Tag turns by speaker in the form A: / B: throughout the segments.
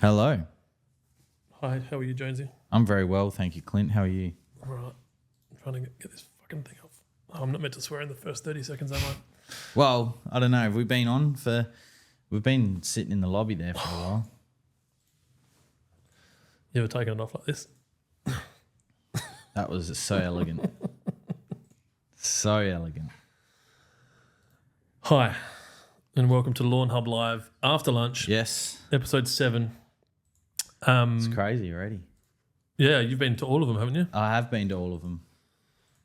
A: Hello.
B: Hi, how are you, Jonesy?
A: I'm very well, thank you, Clint. How are you?
B: All right. I'm trying to get this fucking thing off. Oh, I'm not meant to swear in the first 30 seconds, am I?
A: Well, I don't know. Have we been on for... We've been sitting in the lobby there for a while.
B: You ever taken it off like this?
A: That was so elegant. So elegant.
B: Hi, and welcome to Lawnhub Live After Lunch,
A: Yes.
B: episode 7.
A: It's crazy already.
B: Yeah, you've been to all of them, haven't you?
A: I have been to all of them.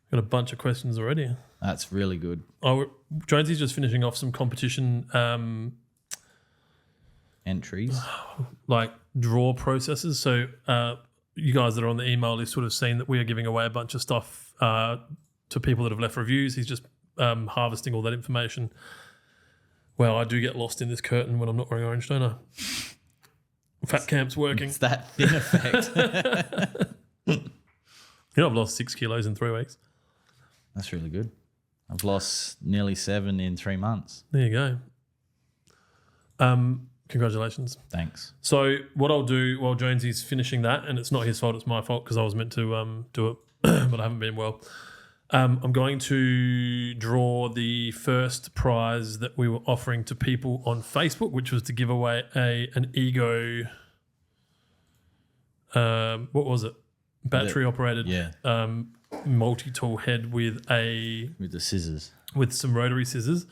B: Got a bunch of questions already.
A: That's really good.
B: Oh, Jonesy's just finishing off some competition
A: Entries.
B: like draw processes. So you guys that are on the email list would have seen that we are giving away a bunch of stuff to people that have left reviews. He's just harvesting all that information. Well, I do get lost in this curtain when I'm not wearing orange, don't I? Fat camp's working.
A: It's that thin effect.
B: You know, I've lost 6 kilos in 3 weeks.
A: That's really good. I've lost nearly 7 in 3 months.
B: There you go. Congratulations.
A: Thanks.
B: So what I'll do while Jonesy's finishing that, and it's not his fault, it's my fault because I was meant to do it, but I haven't been well. I'm going to draw the first prize that we were offering to people on Facebook, which was to give away an Ego. What was it? Battery operated.
A: Yeah.
B: Multi-tool head with
A: the scissors.
B: with some rotary scissors,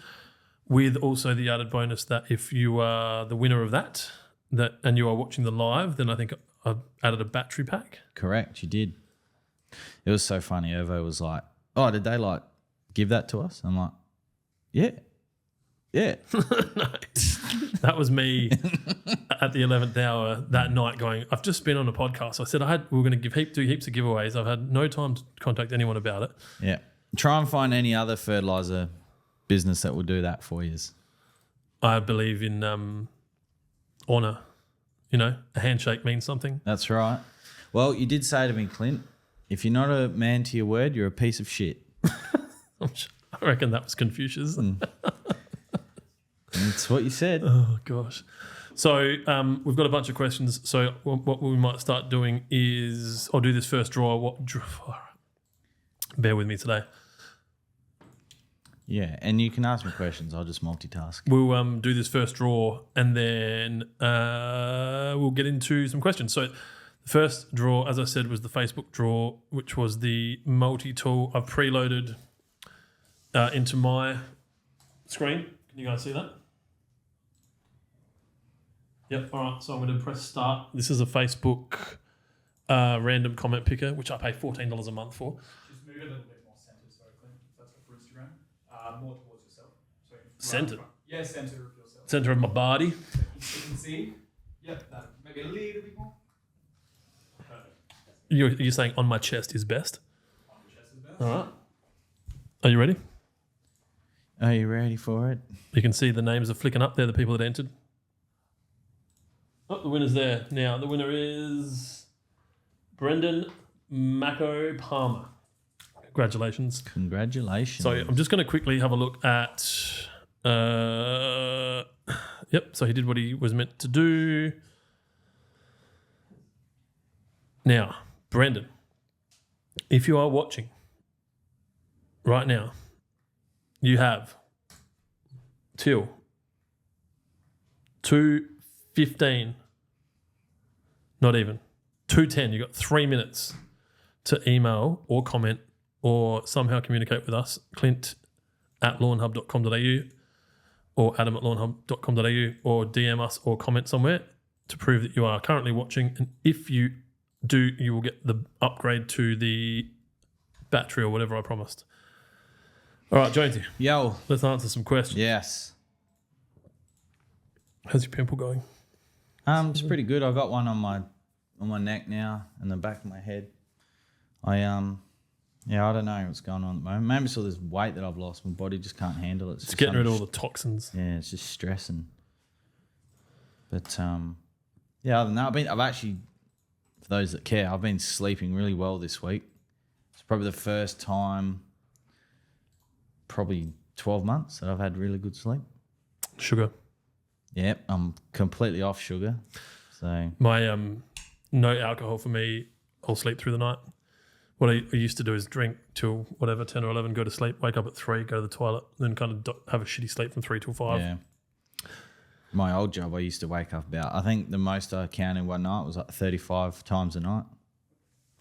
B: with also the added bonus that if you are the winner of that and you are watching the live, then I think I've added a battery pack.
A: Correct, you did. It was so funny. Ovo was like, "Oh, did they like give that to us?" I'm like, "Yeah, yeah."
B: That was me at the 11th hour that night going, I've just been on a podcast. I said we were going to do heaps of giveaways. I've had no time to contact anyone about it.
A: Yeah. Try and find any other fertilizer business that will do that for you.
B: I believe in honour. You know, a handshake means something.
A: That's right. Well, you did say to me, Clint, if you're not a man to your word, you're a piece of shit.
B: I reckon that was Confucius.
A: That's what you said.
B: Oh, gosh. So we've got a bunch of questions. So what we might start doing is I'll do this first draw. Bear with me today.
A: Yeah, and you can ask me questions. I'll just multitask.
B: We'll do this first draw and then we'll get into some questions. So the first draw, as I said, was the Facebook draw, which was the multi-tool. I've preloaded into my screen. Can you guys see that? Yep. All right. So I'm going to press start. This is a Facebook random comment picker, which I pay $14 a month for.
C: Just move it a little bit more centered, sorry, Clint. That's for Instagram. More towards yourself. So
B: Centered?
C: Yeah, center of yourself.
B: Center of my body.
C: You can see. Yep, that. Maybe a little bit more.
B: You're saying on my chest is best?
C: On your chest is best.
B: All right. Are you ready?
A: Are you ready for it?
B: You can see the names are flicking up there, the people that entered. Oh, the winner's there. Now, the winner is Brendan Mako Palmer. Congratulations.
A: Congratulations.
B: So I'm just going to quickly have a look at... yep, so he did what he was meant to do. Now, Brendan, if you are watching right now, you have till 2:15, not even, 2:10, you got 3 minutes to email or comment or somehow communicate with us, clint@lawnhub.com.au or adam@lawnhub.com.au, or DM us or comment somewhere to prove that you are currently watching. And if you do, you will get the upgrade to the battery or whatever I promised. All right, Jonesy.
A: Yo.
B: Let's answer some questions.
A: Yes.
B: How's your pimple going?
A: It's pretty good. I got one on my neck now and the back of my head. I don't know what's going on at the moment. Maybe it's all this weight that I've lost. My body just can't handle it.
B: It's getting rid of all the toxins.
A: Yeah, it's just stressing. But other than that, I've actually, for those that care, I've been sleeping really well this week. It's probably the first time, probably 12 months, that I've had really good sleep.
B: Sugar.
A: Yep, I'm completely off sugar. So
B: My no alcohol for me, I'll sleep through the night. What I used to do is drink till whatever, 10 or 11, go to sleep, wake up at 3, go to the toilet, then kind of have a shitty sleep from 3 till 5.
A: yeah. My old job, I used to wake up about, I think the most I counted one night was like 35 times a night.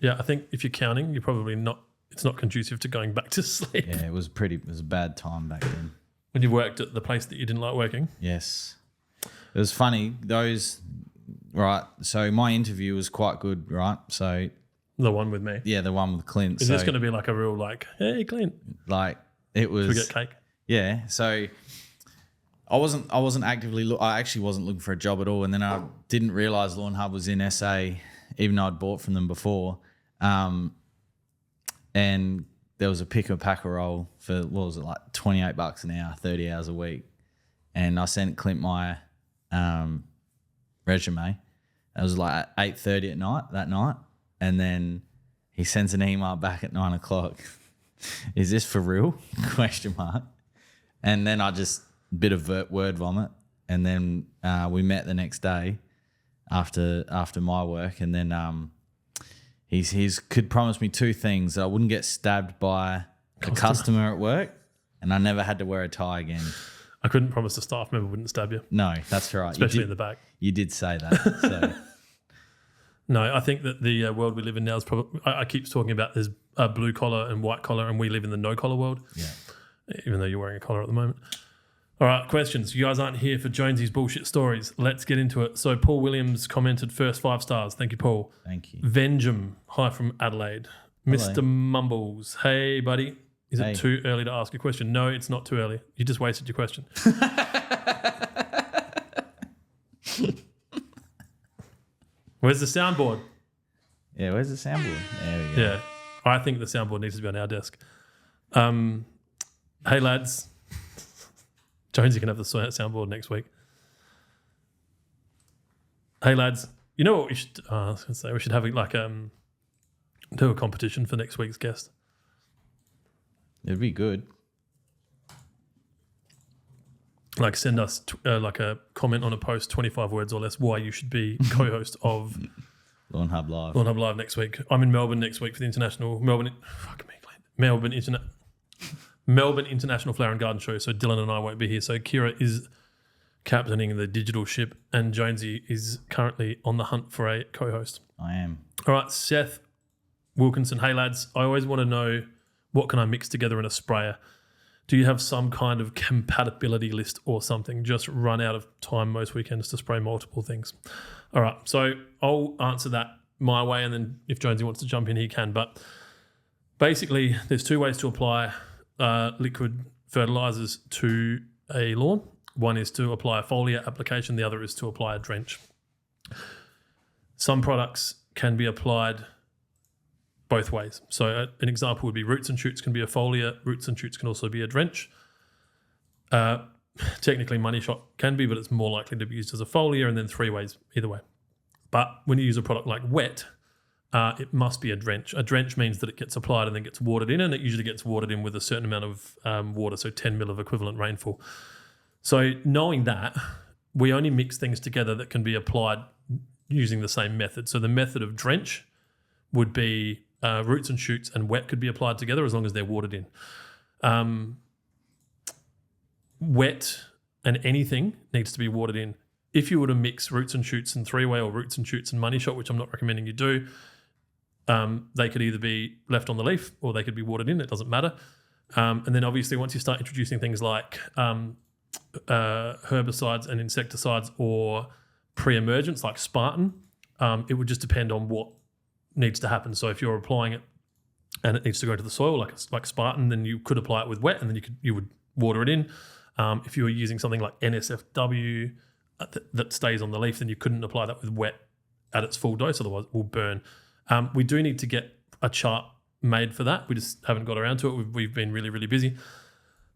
B: Yeah, I think if you're counting, you're probably not, it's not conducive to going back to sleep.
A: Yeah, it was a bad time back then.
B: When you worked at the place that you didn't like working?
A: Yes. It was funny, right, so my interview was quite good, right? So,
B: The one with me.
A: yeah, the one with Clint.
B: Is this going to be like a real hey, Clint,
A: like, it was...
B: should we get cake?
A: Yeah, so I wasn't actively I actually wasn't looking for a job at all, and then I didn't realise Lawnhub was in SA, even though I'd bought from them before. And there was a picker packer role for, what was it, like $28 an hour, 30 hours a week. And I sent Clint my resume. It was like at 8:30 at night that night, and then he sends an email back at 9 o'clock. Is this for real? ? And then I just bit of word vomit, and then we met the next day after my work, and then he's could promise me 2 things: that I wouldn't get stabbed by a customer at work, and I never had to wear a tie again.
B: I couldn't promise the staff member wouldn't stab you.
A: No, that's right.
B: Especially in the back.
A: You did say that. So.
B: No, I think that the world we live in now is probably, I keep talking about there's blue collar and white collar, and we live in the no collar world.
A: Yeah.
B: Even though you're wearing a collar at the moment. All right, questions. You guys aren't here for Jonesy's bullshit stories. Let's get into it. So Paul Williams commented first 5 stars. Thank you, Paul.
A: Thank you.
B: Venjum, hi from Adelaide.
A: Hello.
B: Mr. Mumbles, hey, buddy. Is
A: Hey.
B: it too early to ask a question? No, it's not too early. You just wasted your question. Where's the soundboard?
A: Yeah, where's the soundboard? There we go.
B: Yeah, I think the soundboard needs to be on our desk. Hey, lads. Jonesy can have the soundboard next week. Hey, lads. You know what we should... I was going to say, we should have do a competition for next week's guest.
A: It'd be good.
B: Like send us like a comment on a post, 25 words or less, why you should be co-host of
A: Lawnhub Live.
B: Lawnhub Live next week. I'm in Melbourne next week for the international Melbourne International Flower and Garden Show. So Dylan and I won't be here. So Kira is captaining the digital ship, and Jonesy is currently on the hunt for a co-host.
A: I am.
B: All right, Seth Wilkinson. Hey lads, I always want to know, what can I mix together in a sprayer? Do you have some kind of compatibility list or something? Just run out of time most weekends to spray multiple things. All right, so I'll answer that my way, and then if Jonesy wants to jump in, he can. But basically, there's 2 ways to apply liquid fertilizers to a lawn. One is to apply a foliar application. The other is to apply a drench. Some products can be applied both ways. So an example would be roots and shoots can be a foliar. Roots and shoots can also be a drench. Technically, money shot can be, but it's more likely to be used as a foliar, and then 3 ways either way. But when you use a product like wet, it must be a drench. A drench means that it gets applied and then gets watered in, and it usually gets watered in with a certain amount of water, so 10 mil of equivalent rainfall. So knowing that, we only mix things together that can be applied using the same method. So the method of drench would be roots and shoots and wet could be applied together as long as they're watered in. Wet and anything needs to be watered in. If you were to mix roots and shoots and 3-way or roots and shoots and money shot, which I'm not recommending you do, they could either be left on the leaf or they could be watered in. It doesn't matter. And then obviously once you start introducing things like herbicides and insecticides or pre-emergence like Spartan, it would just depend on what needs to happen. So if you're applying it and it needs to go into the soil like Spartan, then you could apply it with wet and then you would water it in. If you were using something like NSFW that stays on the leaf, then you couldn't apply that with wet at its full dose, otherwise it will burn. We do need to get a chart made for that. We just haven't got around to it. We've been really, really busy.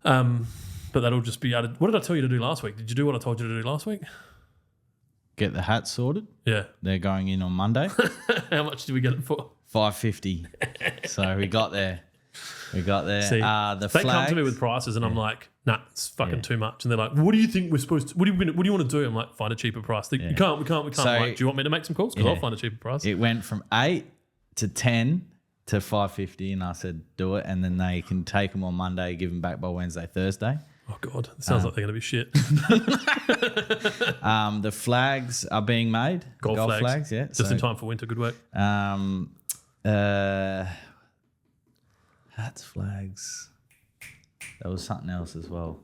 B: But that'll just be added. What did I tell you to do last week? Did you do what I told you to do last week?
A: Get the hats sorted.
B: Yeah.
A: They're going in on Monday.
B: How much did we get it for?
A: $5.50. So we got there. We got there.
B: See,
A: The
B: they
A: flags.
B: come to me with prices, and I'm like, nah, it's fucking too much. And they're like, what do you think we're supposed to? What do you want to do? I'm like, find a cheaper price. We can't.
A: So-
B: I'm like, do you want me to make some calls? Because I'll find a cheaper price.
A: It went from 8 to 10 to 550, and I said, do it. And then they can take them on Monday, give them back by Wednesday, Thursday.
B: Oh God, it sounds like they're gonna be shit.
A: The flags are being made.
B: Golf flags,
A: yeah.
B: Just in time for winter. Good work.
A: Hats, flags. There was something else as well.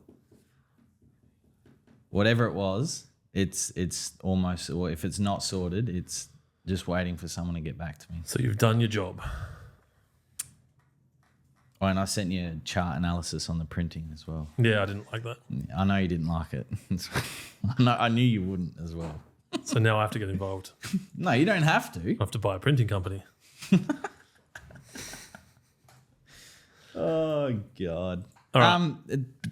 A: Whatever it was, it's almost, or if it's not sorted, it's just waiting for someone to get back to me.
B: So you've done your job.
A: Oh, and I sent you a chart analysis on the printing as well.
B: Yeah, I didn't like that.
A: I know you didn't like it. I knew you wouldn't as well.
B: So now I have to get involved.
A: No, you don't have to.
B: I have to buy a printing company.
A: Oh God.
B: All right.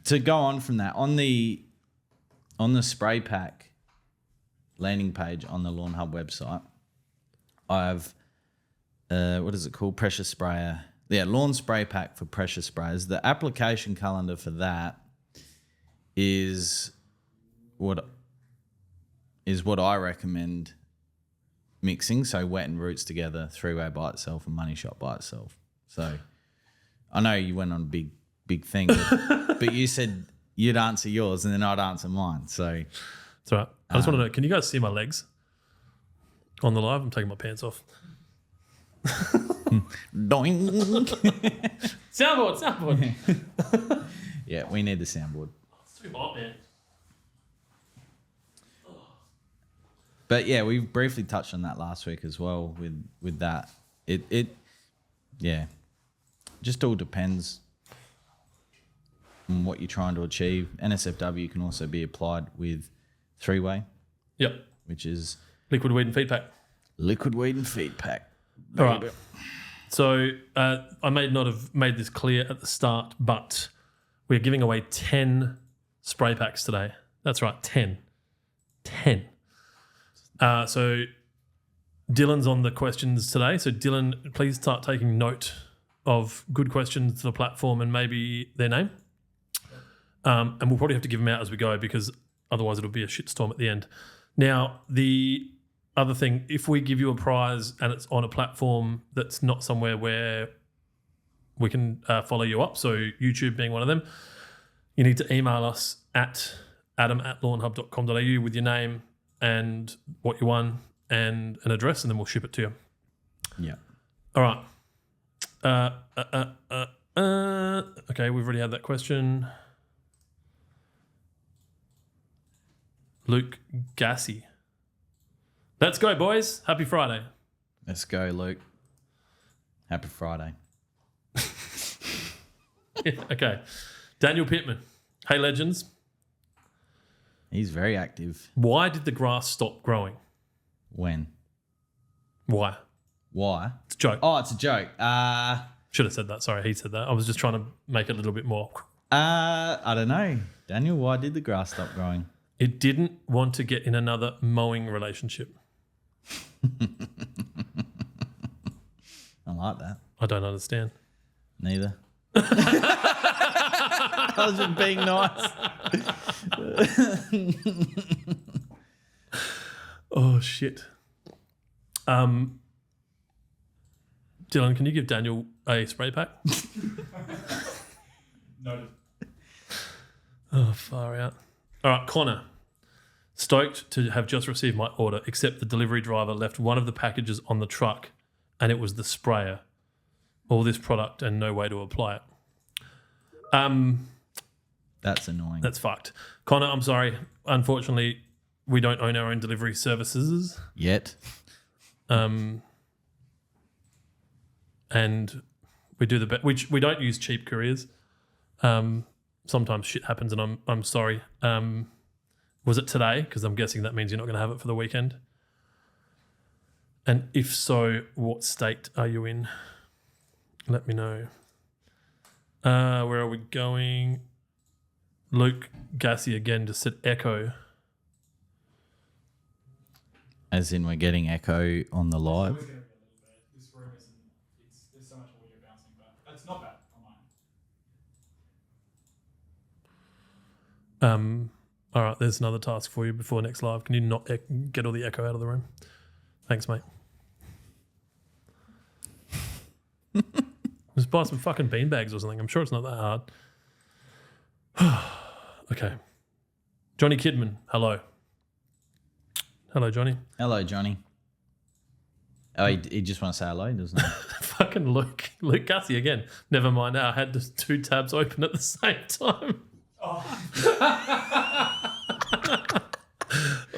A: To go on from that, on the spray pack landing page on the Lawnhub website, I've what is it called? Pressure sprayer. Yeah, lawn spray pack for pressure sprayers. The application calendar for that is what I recommend mixing. So wet and roots together, 3-way by itself, and money shot by itself. So I know you went on a big thing, but you said you'd answer yours and then I'd answer mine. So
B: That's all right. I just want to know, can you guys see my legs on the live? I'm taking my pants off.
A: doink.
B: Soundboard.
A: Yeah, we need the soundboard.
B: It's too hot, man.
A: But yeah, we briefly touched on that last week as well with that. It just all depends on what you're trying to achieve. NSFW can also be applied with 3-way,
B: Yep.
A: which is
B: Liquid weed and feed pack.
A: liquid weed and feed pack.
B: All right. So I may not have made this clear at the start, but we're giving away 10 spray packs today. That's right, 10. 10. So Dylan's on the questions today. So Dylan, please start taking note of good questions to the platform and maybe their name. And we'll probably have to give them out as we go because otherwise it'll be a shitstorm at the end. Now, the other thing, if we give you a prize and it's on a platform that's not somewhere where we can follow you up, so YouTube being one of them, you need to email us at adam@lawnhub.com.au with your name and what you won and an address, and then we'll ship it to you.
A: Yeah.
B: All right. Okay, we've already had that question. Luke Gassy. Let's go, boys. Happy Friday.
A: Let's go, Luke. Happy Friday.
B: Okay. Daniel Pittman. Hey, legends.
A: He's very active.
B: Why did the grass stop growing?
A: When?
B: Why?
A: Why?
B: It's a joke.
A: Oh, it's a joke.
B: Should have said that. Sorry, he said that. I was just trying to make it a little bit more.
A: I don't know. Daniel, why did the grass stop growing?
B: It didn't want to get in another mowing relationship.
A: I like that.
B: I don't understand.
A: Neither. I was just being nice.
B: Oh, shit. Dylan, can you give Daniel a spray pack?
C: Noted.
B: Oh, far out. All right, Connor. Stoked to have just received my order, except the delivery driver left one of the packages on the truck and it was the sprayer. All this product and no way to apply it.
A: That's annoying.
B: That's fucked. Connor, I'm sorry. Unfortunately, we don't own our own delivery services.
A: Yet.
B: And we do the best. We don't use cheap couriers. Sometimes shit happens, and I'm sorry. Was it today? Because I'm guessing that means you're not going to have it for the weekend. And if so, what state are you in? Let me know. Where are we going? Luke Gassy again just said echo.
A: As in, we're getting echo on the live.
C: Always going to be a little bit. This room isn't. There's so much audio bouncing, but that's not bad.
B: All right, there's another task for you before next live. Can you not get all the echo out of the room? Thanks, mate. Just buy some fucking beanbags or something. I'm sure it's not that hard. Okay. Johnny Kidman, hello. Hello, Johnny.
A: Hello, Johnny. Oh, he just want to say hello, doesn't he?
B: Fucking Luke Gussie again. Never mind. I had the 2 tabs open at the same time.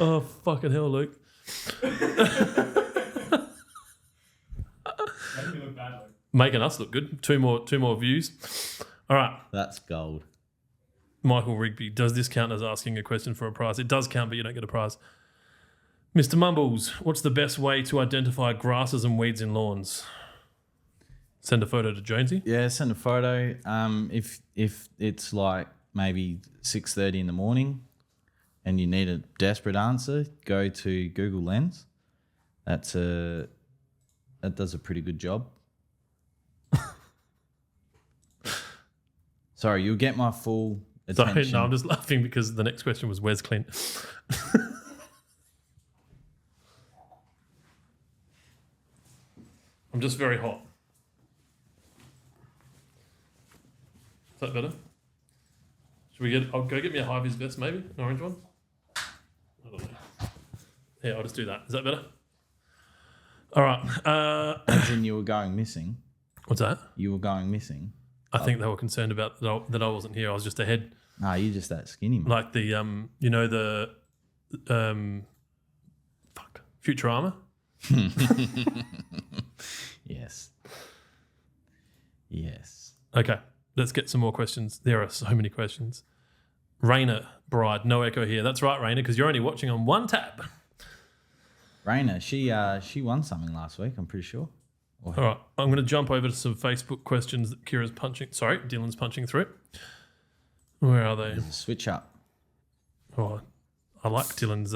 B: Oh, fucking hell, Luke.
C: Making me look bad, Luke.
B: Making us look good. Two more views. All right.
A: That's gold.
B: Michael Rigby, does this count as asking a question for a prize? It does count, but you don't get a prize. Mr. Mumbles, what's the best way to identify grasses and weeds in lawns? Send a photo to Jonesy.
A: Yeah, send a photo. If it's like maybe 6:30 in the morning and you need a desperate answer, go to Google Lens. That does a pretty good job. Sorry, you'll get my full attention.
B: Sorry, no, I'm just laughing because the next question was, where's Clint? I'm just very hot. Is that better? I'll go get me a high-vis vest maybe, an orange one. I don't know. Yeah, I'll just do that. Is that better? All right.
A: As in you were going missing.
B: What's that?
A: You were going missing.
B: I think they were concerned about that I wasn't here. I was just ahead.
A: Nah, you're just that skinny, man.
B: Like the, you know, the, Futurama?
A: Yes. Yes.
B: Okay, let's get some more questions. There are so many questions. Raina Bride, no echo here. That's right, Raina, because you're only watching on one tab.
A: Raina, she won something last week, I'm pretty sure.
B: All right, I'm going to jump over to some Facebook questions that Dylan's punching through. Where are they?
A: There's a switch up.
B: Oh, I like Dylan's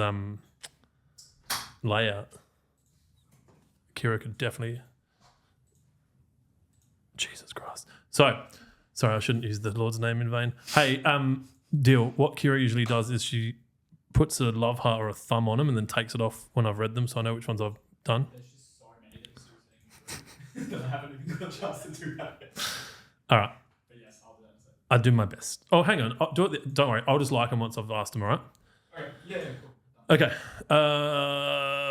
B: layout. Kira could definitely... Jesus Christ. So, sorry, I shouldn't use the Lord's name in vain. Hey, Deal, what Kira usually does is she puts a love heart or a thumb on them and then takes it off when I've read them, so I know which ones I've done.
C: There's just so many things that I haven't even got a chance to do that yet.
B: All right.
C: But yes, I'll do that in a second.
B: I do my best. Oh, hang on. I'll do it. Don't worry. I'll just like them once I've asked them, all right?
C: Okay, yeah, cool.
B: Okay.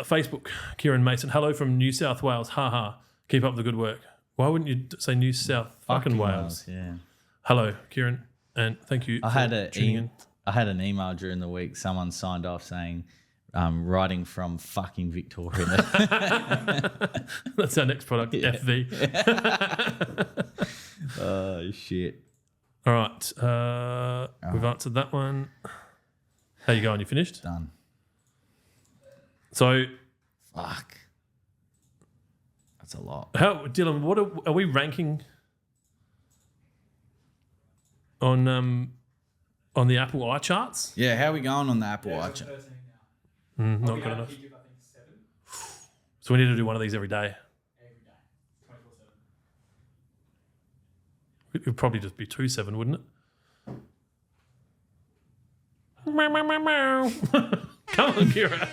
B: Facebook, Kieran Mason. Hello from New South Wales. Ha ha. Keep up the good work. Why wouldn't you say New South fucking Wales?
A: Yeah.
B: Hello, Kieran, and thank you for tuning in.
A: I had an email during the week. Someone signed off saying, writing from fucking Victoria.
B: That's our next product,
A: Yeah.
B: FV.
A: Oh, shit.
B: All right. We've answered that one. How you going? You finished?
A: Done.
B: So,
A: Fuck. That's a lot.
B: Dylan, what are we ranking on the Apple iCharts?
A: Yeah, how are we going on the Apple Watch?
C: 13 now.
B: Not
C: We
B: good
C: had a
B: enough.
C: peak of, I think, 7
B: So we need to do one of these every day.
C: every day, 24/7.
B: It would probably just be 2.7, wouldn't it? Meow, meow, meow, meow. Come on, Kira.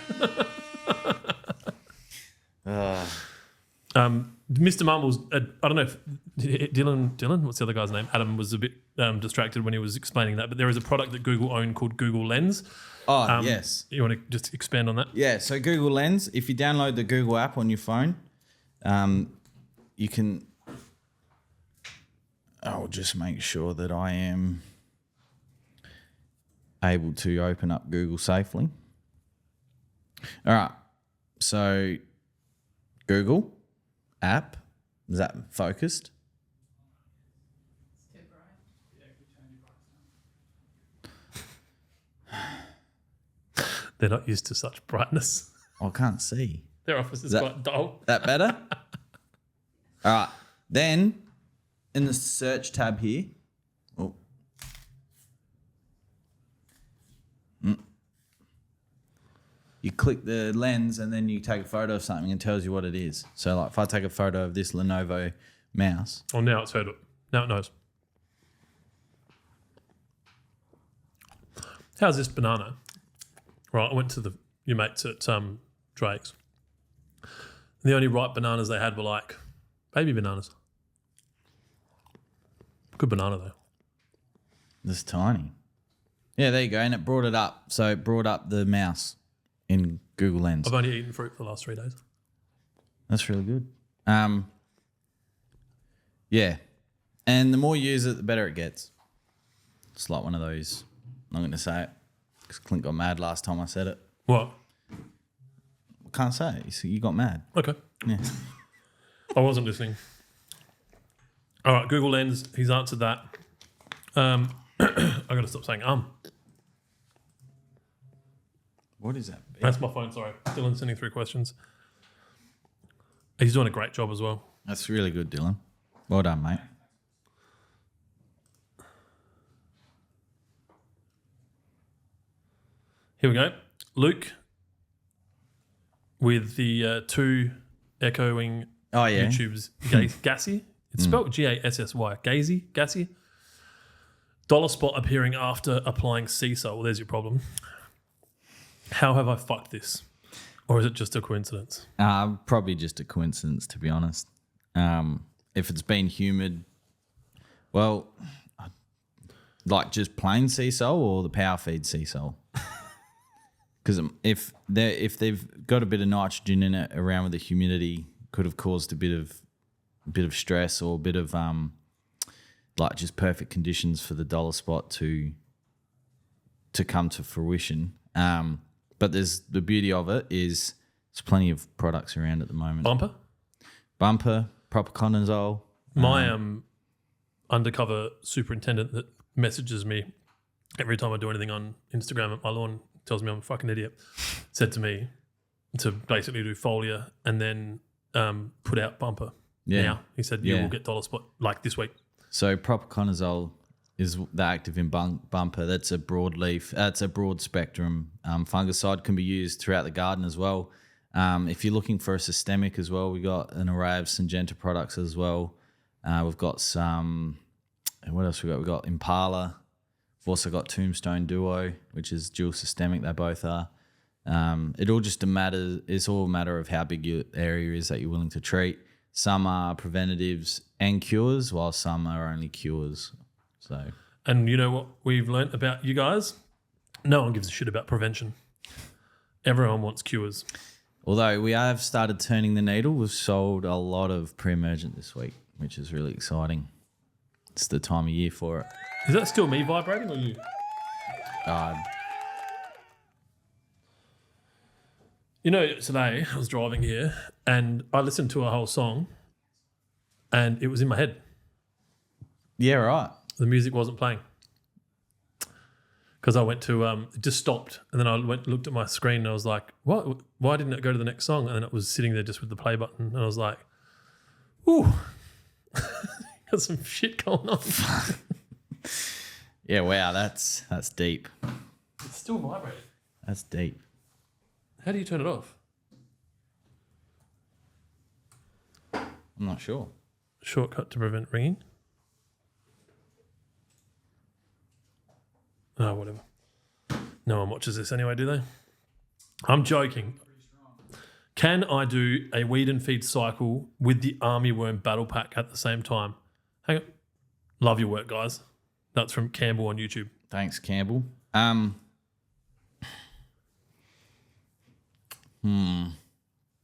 B: Mr. Mumbles, I don't know if Dylan, what's the other guy's name? Adam was a bit distracted when he was explaining that, but there is a product that Google own called Google Lens.
A: Oh, yes.
B: You want to just expand on that?
A: Yeah, so Google Lens, if you download the Google app on your phone, you can... I'll just make sure that I am able to open up Google safely. All right, so Google app, is that focused?
C: Yeah, keep turning your brightness down.
B: They're not used to such brightness.
A: I can't see.
B: Their office is
A: That-
B: quite dull.
A: That better? All right, then in the search tab here, oh. You click the lens and then you take a photo of something and it tells you what it is. So like if I take a photo of this Lenovo mouse,
B: Oh, now it's heard it. Now it knows. How's this banana? Right, I went to your mates at Drake's. The only ripe bananas they had were like baby bananas. Good banana though.
A: This tiny. Yeah, there you go. And it brought it up. So it brought up the mouse in Google Lens.
B: I've only eaten fruit for the last 3 days.
A: That's really good. Yeah. And the more you use it, the better it gets. It's like one of those, I'm not going to say it because Clint got mad last time I said it.
B: What?
A: I can't say it. You got mad.
B: Okay.
A: Yeah.
B: I wasn't listening. All right, Google Lens. He's answered that. I got to stop saying
A: What is that?
B: That's my phone, sorry. Dylan's sending through questions. He's doing a great job as well.
A: That's really good, Dylan. Well done, mate.
B: Here we go. Luke with the 2 echoing
A: Oh, yeah.
B: YouTube's Gassy. It's spelled Gassy. Gassy. Dollar spot appearing after applying sea salt. Well, there's your problem. How have I fucked this? Or is it just a coincidence?
A: Probably just a coincidence, to be honest. If it's been humid, well, like just plain sea salt or the power feed sea salt? Because if they've got a bit of nitrogen in it around with the humidity, could have caused a bit of stress or a bit of like just perfect conditions for the dollar spot to come to fruition. But there's the beauty of it is there's plenty of products around at the moment. Bumper, propiconazole.
B: My undercover superintendent that messages me every time I do anything on Instagram at my lawn, tells me I'm a fucking idiot, said to me to basically do foliar and then put out Bumper.
A: Yeah.
B: Now he said you will get dollar spot like this week.
A: So propiconazole is the active in Bumper. That's a broadleaf. That's a broad spectrum fungicide. Can be used throughout the garden as well. If you're looking for a systemic as well, we got an array of Syngenta products as well. We've got some. What else we got? We got Impala. We've also got Tombstone Duo, which is dual systemic. They both are. It all just it's all a matter of how big your area is that you're willing to treat. Some are preventatives and cures, while some are only cures. So,
B: and you know what we've learnt about you guys? No one gives a shit about prevention. Everyone wants cures.
A: Although we have started turning the needle, we've sold a lot of pre-emergent this week, which is really exciting. It's the time of year for it.
B: Is that still me vibrating or you? You know, today I was driving here and I listened to a whole song and it was in my head.
A: Yeah, right.
B: The music wasn't playing. Because I went to, it just stopped. And then I looked at my screen and I was like, what? Why didn't it go to the next song? And then it was sitting there just with the play button. And I was like, ooh, got some shit going on.
A: Yeah, wow, that's deep.
B: It's still vibrating.
A: That's deep.
B: How do you turn it off?
A: I'm not sure.
B: Shortcut to prevent ringing. Oh, whatever. No one watches this anyway, do they? I'm joking. Can I do a weed and feed cycle with the army worm battle pack at the same time? Hang on. Love your work, guys. That's from Campbell on YouTube.
A: Thanks, Campbell.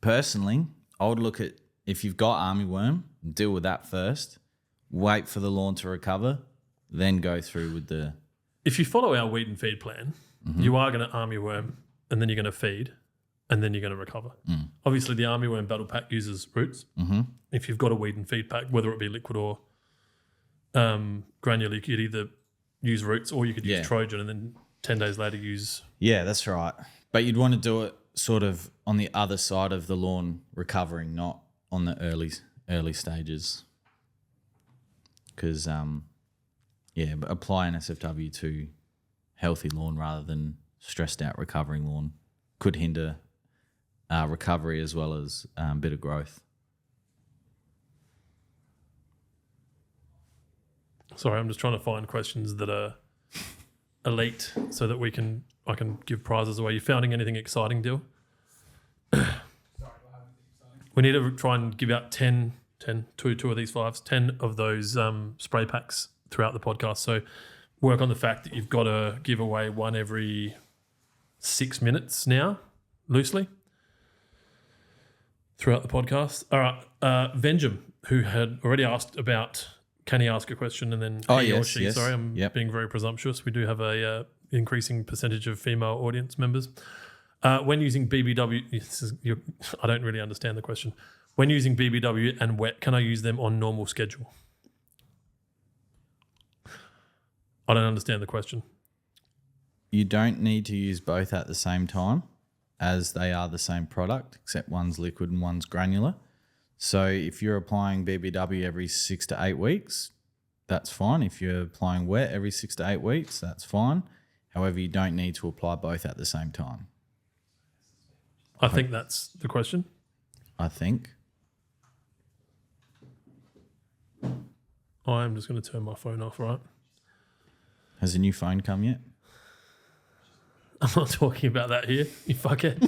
A: Personally, I would look at if you've got armyworm, deal with that first. Wait for the lawn to recover, then go through with the.
B: If you follow our weed and feed plan, you are going to armyworm, and then you're going to feed, and then you're going to recover. Obviously, the armyworm battle pack uses roots. If you've got a weed and feed pack, whether it be liquid or granular, you could either use roots or you could use Trojan, and then 10 days later use.
A: Yeah, that's right. But you'd want to do it sort of on the other side of the lawn recovering, not on the early stages. Because but apply an SFW to healthy lawn rather than stressed out recovering lawn could hinder recovery as well as bit of growth.
B: Sorry, I'm just trying to find questions that are elite so that I can give prizes away. You finding anything exciting, Dill?
C: Sorry, do I have anything exciting?
B: We need to try and give out 10 two of these 5s, 10 of those spray packs throughout the podcast. So work on the fact that you've got to give away one every 6 minutes now, loosely, throughout the podcast. All right. Venjum, who had already asked about, can he ask a question and then he or she, sorry, I'm being very presumptuous. We do have a increasing percentage of female audience members. When using BBW, I don't really understand the question. When using BBW and wet, can I use them on normal schedule? I don't understand the question.
A: You don't need to use both at the same time, as they are the same product, except one's liquid and one's granular. So if you're applying BBW every 6 to 8 weeks, that's fine. If you're applying wet every 6 to 8 weeks, that's fine. However, you don't need to apply both at the same time.
B: I think that's the question.
A: I think.
B: I'm just going to turn my phone off, right?
A: Has a new phone come yet?
B: I'm not talking about that here, you fuckhead.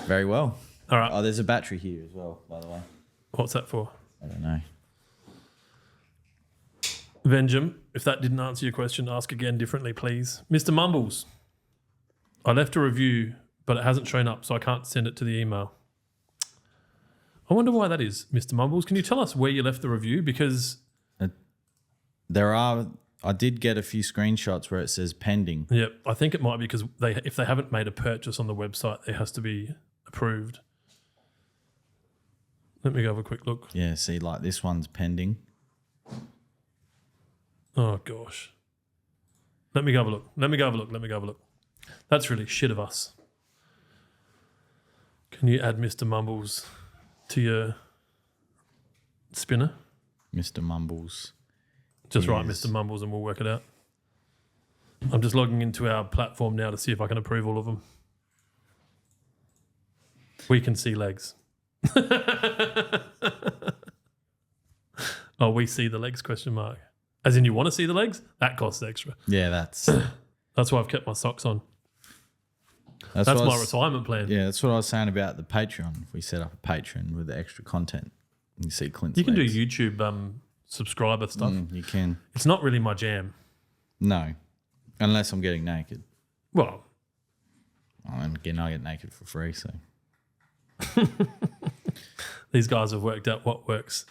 A: Very well.
B: All right.
A: Oh, there's a battery here as well, by the way.
B: What's that for?
A: I don't know.
B: Venjum, if that didn't answer your question, ask again differently, please. Mr. Mumbles, I left a review, but it hasn't shown up, so I can't send it to the email. I wonder why that is, Mr. Mumbles. Can you tell us where you left the review? Because
A: I did get a few screenshots where it says pending.
B: yeah, I think it might be because if they haven't made a purchase on the website, it has to be approved. Let me go have a quick look.
A: Yeah, see, like this one's pending.
B: Oh, gosh. Let me go have a look. That's really shit of us. Can you add Mr. Mumbles to your spinner?
A: Mr. Mumbles.
B: Just write Mr. Mumbles and we'll work it out. I'm just logging into our platform now to see if I can approve all of them. We can see legs. Oh, we see the legs, question mark. As in you want to see the legs? That costs extra.
A: Yeah, that's
B: why I've kept my socks on.
A: That's
B: my retirement plan.
A: Yeah, that's what I was saying about the Patreon. If we set up a Patreon with the extra content, you see Clint's
B: You can
A: legs.
B: do YouTube subscriber stuff.
A: You can.
B: It's not really my jam.
A: No, unless I'm getting naked.
B: Well,
A: And again, I get naked for free, so.
B: these guys have worked out what works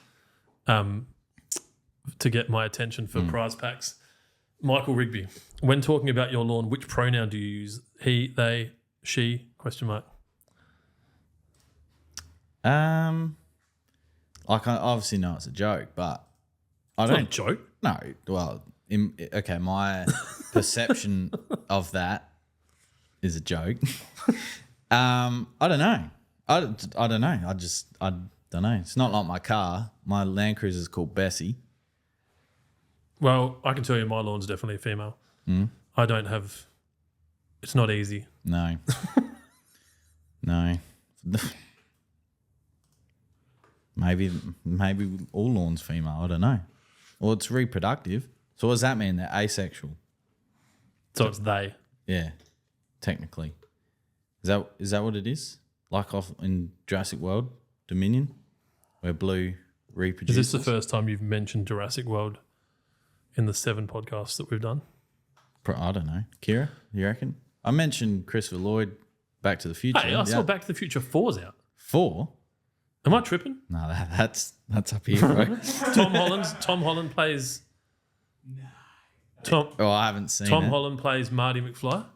B: to get my attention for prize packs. Michael Rigby, when talking about your lawn, which pronoun do you use? He, they, she, question mark.
A: Like I obviously know it's a joke, but I
B: It's not a
A: don't.
B: joke.
A: No, well, okay, my perception of that is a joke. I don't know. I don't know. I don't know. It's not like my car. My Land Cruiser is called Bessie.
B: Well, I can tell you my lawn's definitely a female. I don't have... It's not easy.
A: No. No. Maybe all lawns female. I don't know. Well, it's reproductive. So what does that mean? They're asexual.
B: So it's they.
A: Yeah, technically. Is that what it is? Like off in Jurassic World Dominion, where Blue reproduces.
B: Is this the first time you've mentioned Jurassic World in the 7 podcasts that we've done?
A: I don't know. Kira, you reckon? I mentioned Christopher Lloyd, Back to the Future.
B: Hey, I saw Back to the Future 4's out.
A: 4?
B: Am I tripping?
A: No, that's up here, bro.
B: Tom Holland plays...
A: Oh, I haven't seen
B: Tom
A: it.
B: Holland plays Marty McFly.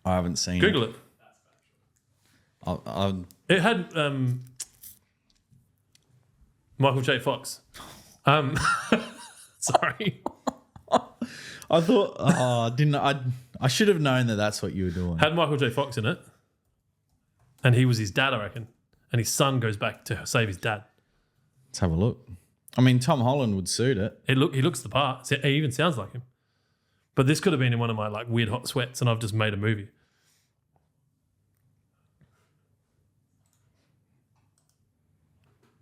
A: I haven't seen
B: Google it. It had Michael J. Fox. Sorry.
A: I thought. Oh, didn't I should have known that that's what you were doing.
B: Had Michael J. Fox in it, and he was his dad, I reckon. And his son goes back to save his dad.
A: Let's have a look. I mean, Tom Holland would suit it.
B: He looks the part. He even sounds like him. But this could have been in one of my like weird hot sweats, and I've just made a movie.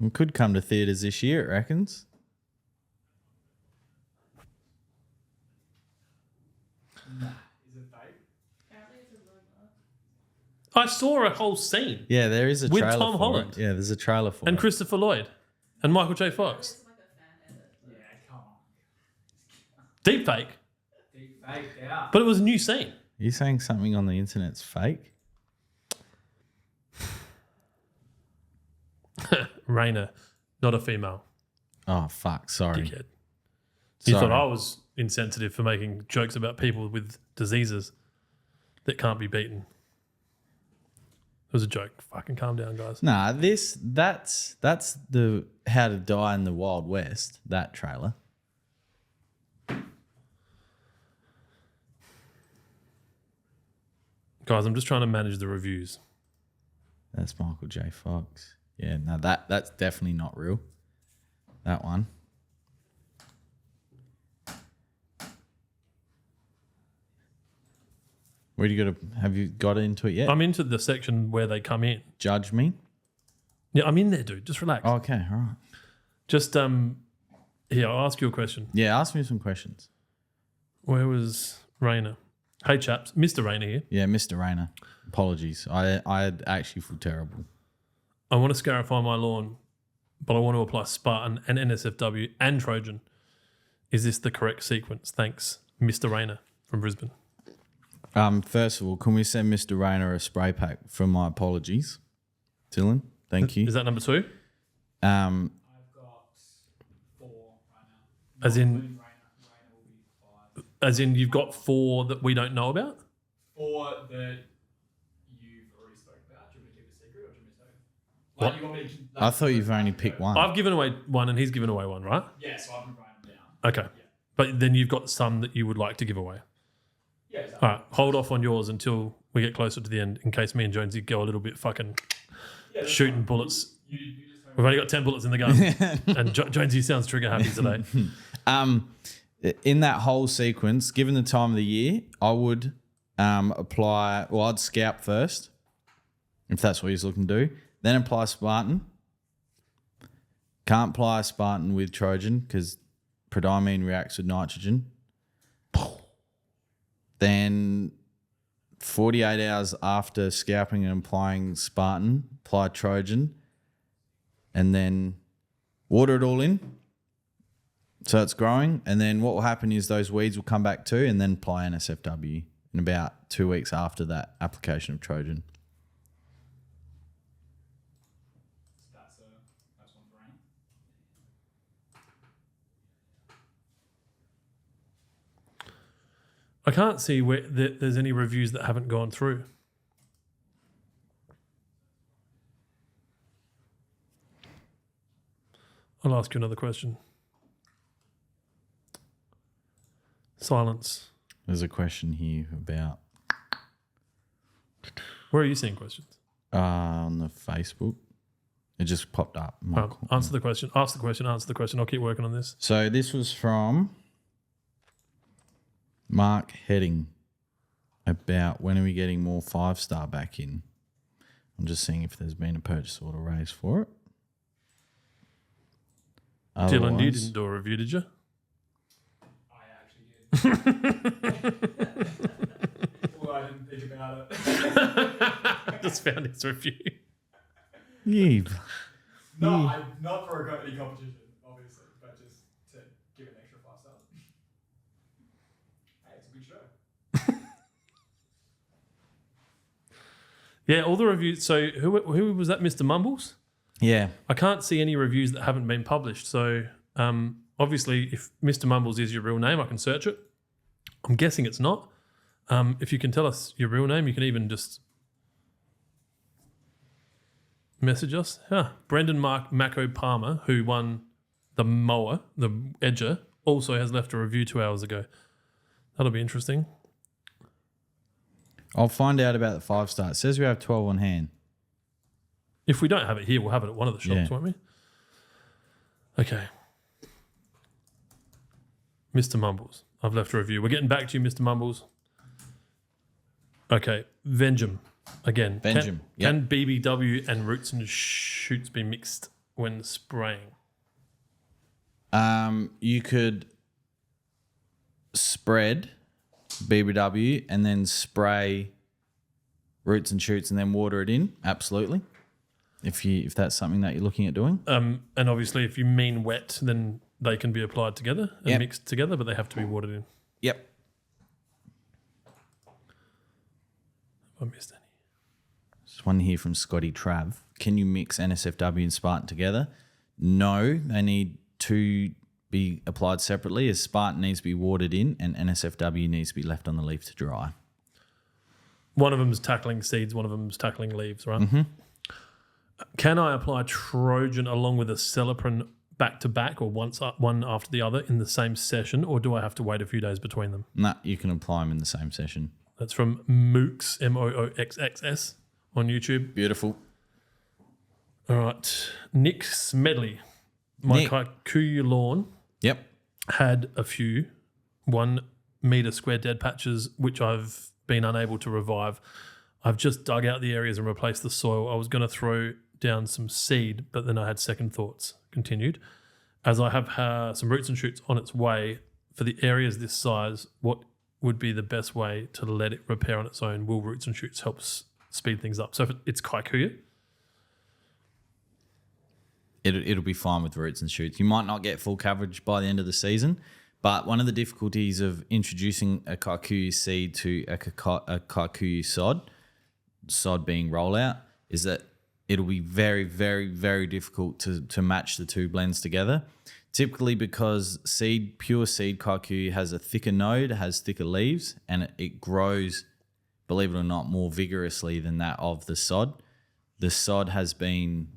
A: It could come to theatres this year, it reckons.
C: Nah. Is it fake?
D: Apparently it's a rumor.
B: I saw a whole scene
A: Yeah, there is a
B: With
A: trailer
B: Tom
A: for
B: Holland.
A: it. Yeah, there's a trailer for
B: and
A: it.
B: Christopher Lloyd and Michael J. Fox.
D: It's like a fan edit.
C: Yeah, come on.
B: Deep fake,
C: Deep faked out.
B: but it was a new scene.
A: You saying something on the internet's fake?
B: Raina, not a female.
A: Oh fuck! Sorry.
B: Dickhead. You
A: Sorry.
B: thought I was insensitive for making jokes about people with diseases that can't be beaten. It was a joke. Fucking calm down, guys.
A: Nah, that's the How to Die in the Wild West, that trailer.
B: Guys, I'm just trying to manage the reviews.
A: That's Michael J. Fox. Yeah, no, that's definitely not real. That one. Where do you got to? Have you got into it yet?
B: I'm into the section where they come in.
A: Judge me.
B: Yeah, I'm in there, dude. Just relax.
A: Okay, all right.
B: Just here, I'll ask you a question.
A: Yeah, ask me some questions.
B: Where was Raina? Hey chaps, Mr. Raina here.
A: Yeah, Mr. Rayner. Apologies. I actually feel terrible.
B: I want to scarify my lawn, but I want to apply Spartan and NSFW and Trojan. Is this the correct sequence? Thanks, Mr. Raina from Brisbane.
A: First of all, can we send Mr. Rayner a spray pack for my apologies? Dylan, thank you.
B: Is that number 2?
A: Um,
C: I've got 4 right now.
B: As in-
C: Not including Raina. Raina will be 5.
B: As in, you've got 4 that we don't know about?
C: 4 that you've already spoken about. Do you want me to keep it secret or do you want me to say?
B: What?
C: You want me to,
A: I thought you've only picked one.
B: I've given away 1 and he's given away 1, right?
C: Yeah, so I've been writing them down.
B: Okay. But then you've got some that you would like to give away.
C: Yeah, exactly.
B: All right, hold off on yours until we get closer to the end in case me and Jonesy go a little bit fucking
C: Yeah, that's
B: shooting
C: fine.
B: bullets.
C: You just tell me.
B: We've only got 10 bullets in the gun. And Jonesy sounds trigger happy today.
A: In that whole sequence, given the time of the year, I would apply. Well, I'd scalp first, if that's what he's looking to do. Then apply Spartan. Can't apply Spartan with Trojan because prodiamine reacts with nitrogen. Then 48 hours after scalping and applying Spartan, apply Trojan, and then water it all in. So it's growing, and then what will happen is those weeds will come back too, and then apply NSFW in about 2 weeks after that application of Trojan.
C: That's one for Raina.
B: I can't see where there's any reviews that haven't gone through. I'll ask you another question. Silence.
A: There's a question here about
B: Where are you seeing questions?
A: on the Facebook. It just popped up.
B: Answer the question. Ask the question. Answer the question. I'll keep working on this.
A: So this was from Mark Heading about when are we getting more 5-star back in. I'm just seeing if there's been a purchase order raised for it.
B: Dylan, you
A: Otherwise-
B: didn't do a review, did you?
C: I actually did. Well, I didn't think about it.
B: Just found his review.
A: Yeah.
C: No, not for any competition, obviously, but just to give an extra 5 stars. Hey, it's a good show.
B: Yeah, all the reviews. So who was that, Mr. Mumbles?
A: Yeah.
B: I can't see any reviews that haven't been published. So obviously, if Mr. Mumbles is your real name, I can search it. I'm guessing it's not. If you can tell us your real name, you can even just message us. Brendan Mako Palmer, who won the mower, the edger, also has left a review 2 hours ago. That'll be interesting.
A: I'll find out about the 5-star. It says we have 12 on hand.
B: If we don't have it here, we'll have it at one of the shops,
A: Yeah.
B: won't we? Okay. Mr. Mumbles. I've left a review. We're getting back to you, Mr. Mumbles. Okay. Vengeum. Again.
A: Vengeum,
B: Can BBW and roots and shoots be mixed when spraying?
A: You could spread BBW, and then spray roots and shoots and then water it in? Absolutely. If that's something that you're looking at doing.
B: And obviously, if you mean wet, then they can be applied together and mixed together, but they have to be watered in.
A: Yep.
B: Have I missed any?
A: Just one here from Scotty Trav. Can you mix NSFW and Spartan together? No, they need to be applied separately, as Spartan needs to be watered in and NSFW needs to be left on the leaf to dry.
B: One of them's tackling seeds, one of them's tackling leaves, right?
A: Mm-hmm.
B: Can I apply Trojan along with a Celiprin back to back or one after the other in the same session, or do I have to wait a few days between them?
A: No, you can apply them in the same session.
B: That's from Mooks, Mooxxs on YouTube.
A: Beautiful.
B: All right. Nick Smedley. My
A: Nick.
B: Kikuyu lawn
A: Yep.
B: had a few 1 metre square dead patches, which I've been unable to revive. I've just dug out the areas and replaced the soil. I was going to throw down some seed, but then I had second thoughts. Continued. As I have some roots and shoots on its way, for the areas this size, what would be the best way to let it repair on its own? Will roots and shoots help speed things up? So if it's Kikuyu,
A: It'll be fine with roots and shoots. You might not get full coverage by the end of the season, but one of the difficulties of introducing a Kikuyu seed to a Kikuyu sod being rollout, is that it'll be very, very, very difficult to match the two blends together. Typically because pure seed Kikuyu has a thicker node, has thicker leaves, and it grows, believe it or not, more vigorously than that of the sod. The sod has been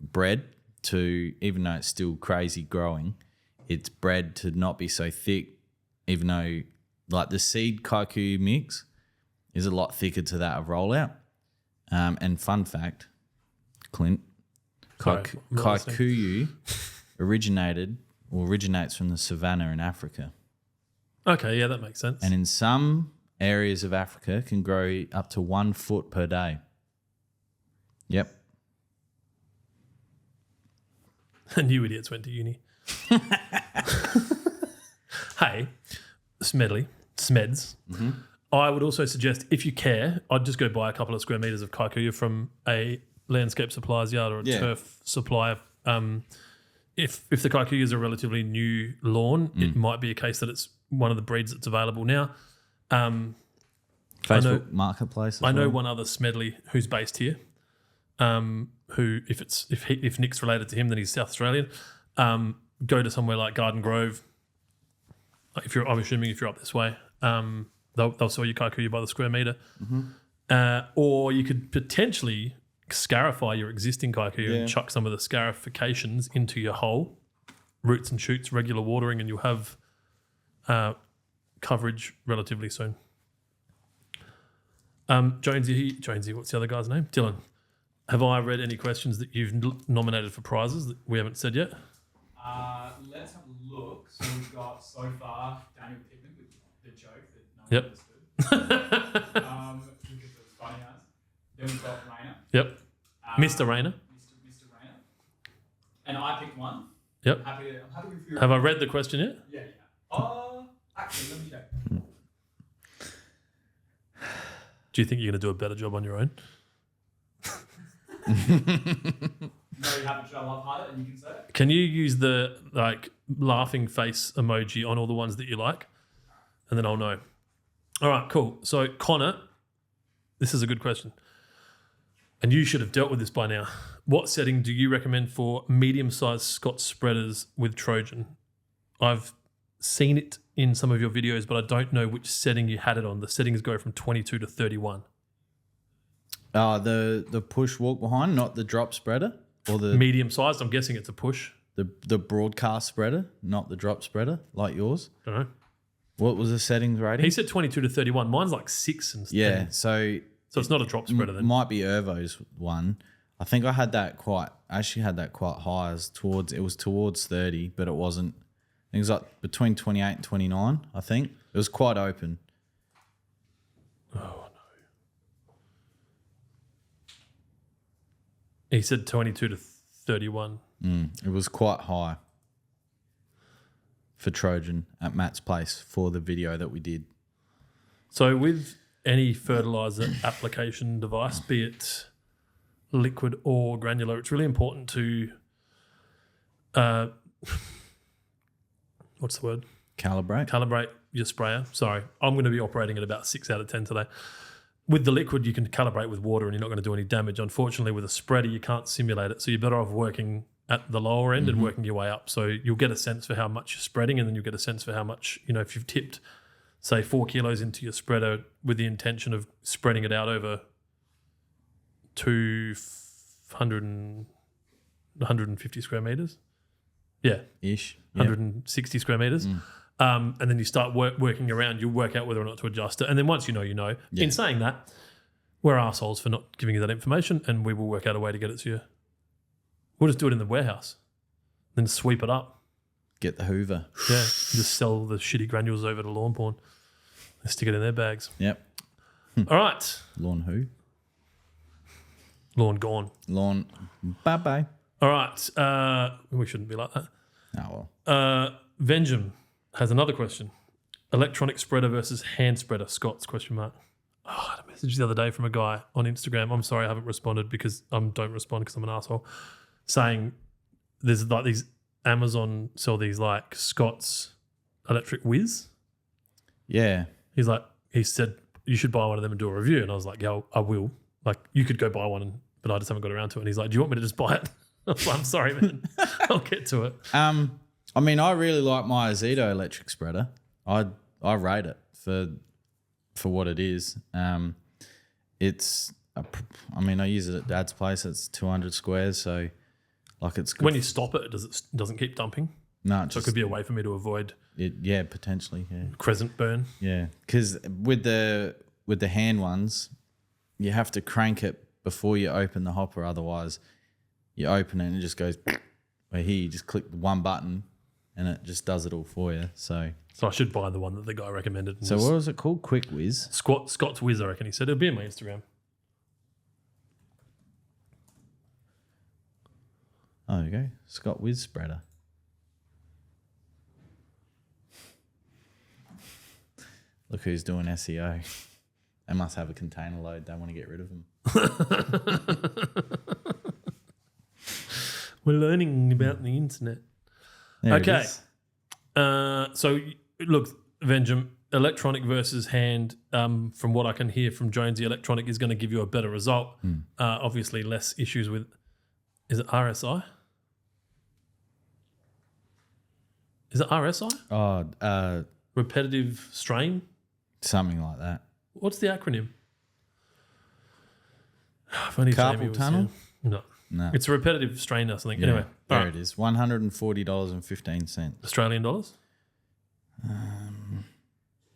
A: bred to, even though it's still crazy growing, it's bred to not be so thick, even though like the seed Kikuyu mix is a lot thicker to that of rollout. And fun fact, Clint, Kikuyu originates from the savannah in Africa.
B: okay, yeah, that makes sense.
A: And in some areas of Africa can grow up to 1 foot per day. Yep.
B: And you idiots went to uni. Hey, Smeds.
A: Mm-hmm.
B: I would also suggest, if you care, I'd just go buy a couple of square meters of Kikuyu from a landscape supplier's yard or a turf supplier. If the Kikuyu is a relatively new lawn, it might be a case that it's one of the breeds that's available now.
A: Facebook Marketplace.
B: I know one other Smedley who's based here. Who, if Nick's related to him, then he's South Australian. Go to somewhere like Garden Grove. I'm assuming if you're up this way, they'll sell you Kikuyu by the square meter. Mm-hmm. Or you could potentially scarify your existing Kikuyu and chuck some of the scarifications into your hole, roots and shoots, regular watering, and you'll have coverage relatively soon. Jonesy, what's the other guy's name? Dylan. Have I read any questions that you've nominated for prizes that we haven't said yet?
C: Let's have a look. So we've got so far Daniel Pittman with the joke that no one
B: Yep.
C: understood. Because it was funny as. Then we've got Rayner.
B: Yep. Mr. Rayner.
C: Mr. Rayner. And I picked one.
B: Yep.
C: I'm happy with your.
B: Have I read the question yet?
C: Yeah. Actually, let me check.
B: Do you think you're going to do a better job on your own?
C: No, you haven't. Should I laugh harder and you can say it?
B: Can you use the laughing face emoji on all the ones that you like? And then I'll know. All right, cool. So Connor, this is a good question. And you should have dealt with this by now. What setting do you recommend for medium-sized Scotch spreaders with Trojan? I've seen it in some of your videos, but I don't know which setting you had it on. The settings go from 22 to 31.
A: The push walk behind, not the drop spreader, or the
B: Medium-sized, I'm guessing it's a push.
A: the broadcast spreader, not the drop spreader like yours.
B: Don't know.
A: What was the settings rating?
B: He said 22 to 31. Mine's like 6 and 10.
A: Yeah, so
B: So it's not a drop spreader then.
A: might be Ervo's one. I think I had that quite high. It was towards 30, but it wasn't. I think it was like between 28 and 29, I think. It was quite open.
B: Oh, no. He said 22 to 31.
A: It was quite high for Trojan at Matt's place for the video that we did.
B: So with any fertilizer application device, be it liquid or granular, it's really important to what's the word?
A: Calibrate.
B: Your sprayer. Sorry, I'm going to be operating at about 6 out of 10 today. With the liquid, you can calibrate with water and you're not going to do any damage. Unfortunately, with a spreader, you can't simulate it. So you're better off working at the lower end and working your way up. So you'll get a sense for how much you're spreading, and then you'll get a sense for how much, if you've tipped, say, 4 kilos into your spreader with the intention of spreading it out over 150 square meters. Yeah.
A: Ish. Yep.
B: 160 square meters. And then you start working around, you work out whether or not to adjust it. And then once you know, you know. Yeah. In saying that, we're arseholes for not giving you that information, and we will work out a way to get it to you. We'll just do it in the warehouse, then sweep it up.
A: Get the Hoover.
B: Yeah, just sell the shitty granules over to Lawn Porn. They stick it in their bags.
A: Yep.
B: All right.
A: Lawn who?
B: Lawn gone.
A: Lawn. Bye-bye.
B: All right. We shouldn't be like that.
A: Oh, well.
B: Venjum has another question. Electronic spreader versus hand spreader. Scott's question mark. Oh, I had a message the other day from a guy on Instagram. I'm sorry I haven't responded because don't respond because I'm an asshole. Saying there's like these Amazon sell these like Scott's electric whiz.
A: Yeah.
B: He said you should buy one of them and do a review. And I was like, yeah, I will. Like you could go buy one, but I just haven't got around to it. And he's like, do you want me to just buy it? I was like, I'm sorry, man. I'll get to it.
A: I mean, I really like my Azito electric spreader. I rate it for what it is. I use it at Dad's place. It's 200 squares, so like it's good.
B: When you stop it, doesn't keep dumping?
A: No,
B: so it could be a way for me to avoid
A: it. Yeah, potentially. Yeah,
B: crescent burn.
A: Yeah, because with the hand ones, you have to crank it before you open the hopper. Otherwise, you open it and it just goes. Where here, you just click one button and it just does it all for you. So
B: I should buy the one that the guy recommended.
A: So what was it called? Quick Whiz?
B: Scott's Whiz, I reckon he said. It'll be in my Instagram.
A: Oh, there you go. Scott Whiz spreader. Look who's doing SEO. They must have a container load. They want to get rid of them.
B: We're learning about the internet.
A: There
B: okay. So, look, Venjum, electronic versus hand, from what I can hear from Jonesy, electronic is going to give you a better result. Obviously, less issues with, is it RSI? Is it RSI?
A: Oh,
B: repetitive strain?
A: Something like that.
B: What's the acronym? If only
A: Carpal tunnel?
B: Here. No. It's a repetitive strain or something.
A: Yeah,
B: anyway.
A: There it is. $140.15.
B: Australian dollars?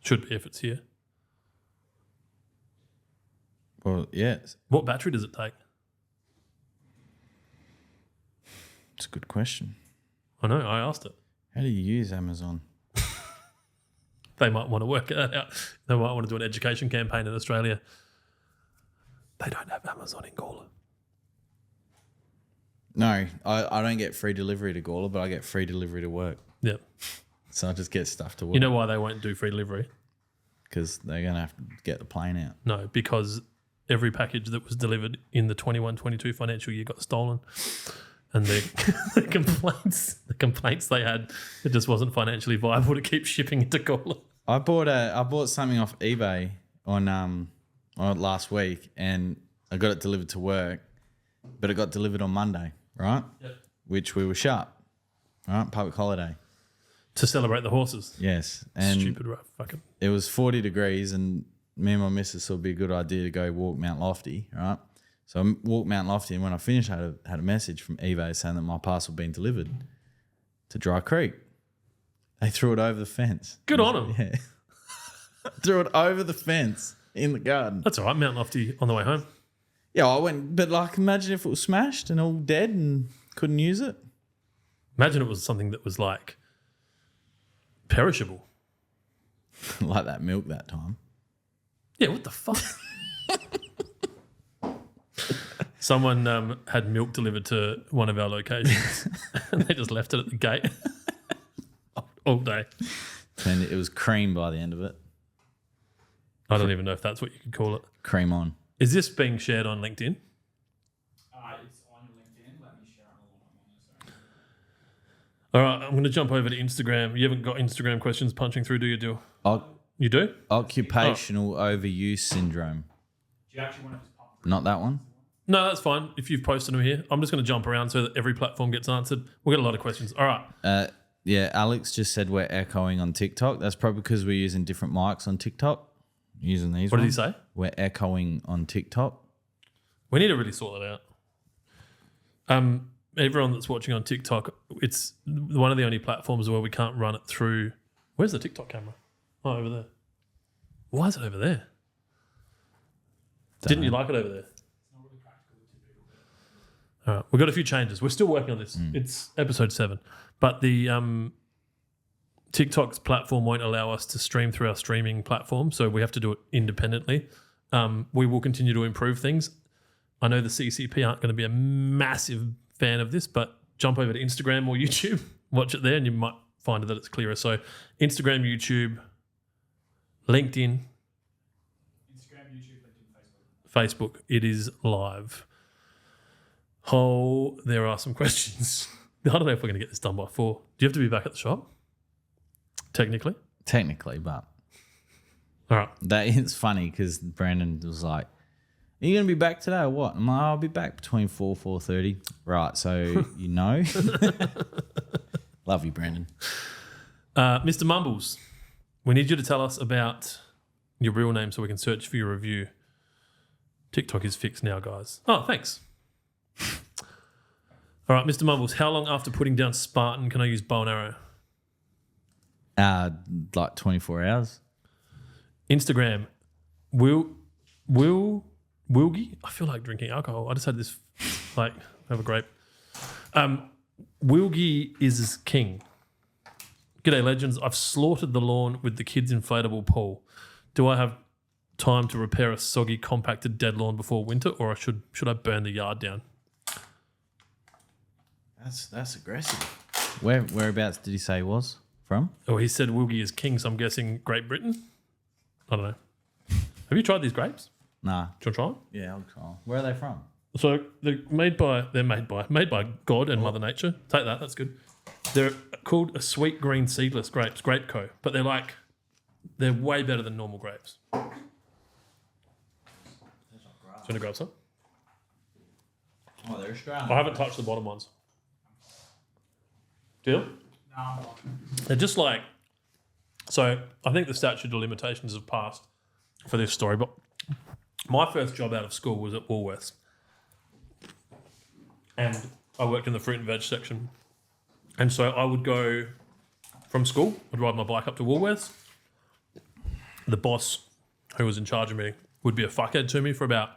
B: Should be if it's here.
A: Well, yes.
B: What battery does it take?
A: It's a good question.
B: I know, I asked it.
A: How do you use Amazon?
B: They might want to work that out. They might want to do an education campaign in Australia. They don't have Amazon in Gawler.
A: No, I don't get free delivery to Gawler, but I get free delivery to work.
B: Yep.
A: So I just get stuff to work.
B: You know why they won't do free delivery?
A: Because they're going to have to get the plane out.
B: No, because every package that was delivered in the 21-22 financial year got stolen. And the complaints they had, it just wasn't financially viable to keep shipping into Gawler.
A: I bought something off eBay on last week, and I got it delivered to work, but it got delivered on Monday, right?
B: Yep.
A: Which we were shut, right? Public holiday.
B: To celebrate the horses.
A: Yes. And
B: stupid, right? Fucking.
A: It was 40 degrees, and me and my missus thought it'd be a good idea to go walk Mount Lofty, right? So I walked Mount Lofty, and when I finished, I had a message from eBay saying that my parcel had been delivered to Dry Creek. They threw it over the fence.
B: Good on them.
A: Yeah. Threw it over the fence in the garden.
B: That's all right. Mount Lofty on the way home.
A: Yeah, I went, but like imagine if it was smashed and all dead and couldn't use it.
B: Imagine it was something that was like perishable.
A: Like that milk that time.
B: Yeah, what the fuck? Someone had milk delivered to one of our locations and they just left it at the gate all day.
A: And it was cream by the end of it.
B: I don't even know if that's what you could call it.
A: Cream on.
B: Is this being shared on LinkedIn?
C: It's on LinkedIn. Let me share it on.
B: All right, I'm going to jump over to Instagram. You haven't got Instagram questions punching through, do you, Dill? You do?
A: Occupational overuse syndrome.
C: Do you actually want to just pop through?
A: Not that one?
B: No, that's fine. If you've posted them here, I'm just going to jump around so that every platform gets answered. We'll get a lot of questions. All right.
A: Yeah, Alex just said we're echoing on TikTok. That's probably because we're using different mics on TikTok. Using these
B: What did he
A: ones.
B: say?
A: We're echoing on TikTok.
B: We need to really sort that out. Everyone that's watching on TikTok, it's one of the only platforms where we can't run it through. Where's the TikTok camera? Oh, over there. Why is it over there? Didn't you like it over there? All right, we've got a few changes. We're still working on this. It's episode 7. But the TikTok's platform won't allow us to stream through our streaming platform, so we have to do it independently. We will continue to improve things. I know the CCP aren't going to be a massive fan of this, but jump over to Instagram or YouTube, watch it there, and you might find that it's clearer. So Instagram, YouTube, LinkedIn,
C: Instagram, YouTube, LinkedIn,
B: Facebook. It is live. Oh, there are some questions. I don't know if we're going to get this done by 4. Do you have to be back at the shop? Technically?
A: Technically, but
B: All right.
A: that is funny because Brandon was like, "Are you going to be back today or what?" I'm like, "I'll be back between 4:30. Right, so you know. Love you, Brandon.
B: Mr. Mumbles, we need you to tell us about your real name so we can search for your review. TikTok is fixed now, guys. Oh, thanks. All right, Mr. Mumbles, how long after putting down Spartan can I use bow and arrow?
A: Like 24 hours.
B: Instagram, Wilgie? I feel like drinking alcohol. I just had this, have a grape. Wilgie is king. G'day, legends. I've slaughtered the lawn with the kids' inflatable pool. Do I have time to repair a soggy, compacted dead lawn before winter, or should I burn the yard down?
A: That's aggressive. Whereabouts did he say he was from?
B: Oh, he said Wilgie is king, so I'm guessing Great Britain. I don't know. Have you tried these grapes?
A: Nah.
B: Do you want to try them?
A: Yeah, I'll try. Where are they from?
B: So they're made by God and Mother Nature. Take that, that's good. They're called a sweet green seedless grapes, Grape Co. But they're way better than normal grapes. Do you want to grab some?
A: Oh, they're Australian.
B: I haven't touched the bottom ones. Deal?
C: No,
B: They're just so I think the statute of limitations have passed for this story, but my first job out of school was at Woolworths. And I worked in the fruit and veg section. And so I would go from school, I'd ride my bike up to Woolworths. The boss who was in charge of me would be a fuckhead to me for about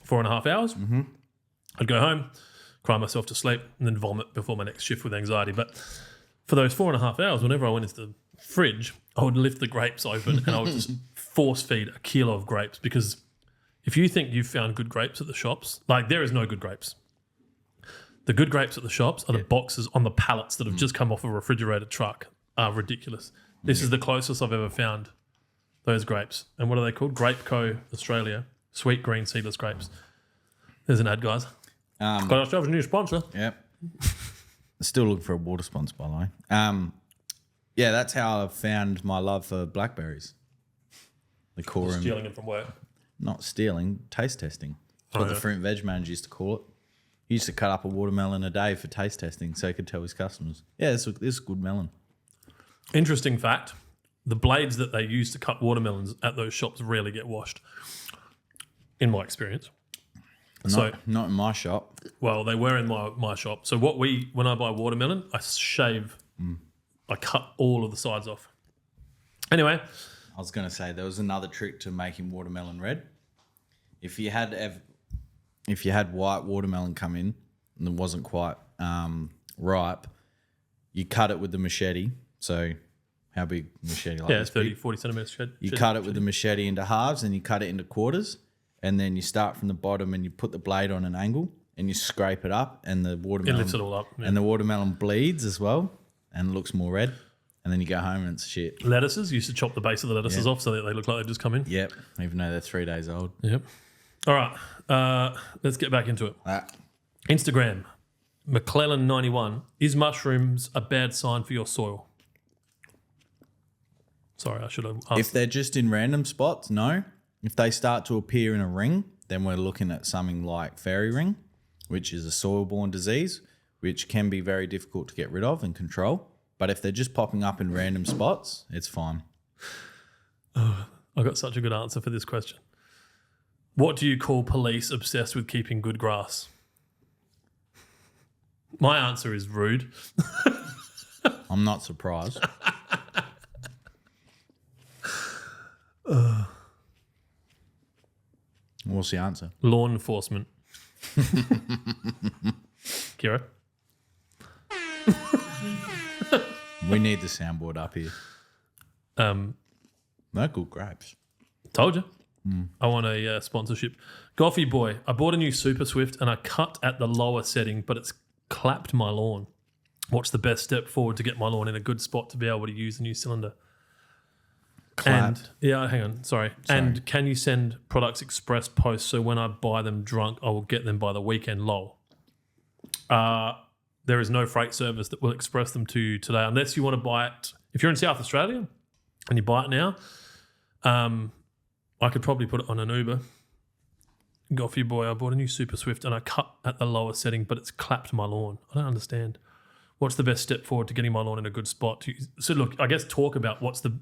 B: 4.5 hours. Mm-hmm. I'd go home, cry myself to sleep, and then vomit before my next shift with anxiety. But for those 4.5 hours, whenever I went into the fridge, I would lift the grapes open and I would just force feed a kilo of grapes, because if you think you've found good grapes at the shops, there is no good grapes. The good grapes at the shops are the boxes on the pallets that have just come off a refrigerated truck are ridiculous. This is the closest I've ever found those grapes. And what are they called? Grape Co. Australia. Sweet green seedless grapes. There's an ad, guys. Got ourselves a new sponsor.
A: Yep. Still looking for a water sponsor, by the way. Yeah, that's how I found my love for blackberries. The core and
B: Stealing it from work.
A: not stealing, taste testing. That's what the fruit and veg manager used to call it. He used to cut up a watermelon a day for taste testing so he could tell his customers, yeah, this is good melon.
B: Interesting fact, the blades that they use to cut watermelons at those shops rarely get washed, in my experience.
A: Not in my shop.
B: Well, they were in my shop. So when I buy watermelon, I shave, I cut all of the sides off. Anyway.
A: I was going to say there was another trick to making watermelon red. If you had white watermelon come in and it wasn't quite ripe, you cut it with the machete. So how big machete?
B: Yeah, it's 30, 40 centimetres.
A: You cut it with the machete into halves and you cut it into quarters, and then you start from the bottom and you put the blade on an angle and you scrape it up, and the watermelon
B: It lifts it all up. Yeah.
A: and the watermelon bleeds as well and looks more red. and then you go home and it's shit.
B: Lettuces, used to chop the base of the lettuces off so that they look like they just come in.
A: Yep, even though they're 3 days old.
B: Yep. All right, let's get back into it. Instagram, McClellan91. Is mushrooms a bad sign for your soil? Sorry, I should have asked.
A: If they're just in random spots, no. If they start to appear in a ring, then we're looking at something like fairy ring, which is a soil-borne disease, which can be very difficult to get rid of and control. But if they're just popping up in random spots, it's fine.
B: Oh, I got such a good answer for this question. What do you call police obsessed with keeping good grass? My answer is rude.
A: I'm not surprised. What's the answer?
B: Law enforcement. Kira?
A: We need the soundboard up here. No good grapes.
B: Told you. I want a sponsorship. Goffy boy, I bought a new Super Swift and I cut at the lower setting, but it's clapped my lawn. What's the best step forward to get my lawn in a good spot to be able to use the new cylinder?
A: Clapped?
B: Hang on, sorry. And can you send products express post so when I buy them drunk, I will get them by the weekend? Lol. There is no freight service that will express them to you today unless you want to buy it. If you're in South Australia and you buy it now, I could probably put it on an Uber. Goffy boy, I bought a new Super Swift and I cut at the lower setting, but it's clapped my lawn. I don't understand. What's the best step forward to getting my lawn in a good spot? So look, I guess talk about what's the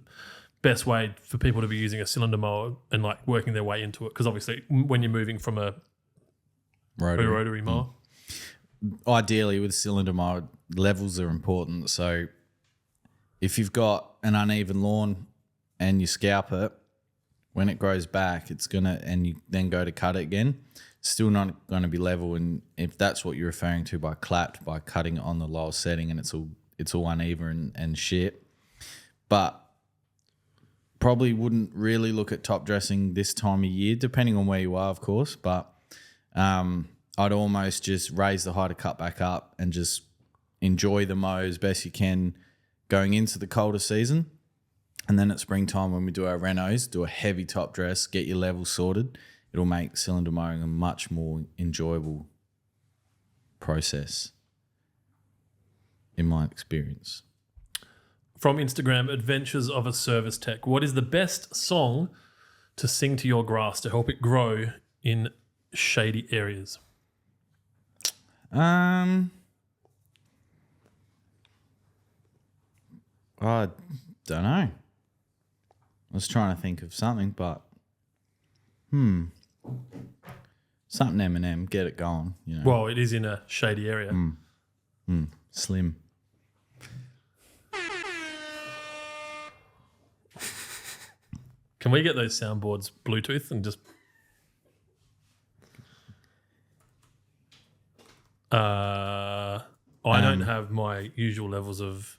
B: best way for people to be using a cylinder mower and like working their way into it. Because obviously when you're moving from a rotary mower.
A: Ideally with cylinder mower, levels are important. So if you've got an uneven lawn and you scalp it, when it grows back, it's gonna, and you then go to cut it again, it's still not going to be level. And if that's what you're referring to by clapped, by cutting it on the lower setting and it's all uneven and shit, but probably wouldn't really look at top dressing this time of year, depending on where you are, of course. But I'd almost just raise the height of cut back up and just enjoy the mow as best you can going into the colder season. And then at springtime when we do our renos, do a heavy top dress, get your levels sorted. It'll make cylinder mowing a much more enjoyable process, in my experience.
B: From Instagram, Adventures of a Service Tech. What is the best song to sing to your grass to help it grow in shady areas?
A: I don't know. I was trying to think of something, but something Eminem, get it going. You know,
B: Well, it is in a shady area.
A: Slim.
B: Can we get those soundboards Bluetooth and just... I don't have my usual levels of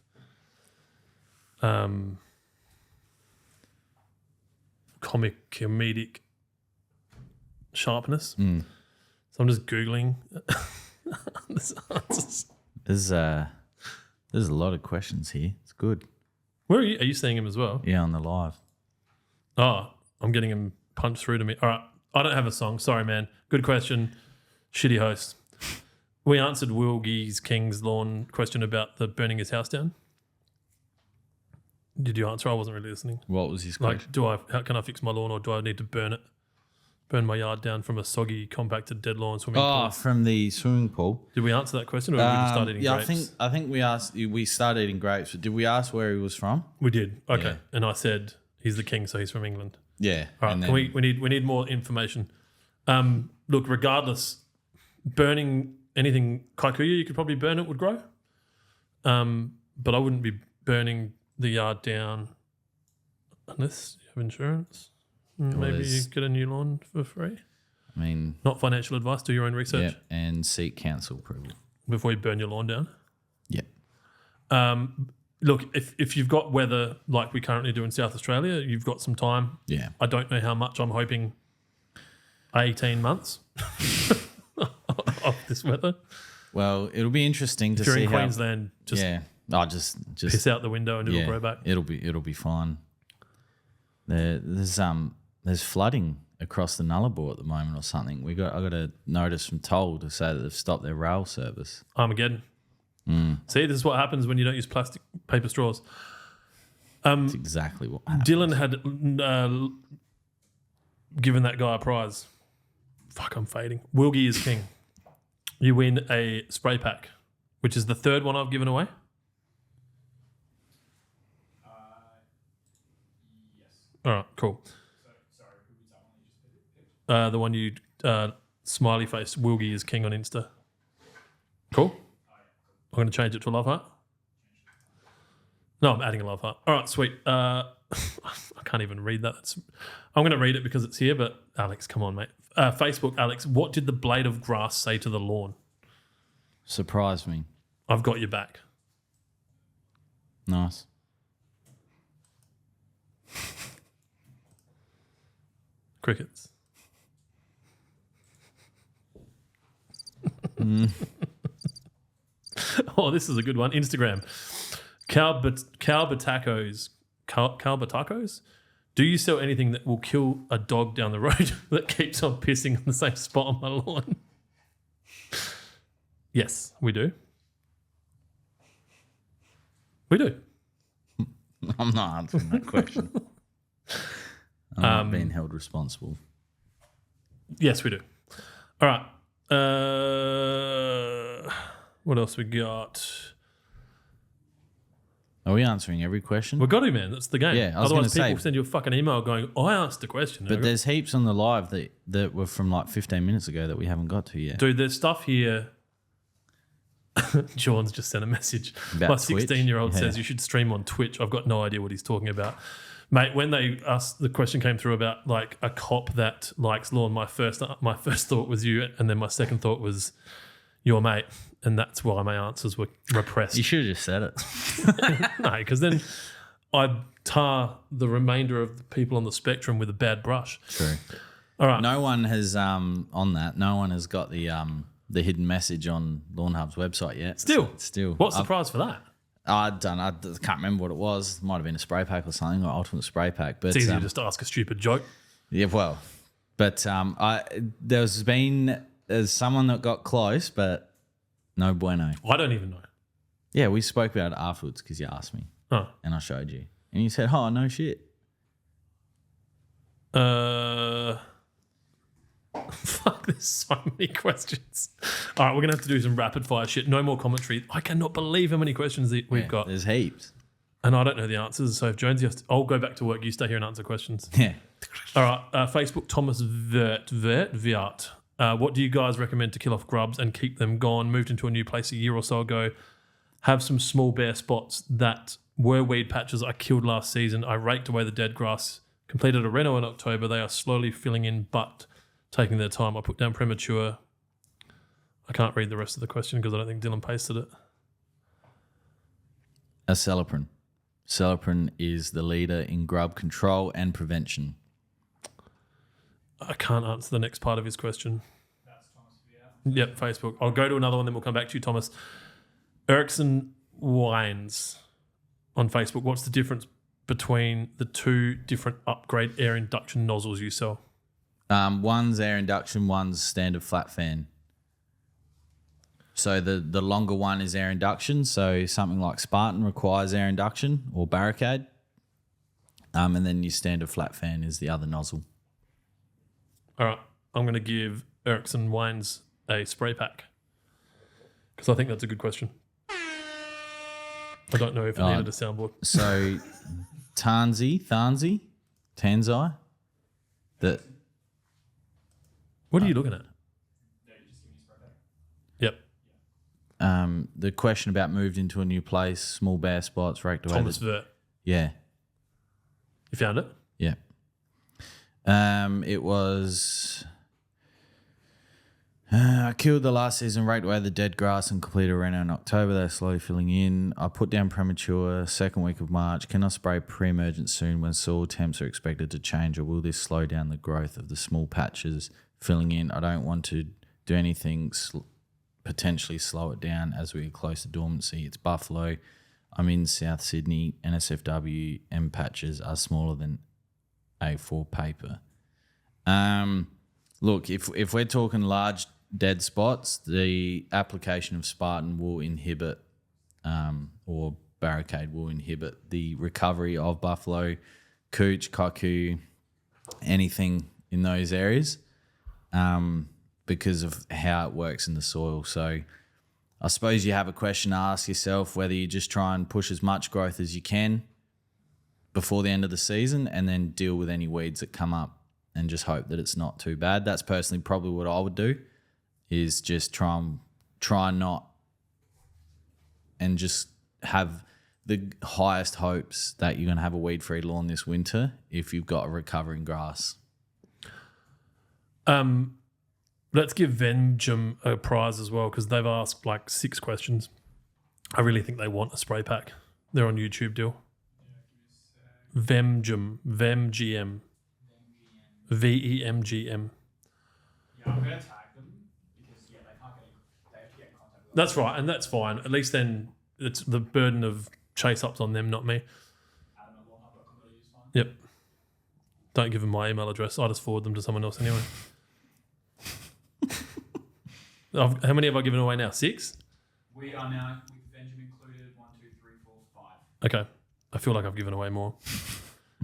B: comedic sharpness. So I'm just Googling this answers.
A: There's a lot of questions here. It's good.
B: Where are you? Are you seeing him as well?
A: Yeah, on the live.
B: Oh, I'm getting him punched through to me. All right. I don't have a song. Sorry, man. Good question. Shitty host. We answered Wilgie's King's Lawn question about the burning his house down. Did you answer? I wasn't really listening.
A: What was his question?
B: How can I fix my lawn, or do I need to burn my yard down from a soggy, compacted, dead lawn swimming pool?
A: From the swimming pool.
B: Did we answer that question, or did we just start eating grapes?
A: I think we started eating grapes. But did we ask where he was from?
B: We did. Okay.
A: Yeah.
B: And I said he's the king, so he's from England.
A: Yeah.
B: All right. We need more information. Look, regardless, burning anything kikuyu, you could probably burn it, would grow. But I wouldn't be burning the yard down unless you have insurance. Maybe you get a new lawn for free.
A: I mean,
B: not financial advice. Do your own research.
A: Yeah, and seek council approval
B: before you burn your lawn down.
A: Yeah.
B: Look, if you've got weather like we currently do in South Australia, you've got some time.
A: Yeah.
B: I don't know how much. I'm hoping 18 months of this weather.
A: Well, it'll be interesting to
B: if you're
A: see
B: in Queensland, just
A: Oh, just
B: piss out the window and it'll grow back.
A: It'll be fine. There's flooding across the Nullarbor at the moment or something. I got a notice from Toll to say that they've stopped their rail service.
B: Armageddon. See, this is what happens when you don't use plastic paper straws.
A: That's exactly what happened.
B: Dylan had given that guy a prize. Fuck, I'm fading. Wilgie is king. You win a spray pack, which is the third one I've given away.
C: Yes.
B: All right, cool.
C: Sorry, who was that one you just picked?
B: The one you smiley face. Wilgie is king on Insta. Cool. I'm going to change it to a love heart. No, I'm adding a love heart. All right, sweet. I can't even read that. I'm going to read it because it's here, but Alex, come on, mate. Facebook, Alex, what did the blade of grass say to the lawn?
A: Surprised me.
B: I've got your back.
A: Nice.
B: Crickets. Oh, this is a good one. Instagram. Calbatacos. Calbatacos? Do you sell anything that will kill a dog down the road that keeps on pissing on the same spot on my lawn? Yes, we do. We do.
A: I'm not answering that question. I'm not being held responsible.
B: Yes, we do. All right. What else we got?
A: Are we answering every question?
B: We've got to, man. That's the game.
A: Yeah, I was
B: Otherwise,
A: gonna
B: people
A: say-
B: send you a fucking email going, I asked a question.
A: But there's heaps on the live that were from like 15 minutes ago that we haven't got to yet.
B: Dude, there's stuff here. John's just sent a message.
A: About
B: My
A: Twitch?
B: 16-year-old
A: Yeah.
B: says you should stream on Twitch. I've got no idea what he's talking about. Mate, when they asked, the question came through about like a cop that likes lawn, my first thought was you, and then my second thought was your mate, and that's why my answers were repressed.
A: You should have just said it.
B: No, because then I'd tar the remainder of the people on the spectrum with a bad brush.
A: True.
B: All right.
A: No one has on that. No one has got the hidden message on Lawnhub's website yet. Still.
B: What's the prize for that?
A: I can't remember what it was. Might have been a spray pack or something, or ultimate spray pack. But
B: It's easier just to ask a stupid joke.
A: yeah, well, but there's someone that got close, but no bueno.
B: I don't even know.
A: Yeah, we spoke about it afterwards because you asked me
B: Oh.
A: and I showed you, and you said, "Oh, no shit."
B: Fuck, there's so many questions. All right, we're going to have to do some rapid fire shit. No more commentary. I cannot believe how many questions that we've got.
A: There's heaps.
B: And I don't know the answers. So if Jonesy has to, I'll go back to work. You stay here and answer questions.
A: Yeah.
B: All right, Facebook, Thomas Viart. What do you guys recommend to kill off grubs and keep them gone? Moved into a new place a year or so ago. Have some small bare spots that were weed patches I killed last season. I raked away the dead grass. Completed a reno in October. They are slowly filling in, but taking their time. I put down premature. I can't read the rest of the question because I don't think Dylan pasted it.
A: Acelepryn. Acelepryn is the leader in grub control and prevention.
B: I can't answer the next part of his question.
C: That's Thomas Vier.
B: Yep, Facebook. I'll go to another one, then we'll come back to you, Thomas. Erickson Wines on Facebook. What's the difference between the two different upgrade air induction nozzles you sell?
A: One's air induction, one's standard flat fan. So the longer one is air induction. So something like Spartan requires air induction or Barricade. And then your standard flat fan is the other nozzle.
B: All right, I'm going to give Erickson Wines a spray pack because I think that's a good question. I don't know if it needed a soundboard.
A: So Tanzi,
B: What are you looking at?
C: Yeah, you just give me a spray pack.
B: Yep,
A: the question about moved into a new place, small bare spots, raked away.
B: Thomas Vert.
A: Yeah.
B: You found it?
A: Yeah. It was. I killed the last season, raked away the dead grass, and completed a reno in October. They're slowly filling in. I put down premature, second week of March. Can I spray pre-emergent soon when soil temps are expected to change, or will this slow down the growth of the small patches filling in? I don't want to do anything potentially slow it down as we get close to dormancy. It's buffalo. I'm in South Sydney, NSFW, M patches are smaller than A4 paper. Look, if we're talking large dead spots, the application of Spartan will inhibit, or Barricade will inhibit the recovery of buffalo, cooch, cuckoo, anything in those areas, because of how it works in the soil. So I suppose you have a question to ask yourself whether you just try and push as much growth as you can before the end of the season and then deal with any weeds that come up and just hope that it's not too bad. That's personally probably what I would do, is just try not and just have the highest hopes that you're going to have a weed-free lawn this winter if you've got a recovering grass.
B: Let's give Venjum a prize as well, because they've asked like 6 questions. I really think they want a spray pack. They're on YouTube, deal. Vemgm, VemGM, VEMGM.
C: Yeah, I'm going to tag them because they have to get in contact with us.
B: That's right, and that's fine. At least then it's the burden of chase ups on them, not me.
C: Adam at lawnhub.com.au is fine.
B: Yep. Don't give them my email address. I just forward them to someone else anyway. How many have I given away now? 6?
C: We are now, with Benjamin included, 1, 2, 3, 4, 5.
B: Okay. I feel like I've given away more.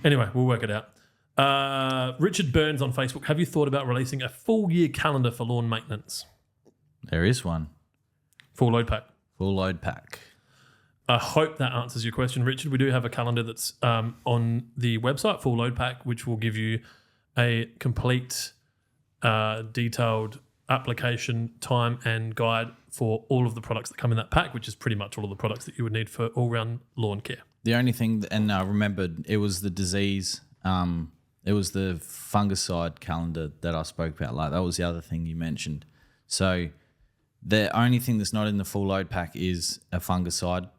B: Anyway, we'll work it out. Richard Burns on Facebook. Have you thought about releasing a full year calendar for lawn maintenance?
A: There is one.
B: Full load pack.
A: Full load pack.
B: I hope that answers your question, Richard. We do have a calendar that's on the website, Full Load Pack, which will give you a complete, detailed application, time, and guide for all of the products that come in that pack, which is pretty much all of the products that you would need for all-round lawn care.
A: The only thing, and I remembered, it was the disease, it was the fungicide calendar that I spoke about. Like, that was the other thing you mentioned. So the only thing that's not in the full load pack is a fungicide,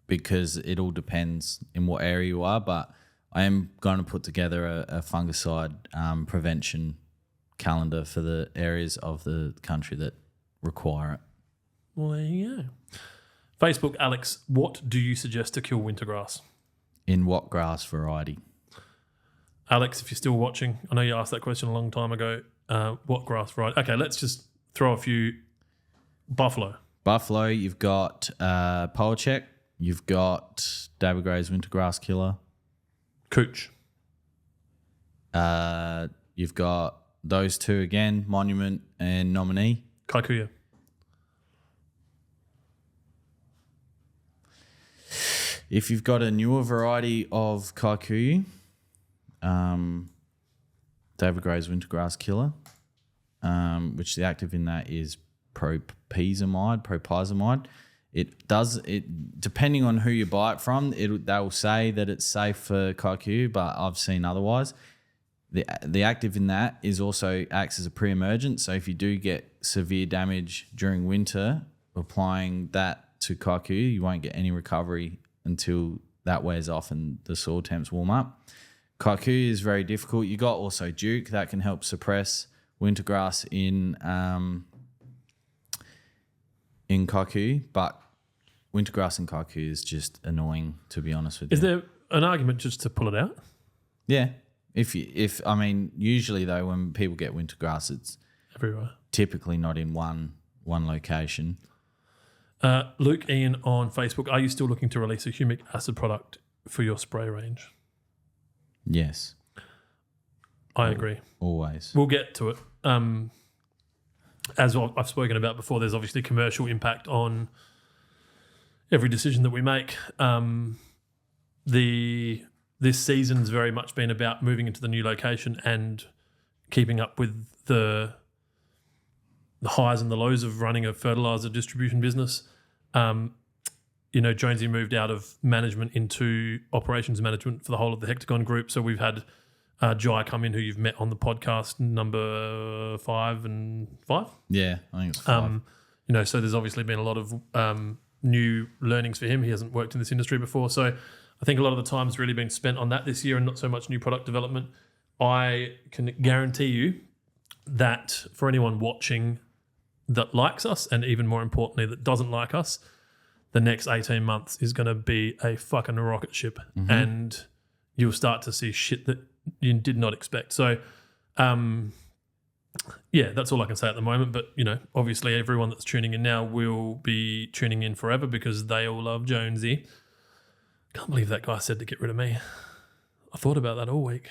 A: because it all depends in what area you are. But I am going to put together a fungicide prevention calendar for the areas of the country that require it.
B: Well, there you go. Facebook, Alex, what do you suggest to kill wintergrass?
A: In what grass variety?
B: Alex, if you're still watching, I know you asked that question a long time ago. What grass variety? Okay, let's just throw a few. Buffalo.
A: Buffalo, you've got Polachek, you've got David Gray's Wintergrass Killer.
B: Cooch.
A: You've got those two again, Monument and Nominee.
B: Kikuyu.
A: If you've got a newer variety of Kikuyu, David Gray's Wintergrass Killer, which the active in that is propyzamide. It depending on who you buy it from, they will say that it's safe for Kikuyu, but I've seen otherwise. The active in that is also acts as a pre-emergent. So if you do get severe damage during winter, applying that to Kikuyu, you won't get any recovery until that wears off and the soil temps warm up. Kikuyu is very difficult. You got also Duke that can help suppress wintergrass in Kikuyu, but wintergrass in Kikuyu is just annoying, to be honest with you.
B: Is there an argument just to pull it out?
A: Yeah. Usually though, when people get wintergrass, it's
B: Everywhere.
A: typically not in one location.
B: Luke Ian on Facebook, are you still looking to release a humic acid product for your spray range?
A: Yes.
B: I agree.
A: Always.
B: We'll get to it. As I've spoken about before, there's obviously commercial impact on every decision that we make. This season's very much been about moving into the new location and keeping up with the highs and the lows of running a fertilizer distribution business. Jonesy moved out of management into operations management for the whole of the Hectagon group. So we've had Jai come in, who you've met on the podcast, number 5 and 5.
A: Yeah, I think it's 5.
B: So there's obviously been a lot of new learnings for him. He hasn't worked in this industry before. So I think a lot of the time's really been spent on that this year and not so much new product development. I can guarantee you that for anyone watching that likes us, and even more importantly, that doesn't like us, the next 18 months is going to be a fucking rocket ship, and you'll start to see shit that you did not expect. So, yeah, that's all I can say at the moment. But, obviously everyone that's tuning in now will be tuning in forever because they all love Jonesy. Can't believe that guy said to get rid of me. I thought about that all week.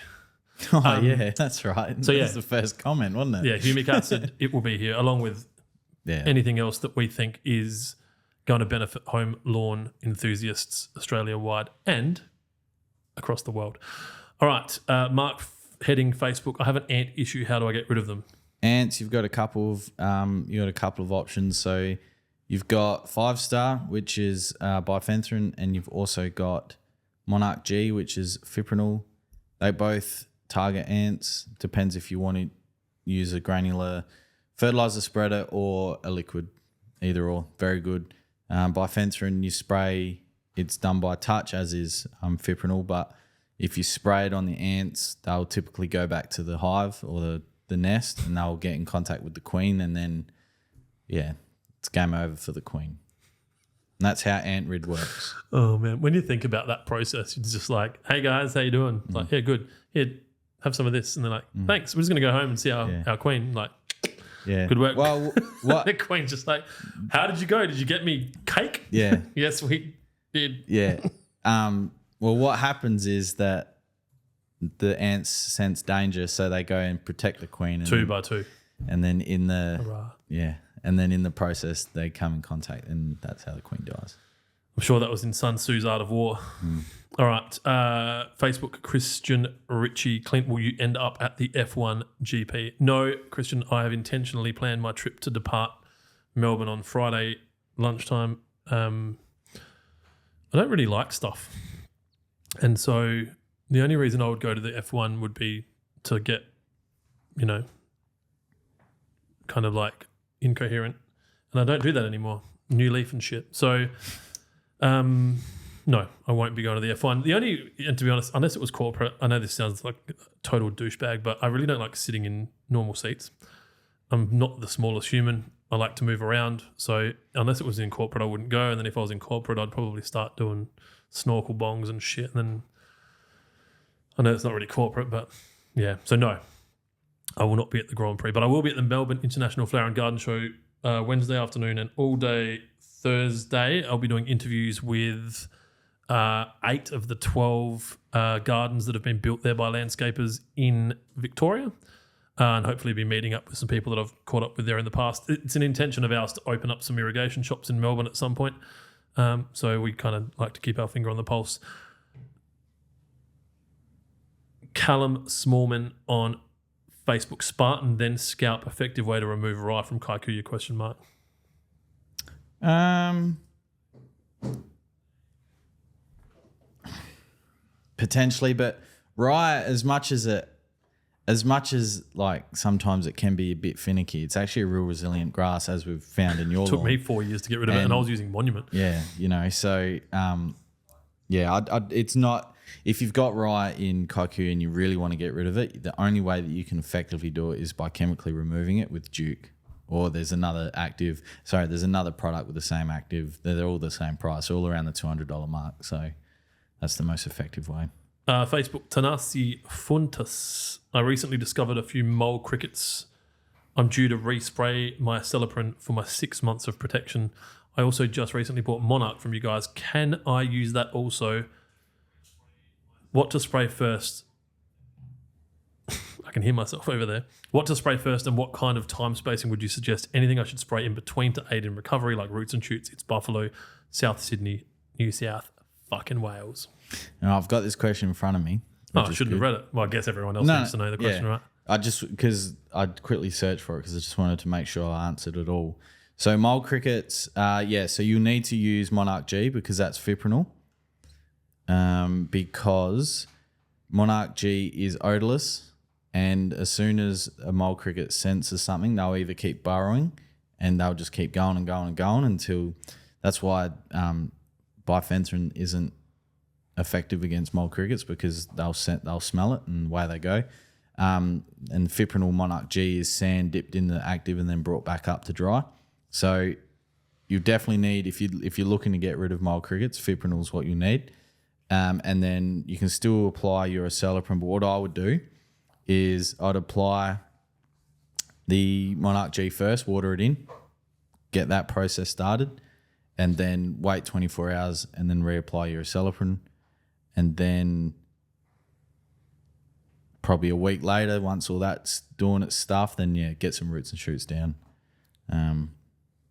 A: Oh, yeah, that's right.
B: So,
A: That's the first comment, wasn't it?
B: Yeah, Humicat said it will be here along with anything else that we think is going to benefit home lawn enthusiasts Australia-wide and across the world. All right, Mark heading Facebook. I have an ant issue. How do I get rid of them?
A: Ants, you've got a couple of options. So you've got 5-star, which is bifenthrin, and you've also got Monarch G, which is fipronil. They both target ants. Depends if you want to use a granular fertilizer spreader or a liquid, either or. Very good. Bifenthrin, you spray, it's done by touch, as is fipronil, but if you spray it on the ants, they'll typically go back to the hive or the nest, and they'll get in contact with the queen, and then, it's game over for the queen. And that's how ant rid works.
B: Oh, man. When you think about that process, it's just like, hey, guys, how you doing? Like, yeah, good. Here, have some of this. And they're like, thanks. We're just going to go home and see our queen. Like, good work.
A: Well, what?
B: The queen's just like, how did you go? Did you get me cake?
A: Yeah.
B: Yes, we did.
A: Yeah. Well, what happens is that the ants sense danger, so they go and protect the queen. And
B: two by two.
A: And then in the
B: Hurrah.
A: and then in the process, they come in contact, and that's how the queen dies.
B: I'm sure that was in Sun Tzu's Art of War. All right. Facebook, Christian Ritchie. Clint, will you end up at the F1 GP? No, Christian, I have intentionally planned my trip to depart Melbourne on Friday lunchtime. I don't really like stuff. And so the only reason I would go to the F1 would be to get, kind of like incoherent. And I don't do that anymore. New leaf and shit. So, no, I won't be going to the F1. And to be honest, unless it was corporate, I know this sounds like a total douchebag, but I really don't like sitting in normal seats. I'm not the smallest human. I like to move around. So unless it was in corporate, I wouldn't go. And then if I was in corporate, I'd probably start doing snorkel bongs and shit. And then I know it's not really corporate, but yeah. So no, I will not be at the Grand Prix, but I will be at the Melbourne International Flower and Garden Show Wednesday afternoon and all day Thursday. I'll be doing interviews with 8 of the 12 gardens that have been built there by landscapers in Victoria, and hopefully be meeting up with some people that I've caught up with there in the past. It's an intention of ours to open up some irrigation shops in Melbourne at some point, so we kind of like to keep our finger on the pulse. Callum Smallman on Facebook. Spartan then scalp, effective way to remove rye from Kikuyu, question mark.
A: Potentially, but rye, as much as like sometimes it can be a bit finicky, it's actually a real resilient grass, as we've found in your
B: It took
A: lawn.
B: me 4 years to get rid of it, and I was using Monument.
A: Yeah, so it's not. If you've got rye in Kikuyu and you really want to get rid of it, the only way that you can effectively do it is by chemically removing it with Duke. Or there's another product with the same active. They're all the same price, all around the $200 mark. So that's the most effective way.
B: Facebook, Tanasi Funtus. I recently discovered a few mole crickets. I'm due to respray my Celiprin for my 6 months of protection. I also just recently bought Monarch from you guys. Can I use that also? What to spray first? I can hear myself over there. What to spray first, and what kind of time spacing would you suggest? Anything I should spray in between to aid in recovery, like roots and shoots? It's Buffalo, South Sydney, New South fucking Wales.
A: Now, I've got this question in front of me.
B: I shouldn't have read it. Well, I guess everyone else needs to know the question, right?
A: Because I quickly searched for it because I just wanted to make sure I answered it all. So mole crickets, so you'll need to use Monarch G because that's fipronil. Because Monarch G is odorless, and as soon as a mole cricket senses something, they'll either keep burrowing and they'll just keep going and going and going until. That's why bifenthrin isn't effective against mole crickets, because they'll smell it and away they go. And fipronil Monarch G is sand dipped in the active and then brought back up to dry. So you definitely need, if you're looking to get rid of mold crickets, fipronil is what you need. And then you can still apply your acelepryn. But what I would do is I'd apply the Monarch G first, water it in, get that process started, and then wait 24 hours and then reapply your acelepryn. And then probably a week later, once all that's doing its stuff, then get some roots and shoots down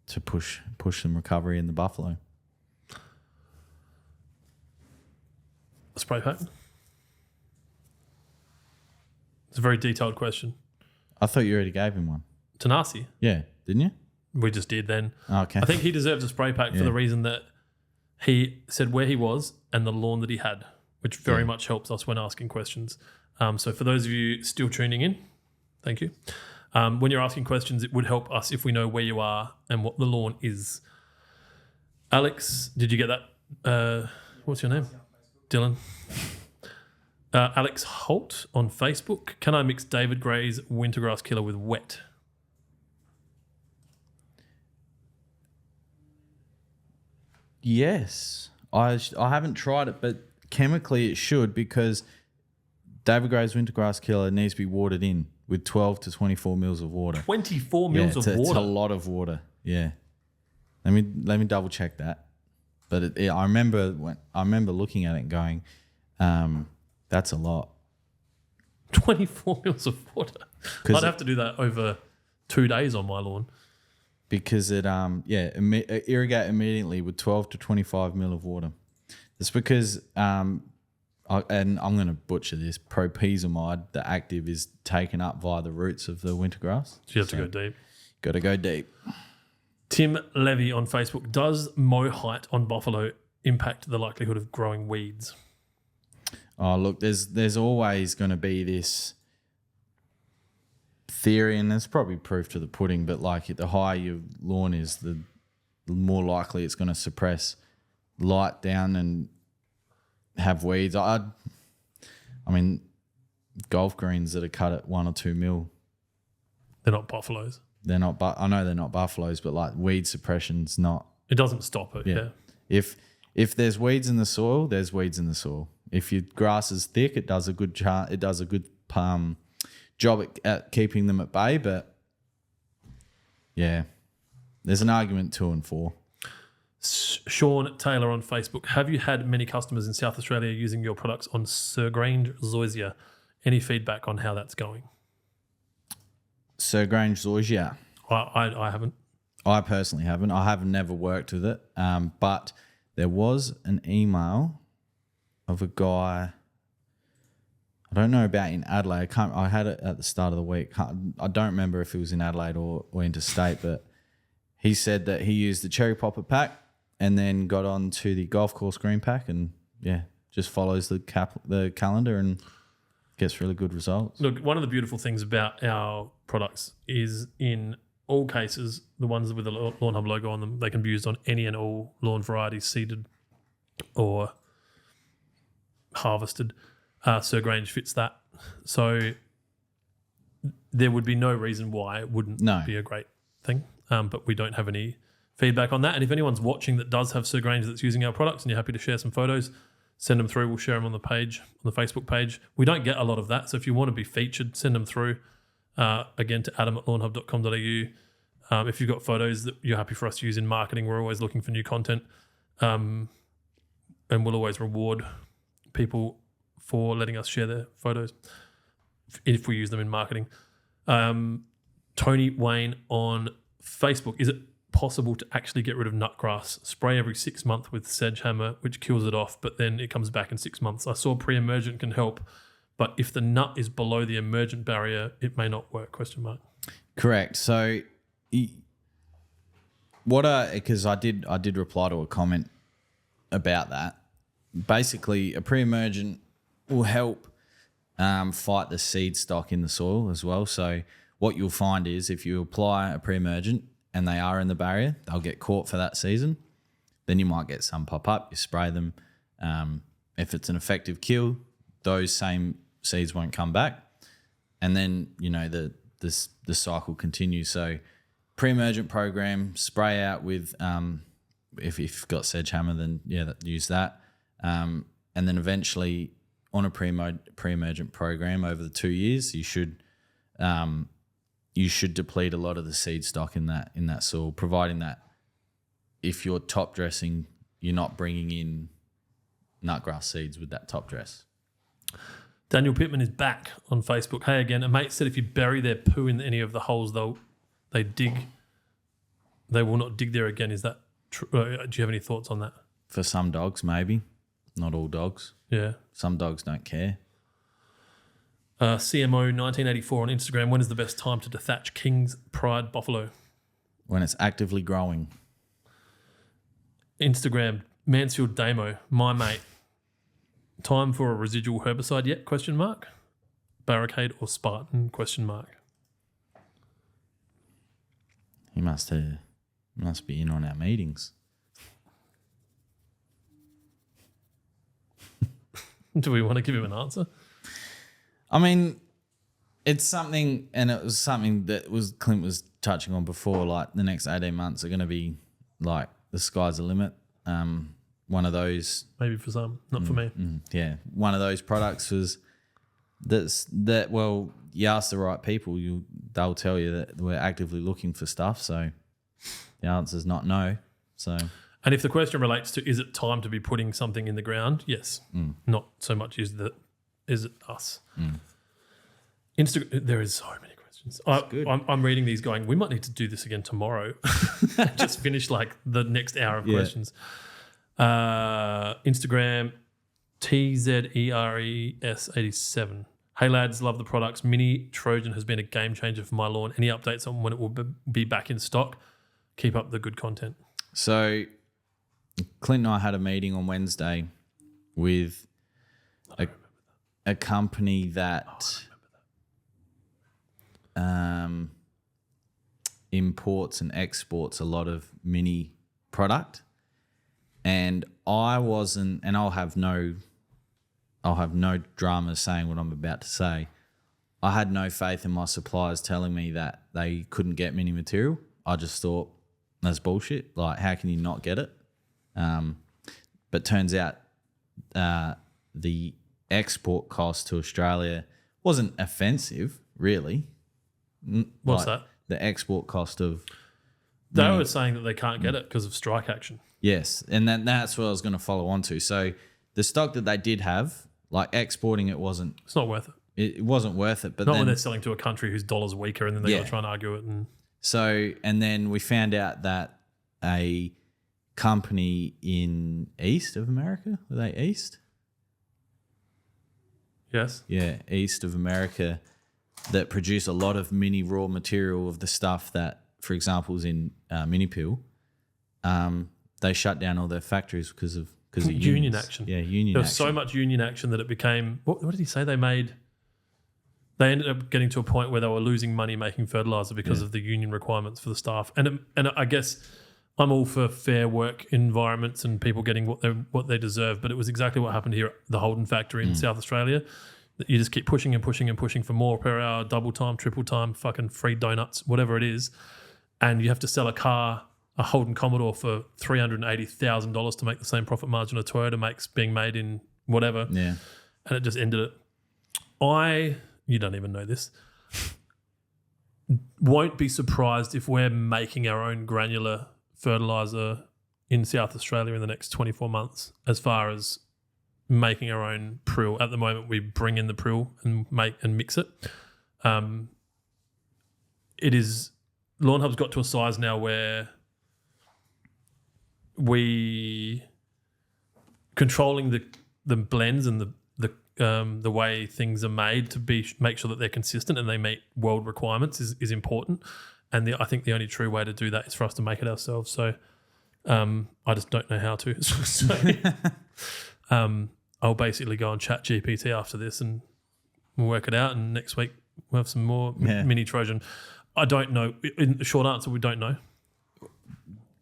A: to push some recovery in the buffalo.
B: A spray pack? It's a very detailed question.
A: I thought you already gave him one.
B: Tanasi?
A: Yeah, didn't you?
B: We just did then.
A: Okay.
B: I think he deserves a spray pack for the reason that he said where he was and the lawn that he had, which very much helps us when asking questions. So for those of you still tuning in, thank you. When you're asking questions, it would help us if we know where you are and what the lawn is. Alex, did you get that? What's your name? Dylan. Alex Holt on Facebook. Can I mix David Gray's Wintergrass Killer with wet?
A: Yes. I haven't tried it, but chemically it should, because David Gray's Wintergrass Killer needs to be watered in with 12 to 24 mils of water.
B: 24 mils of
A: It's
B: water?
A: a lot of water. Yeah. Let me double check that. But I remember looking at it and going, that's a lot.
B: 24 mils of water. I'd have to do that over 2 days on my lawn.
A: Because it irrigate immediately with 12 to 25 mil of water. It's because and I'm going to butcher this, propyzamide, the active, is taken up via the roots of the wintergrass.
B: So you have to go deep.
A: Got to go deep.
B: Tim Levy on Facebook. Does mow height on buffalo impact the likelihood of growing weeds?
A: Oh, look, there's always going to be this theory, and there's probably proof to the pudding, but like the higher your lawn is, the more likely it's going to suppress light down and have weeds. I mean, golf greens that are cut at 1 or 2 mil.
B: They're not buffaloes.
A: They're not. I know they're not buffaloes, but like weed suppression's not.
B: It doesn't stop it. Yeah.
A: If there's weeds in the soil, there's weeds in the soil. If your grass is thick, it does a good job at keeping them at bay. But yeah, there's an argument 2 and 4.
B: Sean Taylor on Facebook. Have you had many customers in South Australia using your products on Sir Grange zoysia? Any feedback on how that's going?
A: Sir Grange zoysia.
B: I haven't.
A: I personally haven't. I have never worked with it. But there was an email of a guy, I don't know about in Adelaide. I had it at the start of the week. I don't remember if it was in Adelaide or interstate, but he said that he used the cherry popper pack and then got on to the golf course green pack and just follows the calendar and gets really good results.
B: Look, one of the beautiful things about our products is in all cases, the ones with the Lawnhub logo on them, they can be used on any and all lawn varieties, seeded or harvested. Sir Grange fits that. So there would be no reason why it wouldn't be a great thing. But we don't have any feedback on that. And if anyone's watching that does have Sir Grange that's using our products and you're happy to share some photos, send them through. We'll share them on the page, on the Facebook page. We don't get a lot of that. So if you want to be featured, send them through. Again, to adam@lawnhub.com.au. If you've got photos that you're happy for us to use in marketing, we're always looking for new content. And we'll always reward people for letting us share their photos if we use them in marketing. Tony Wayne on Facebook. Is it possible to actually get rid of nutgrass? Spray every 6 months with sedgehammer, which kills it off, but then it comes back in 6 months. I saw pre-emergent can help, but if the nut is below the emergent barrier, it may not work, ?
A: Correct. So because I did reply to a comment about that. Basically, a pre-emergent will help fight the seed stock in the soil as well. So what you'll find is if you apply a pre-emergent and they are in the barrier, they'll get caught for that season. Then you might get some pop up, you spray them. If it's an effective kill, those same seeds won't come back. And then, the cycle continues. So pre-emergent program, spray out with if you've got sedgehammer, then use that, and then eventually on a pre-emergent program over the 2 years, you should deplete a lot of the seed stock in that soil, providing that if you're top dressing, you're not bringing in nutgrass seeds with that top dress.
B: Daniel Pittman is back on Facebook. Hey again, a mate said if you bury their poo in any of the holes they dig, they will not dig there again. Is that true? Do you have any thoughts on that?
A: For some dogs, maybe. Not all dogs.
B: Yeah.
A: Some dogs don't care.
B: CMO 1984 on Instagram. When is the best time to dethatch King's Pride buffalo?
A: When it's actively growing.
B: Instagram Mansfield Damo, my mate. Time for a residual herbicide yet? Question mark. Barricade or Spartan? Question mark.
A: He must be in on our meetings.
B: Do we want to give him an answer?
A: I mean, it's something, and it was something that Clint was touching on before. Like the next 18 months are going to be like the sky's the limit. One of those,
B: maybe for some, not for me.
A: Yeah, one of those products was that. Well, you ask the right people, they'll tell you that we're actively looking for stuff. So the answer is not no. So,
B: and if the question relates to is it time to be putting something in the ground? Yes. Not so much is it us. There is so many questions. I'm reading these going, we might need to do this again tomorrow. Just finish like the next hour of questions. Instagram TZERES87. Hey lads, love the products. Mini Trojan has been a game changer for my lawn. Any updates on when it will be back in stock? Keep up the good content.
A: So Clint and I had a meeting on Wednesday with a company that imports and exports a lot of mini product. And I wasn't, and I'll have no drama saying what I'm about to say. I had no faith in my suppliers telling me that they couldn't get mini material. I just thought that's bullshit. Like, how can you not get it? But turns out the export cost to Australia wasn't offensive, really.
B: What's that?
A: The export cost of...
B: They were saying that they can't get it because of strike action.
A: Yes, and that's what I was going to follow on to. So the stock that they did have, like exporting it wasn't...
B: It's not worth it.
A: It wasn't worth it. But
B: not when they're selling to a country whose dollar's weaker and then they're going to try and argue it.
A: And then we found out that a company in east of America, were they east?
B: Yes.
A: Yeah, east of America, that produce a lot of mini raw material of the stuff that, for example, is in mini pill. They shut down all their factories because of
B: union action.
A: Yeah, union action.
B: There was so much union action that it became... What did he say? They ended up getting to a point where they were losing money making fertilizer because of the union requirements for the staff. And I guess I'm all for fair work environments and people getting what they deserve, but it was exactly what happened here at the Holden factory in South Australia. That you just keep pushing and pushing and pushing for more per hour, double time, triple time, fucking free donuts, whatever it is. And you have to sell a Holden Commodore for $380,000 to make the same profit margin a Toyota makes being made in whatever.
A: Yeah.
B: And it just ended it. You don't even know this, won't be surprised if we're making our own granular fertilizer in South Australia in the next 24 months as far as making our own prill. At the moment, we bring in the prill and mix it. Lawnhub's got to a size now where we controlling the blends and the way things are made to make sure that they're consistent and they meet world requirements is important. And I think the only true way to do that is for us to make it ourselves. So I just don't know how to. So I'll basically go on Chat GPT after this and we'll work it out. And next week we'll have some more mini Trojan. I don't know. In the short answer, we don't know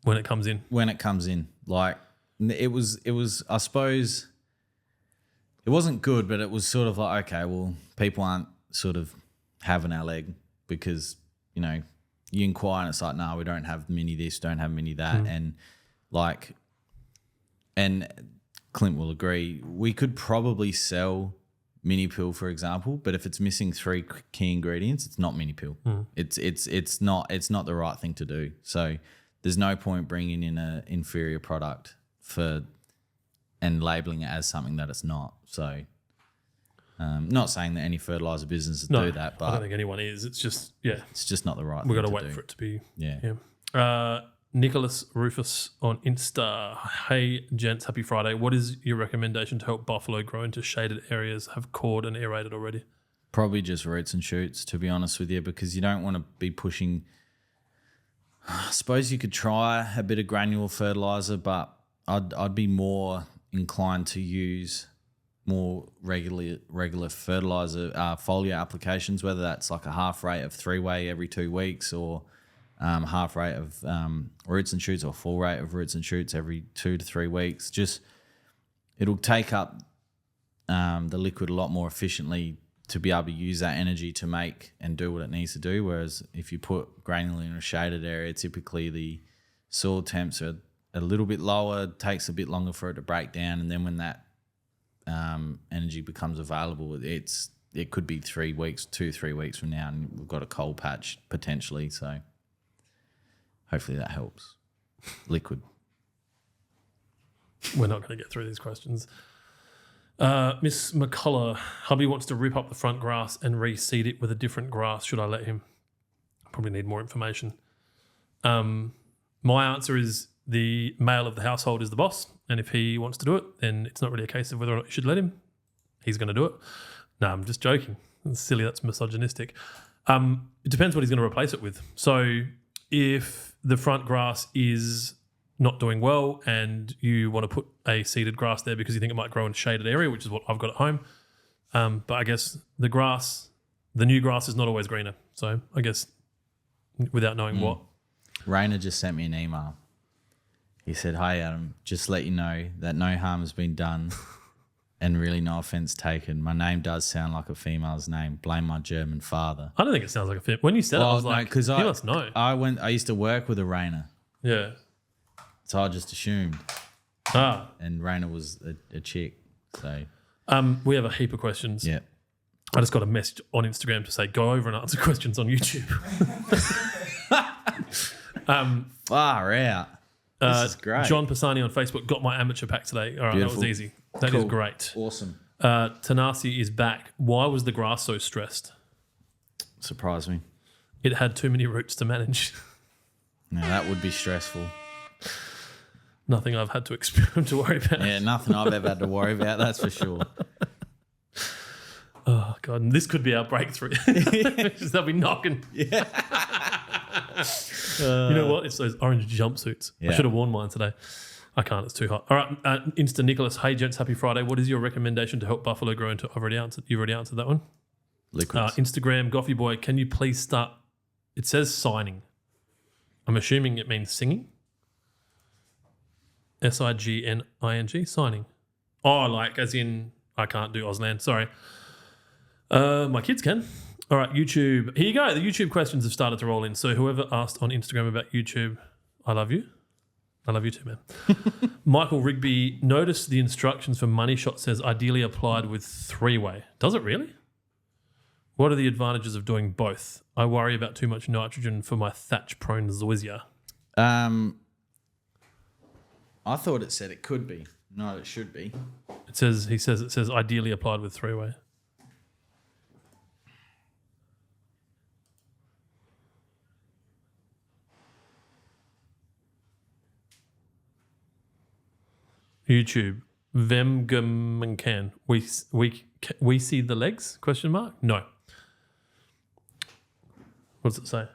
B: when it comes in.
A: When it comes in. Like, it was, I suppose, it wasn't good, but it was sort of like, okay, well, people aren't sort of having our leg because, you inquire and it's like, no, we don't have mini this, don't have mini that. And Clint will agree, we could probably sell mini pill, for example, but if it's missing 3 key ingredients, it's not mini pill. It's not the right thing to do. So there's no point bringing in an inferior product and labeling it as something that it's not. So not saying that any fertilizer businesses do that, but
B: I don't think anyone is. It's just
A: it's just not the right
B: we've
A: thing
B: got to
A: to
B: wait
A: do.
B: for it to be.
A: Yeah.
B: Nicholas Rufus on Insta. Hey, gents, happy Friday. What is your recommendation to help buffalo grow into shaded areas, have cored and aerated already?
A: Probably just roots and shoots, to be honest with you, because you don't want to be pushing. I suppose you could try a bit of granule fertilizer, but I'd be more inclined to use more regular fertilizer foliar applications, whether that's like a half rate of 3-way every 2 weeks or half rate of roots and shoots or full rate of roots and shoots every 2 to 3 weeks. Just it'll take up the liquid a lot more efficiently to be able to use that energy to make and do what it needs to do. Whereas if you put granule in a shaded area, typically the soil temps are a little bit lower, takes a bit longer for it to break down, and then when that energy becomes available, it could be 3 weeks, 2-3 weeks from now, and we've got a cold patch potentially. So hopefully that helps. Liquid.
B: We're not going to get through these questions. Miss McCullough, hubby wants to rip up the front grass and reseed it with a different grass. Should I let him? Probably need more information. My answer is the male of the household is the boss, and if he wants to do it, then it's not really a case of whether or not you should let him. He's going to do it. No, I'm just joking. That's silly. That's misogynistic. It depends what he's going to replace it with. So if the front grass is not doing well and you want to put a seeded grass there because you think it might grow in a shaded area, which is what I've got at home. But I guess the new grass is not always greener. So I guess without knowing what.
A: Rainer just sent me an email. He said, "Hi Adam, just let you know that no harm has been done and really no offense taken. My name does sound like a female's name. Blame my German father."
B: I don't think it sounds like a fit. When you said it, I was like, he must know.
A: I used to work with a Rainer.
B: Yeah.
A: So I just assumed. And Rainer was a chick. So
B: we have a heap of questions.
A: yeah.
B: I just got a message on Instagram to say go over and answer questions on YouTube.
A: Far out. This is great.
B: John Pisani on Facebook got my amateur pack today. All right,
A: Beautiful.
B: that was easy. That is great.
A: Awesome.
B: Tanasi is back. Why was the grass so stressed?
A: Surprised me.
B: It had too many roots to manage.
A: No, that would be stressful.
B: Nothing I've had to worry about.
A: Yeah, nothing I've ever had to worry about, that's for sure.
B: Oh, God. And this could be our breakthrough. Just they'll be knocking.
A: Yeah.
B: You know what? It's those orange jumpsuits.
A: Yeah.
B: I should have worn mine today. I can't. It's too hot. All right. Insta Nicholas. Hey, gents. Happy Friday. What is your recommendation to help buffalo grow into? You've already answered that one.
A: Liquids.
B: Instagram. Goffy Boy. Can you please start? It says signing. I'm assuming it means singing. SIGNING. Signing. Oh, like as in I can't do Auslan. Sorry. My kids can. All right, YouTube. Here you go. The YouTube questions have started to roll in. So whoever asked on Instagram about YouTube, I love you. I love you too, man. Michael Rigby, notice the instructions for Money Shot says ideally applied with 3-way. Does it really? What are the advantages of doing both? I worry about too much nitrogen for my thatch-prone zoysia.
A: I thought it said it could be. No, it should be.
B: It says ideally applied with 3-way. YouTube, Vemgemancan. We see the legs? Question mark? No. What does it say?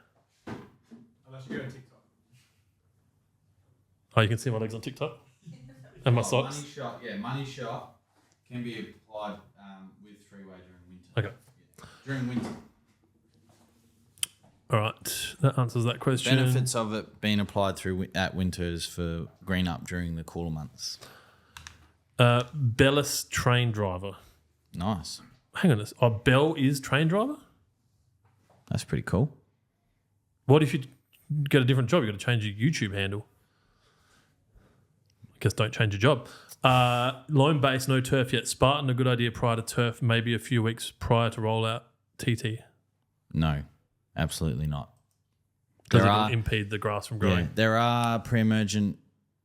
C: Unless you go to TikTok.
B: Oh, you can see my legs on TikTok? And my socks?
A: Money shot can be applied with 3-way during winter.
B: Okay.
A: Yeah. During winter.
B: All right. That answers that question.
A: Benefits of it being applied at winters for green up during the cooler months.
B: Bellis train driver.
A: Nice.
B: Hang on. Bell is train driver?
A: That's pretty cool.
B: What if you get a different job? You got to change your YouTube handle. I guess don't change your job. Loam base, no turf yet. Spartan, a good idea prior to turf, maybe a few weeks prior to rollout. TT.
A: No, absolutely not.
B: Because it'll impede the grass from growing.
A: Yeah, there are pre-emergent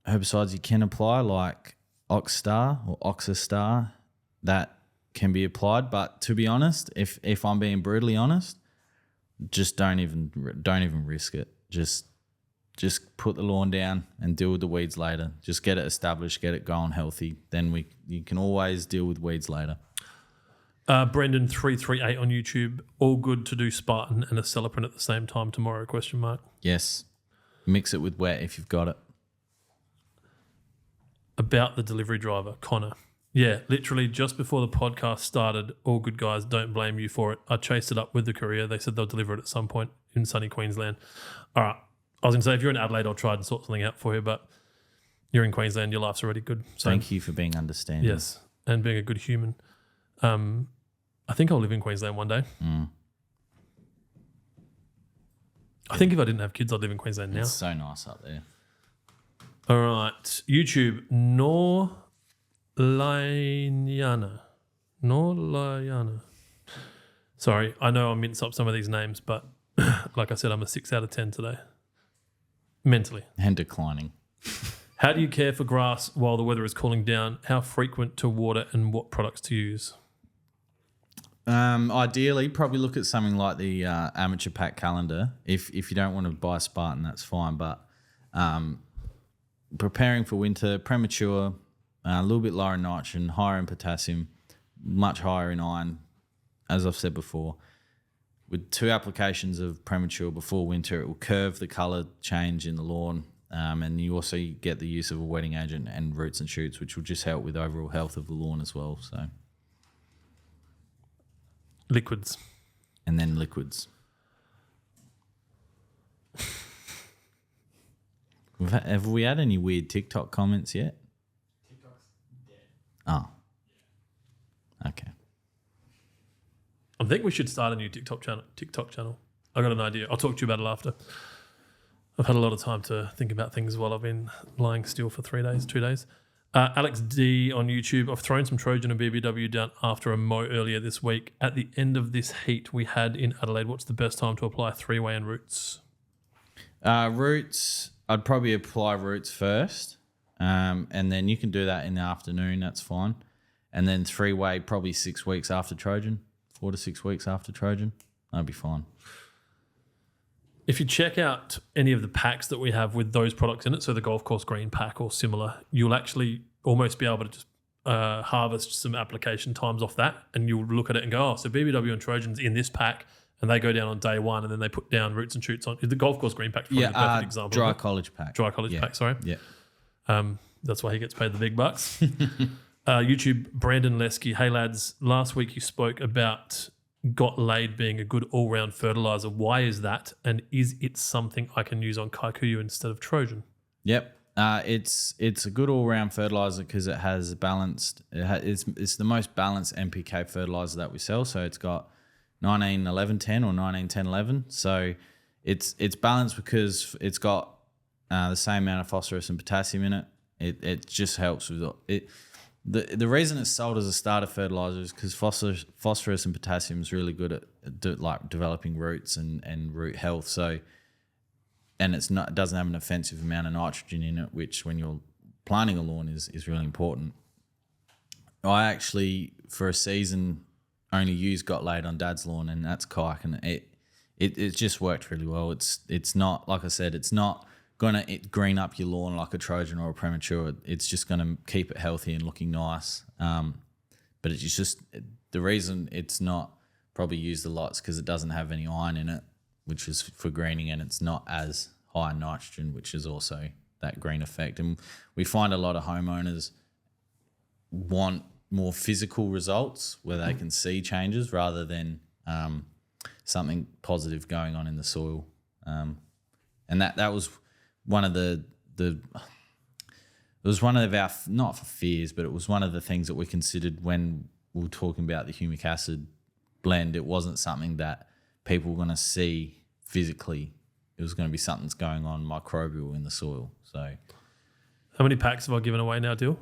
A: herbicides you can apply, like Oxstar or Oxystar, that can be applied. But to be honest, if I'm being brutally honest, just don't even risk it. Just put the lawn down and deal with the weeds later. Just get it established, get it going healthy. Then you can always deal with weeds later.
B: Brendan 338 on YouTube. All good to do Spartan and a Celeprint at the same time tomorrow? ?
A: Yes. Mix it with wet if you've got it.
B: About the delivery driver, Connor. Yeah, literally just before the podcast started, all good guys, don't blame you for it. I chased it up with the courier. They said they'll deliver it at some point in sunny Queensland. All right. I was going to say, if you're in Adelaide, I'll try and sort something out for you, but you're in Queensland, your life's already good. So,
A: thank you for being understanding.
B: Yes, and being a good human. I think I'll live in Queensland one day. I think if I didn't have kids, I'd live in Queensland now.
A: It's so nice up there.
B: All right. YouTube, Norlayana. Sorry, I know I mince up some of these names, but like I said, I'm a 6 out of 10 today. Mentally.
A: And declining.
B: How do you care for grass while the weather is cooling down? How frequent to water and what products to use?
A: Ideally, probably look at something like the amateur pack calendar. If you don't want to buy Spartan, that's fine. But preparing for winter, premature, a little bit lower in nitrogen, higher in potassium, much higher in iron, as I've said before. With 2 applications of premature before winter, it will curve the colour change in the lawn, and you also get the use of a wetting agent and roots and shoots, which will just help with overall health of the lawn as well. So,
B: liquids.
A: And then liquids. Have we had any weird TikTok comments yet?
C: TikTok's dead.
A: Oh. Okay.
B: I think we should start a new TikTok channel. I got an idea. I'll talk to you about it after. I've had a lot of time to think about things while I've been lying still for 2 days. Alex D on YouTube. I've thrown some Trojan and BBW down after a mow earlier this week. At the end of this heat we had in Adelaide, what's the best time to apply 3-way and roots?
A: Roots, I'd probably apply roots first, and then you can do that in the afternoon. That's fine. And then 3-way probably 6 weeks after Trojan. 4 to 6 weeks after Trojan, that'd be fine.
B: If you check out any of the packs that we have with those products in it, so the Golf Course Green pack or similar, you'll actually almost be able to just harvest some application times off that, and you'll look at it and go, oh, so BBW and Trojan's in this pack, and they go down on day 1, and then they put down roots and shoots on. The Golf Course Green pack is probably the perfect example.
A: Dry college pack.
B: Dry college pack, sorry.
A: Yeah.
B: That's why he gets paid the big bucks. YouTube, Brandon Lesky. Hey, lads, last week you spoke about Got Laid being a good all-round fertilizer. Why is that? And is it something I can use on Kikuyu instead of Trojan?
A: Yep. It's a good all-round fertilizer because it has balanced. It's the most balanced NPK fertilizer that we sell. So it's got 19-11-10 or 19-10-11. So it's balanced because it's got the same amount of phosphorus and potassium in it. It just helps with it. The reason it's sold as a starter fertilizer is because phosphorus and potassium is really good at developing roots and root health. So, and it doesn't have an offensive amount of nitrogen in it, which when you're planting a lawn is really important. I actually for a season only used Got Laid on Dad's lawn, and that's kike, and it just worked really well. It's not, like I said, it's not gonna green up your lawn like a Trojan or a premature. It's just gonna keep it healthy and looking nice. But it's just the reason it's not probably used a lot is because it doesn't have any iron in it, which is for greening, and it's not as high in nitrogen, which is also that green effect. And we find a lot of homeowners want more physical results where they can see changes rather than something positive going on in the soil. And that was one of it was one of our, not for fears, but it was one of the things that we considered when we were talking about the humic acid blend. It wasn't something that people were going to see physically. it was going to be something's going on microbial in the soil. So
B: How many packs have I given away now, Dill?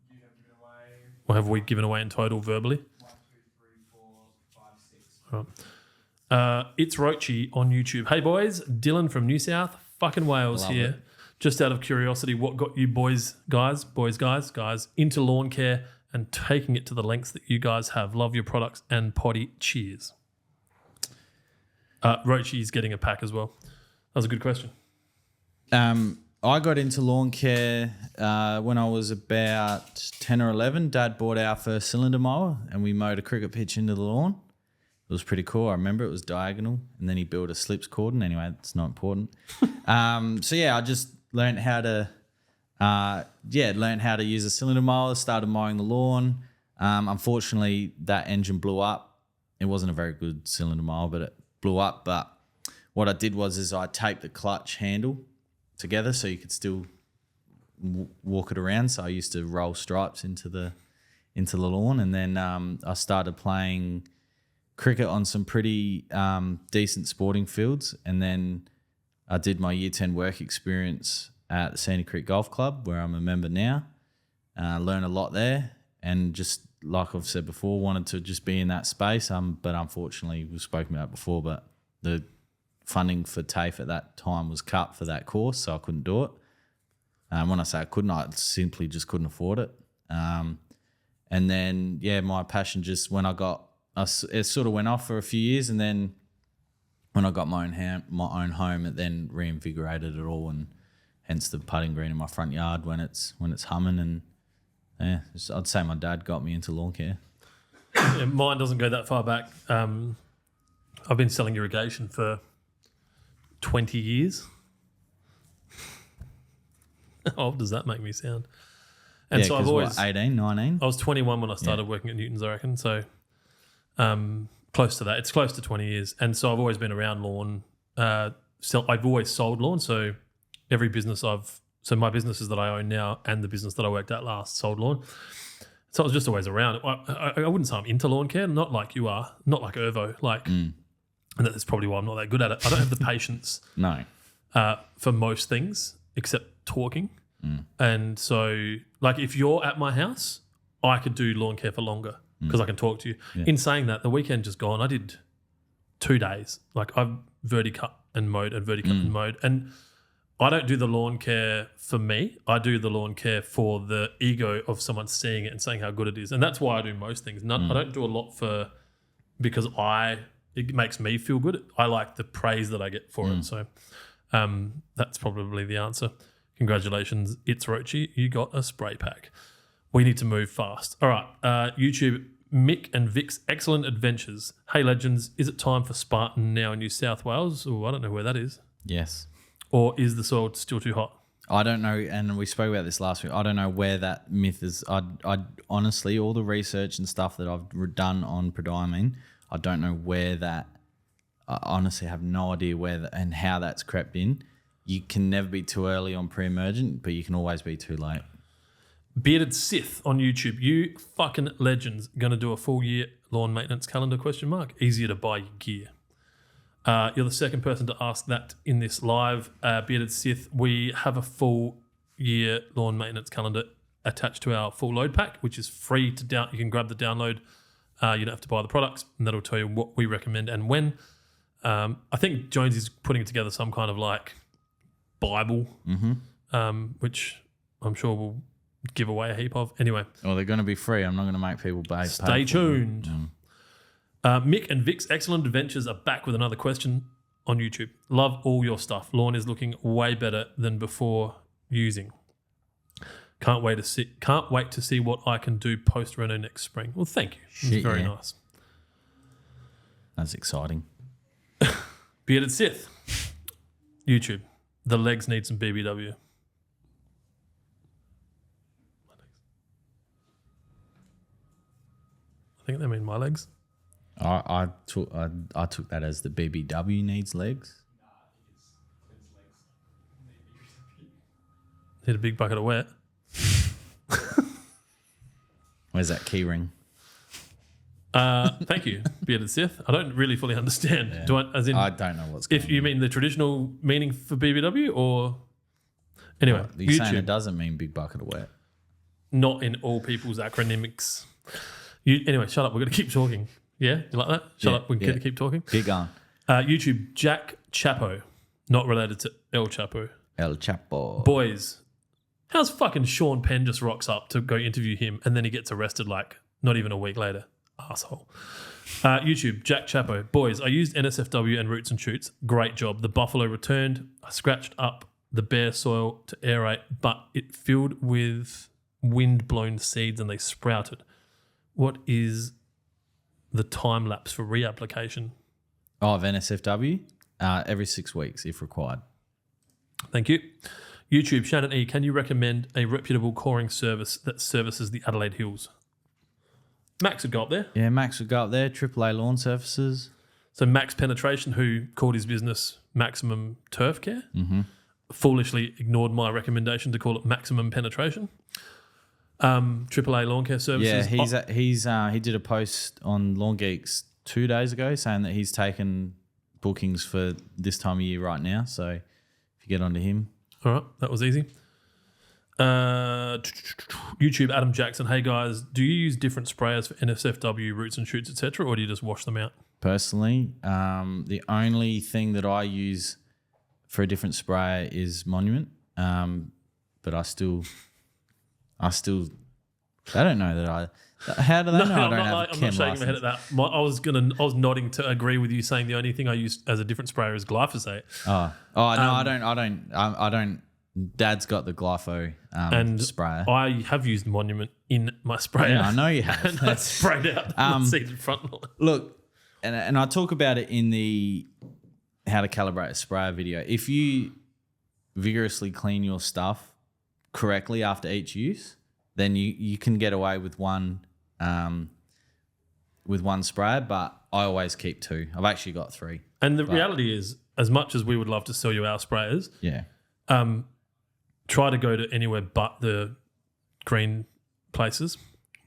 C: You have given away
B: Or have we given away in total verbally?
C: 1, 2, 3, 4, 5, 6.
B: It's Rochi on YouTube. Hey boys, Dylan from New South fucking Wales
A: Love
B: here.
A: it.
B: Just out of curiosity, what got you guys, into lawn care and taking it to the lengths that you guys have? Love your products and potty. Cheers. Rochi's getting a pack as well. That was a good question.
A: I got into lawn care when I was about 10 or 11. Dad bought our first cylinder mower and we mowed a cricket pitch into the lawn. It was pretty cool. I remember it was diagonal and then he built a slips cordon. Anyway, it's not important. So yeah, I just learned how to use a cylinder mower, started mowing the lawn. Unfortunately, that engine blew up. It wasn't a very good cylinder mower, but it blew up. But what I did was I taped the clutch handle together so you could still walk it around. So I used to roll stripes into the lawn, and then I started playing cricket on some pretty decent sporting fields, and then I did my year 10 work experience at the Sandy Creek Golf Club, where I'm a member now. Learned a lot there, and just like I've said before, wanted to just be in that space. But unfortunately, we've spoken about it before, but the funding for TAFE at that time was cut for that course, so I couldn't do it. When I say I couldn't, I simply just couldn't afford it. And then, my passion just it sort of went off for a few years, and then when I got my own home, it then reinvigorated it all, and hence the putting green in my front yard when it's humming. And I'd say my dad got me into lawn care.
B: Yeah, mine doesn't go that far back. I've been selling irrigation for 20 years. How old does that make me sound? And so I've always
A: 18, 19?
B: I was 21 when I started working at Newton's, I reckon. So close to that. It's close to 20 years. And so I've always been around lawn. I've always sold lawn. So every business my businesses that I own now and the business that I worked at last sold lawn. So I was just always around. I wouldn't say I'm into lawn care, not like you are, not like Irvo. And that's probably why I'm not that good at it. I don't have the patience for most things except talking. And so, like, if you're at my house, I could do lawn care for longer because I can talk to you. Yeah. In saying that, the weekend just gone, I did 2 days. Like, I've verticut and mowed and verticut and mowed. And I don't do the lawn care for me. I do the lawn care for the ego of someone seeing it and saying how good it is. And that's why I do most things. I don't do a lot because it makes me feel good. I like the praise that I get for it. So that's probably the answer. Congratulations, It's Rochi. You got a spray pack. We need to move fast. All right. YouTube, Mick and Vic's Excellent Adventures. Hey, legends, is it time for Spartan now in New South Wales? Oh, I don't know where that is.
A: Yes.
B: Or is the soil still too hot?
A: I don't know, and we spoke about this last week. I don't know where that myth is. I honestly, all the research and stuff that I've done on prodiamine, I don't know where that. I honestly have no idea where and how that's crept in. You can never be too early on pre-emergent, but you can always be too late.
B: Bearded Sith on YouTube. You fucking legends. Going to do a full year lawn maintenance calendar ? Easier to buy your gear. You're the second person to ask that in this live. Bearded Sith, we have a full year lawn maintenance calendar attached to our full load pack, which is free to down. You can grab the download. You don't have to buy the products, and that'll tell you what we recommend and when. I think Jonesy's putting together some kind of like Bible, which I'm sure we'll give away a heap of. Anyway.
A: Well, they're going to be free. I'm not going to make people pay.
B: Stay tuned. Mick and Vic's Excellent Adventures are back with another question on YouTube. Love all your stuff. Lawn is looking way better than before using. Can't wait to see what I can do post reno next spring. Well, thank you. It's very nice.
A: That's exciting.
B: Bearded Sith. YouTube. The legs need some BBW. I think they mean my legs.
A: I took that as the BBW needs legs.
B: Need a big bucket of wet.
A: Where's that key ring?
B: Thank you, Bearded Sith. I don't really fully understand.
A: Yeah.
B: Do I, as in,
A: I don't know what's going
B: if you mean the traditional meaning for BBW or anyway,
A: on. You're saying
B: YouTube,
A: it doesn't mean big bucket of wet.
B: not in all people's acronymics. Anyway, shut up. We're going to keep talking. Yeah, you like that? Shut
A: Yeah,
B: up. We're going to keep talking.
A: Keep going.
B: YouTube, Jack Chapo, not related to El Chapo.
A: El Chapo.
B: Boys, how's fucking Sean Penn just rocks up to go interview him and then he gets arrested like not even a week later? Asshole. YouTube, Jack Chapo. Boys, I used NSFW and Roots and Shoots. Great job. The buffalo returned. I scratched up the bare soil to aerate, but it filled with wind-blown seeds and they sprouted. What is the time lapse for reapplication?
A: Of NSFW? Every 6 weeks if required.
B: Thank you. YouTube, Shannon E. Can you recommend a reputable coring service that services the Adelaide Hills? Max would go up there.
A: Yeah, Max would go up there. AAA lawn surfaces.
B: So Max Penetration, who called his business Maximum Turf Care, foolishly ignored my recommendation to call it Maximum Penetration. AAA Lawn Care Services.
A: Yeah, he did a post on Lawn Geeks 2 days ago saying that he's taken bookings for this time of year right now. So if you get onto him.
B: All right, that was easy. YouTube, Adam Jackson. Hey guys, do you use different sprayers for NSFW, Roots and Shoots, etc., or do you just wash them out?
A: Personally, the only thing that I use for a different sprayer is Monument, but I don't know that I. How do they know I don't have a
B: I'm
A: chem
B: not shaking my head at that. I was nodding to agree with you, saying the only thing I use as a different sprayer is glyphosate.
A: No, I don't. Dad's got the glypho
B: And
A: sprayer.
B: I have used Monument in my sprayer.
A: Yeah, I know you have.
B: And that's sprayed out the seeded front line.
A: Look, and I talk about it in the how to calibrate a sprayer video. If you vigorously clean your stuff correctly after each use, then you can get away with one sprayer. But I always keep 2. I've actually got 3.
B: And the reality is, as much as we would love to sell you our sprayers,
A: Yeah.
B: Try to go to anywhere but the green places.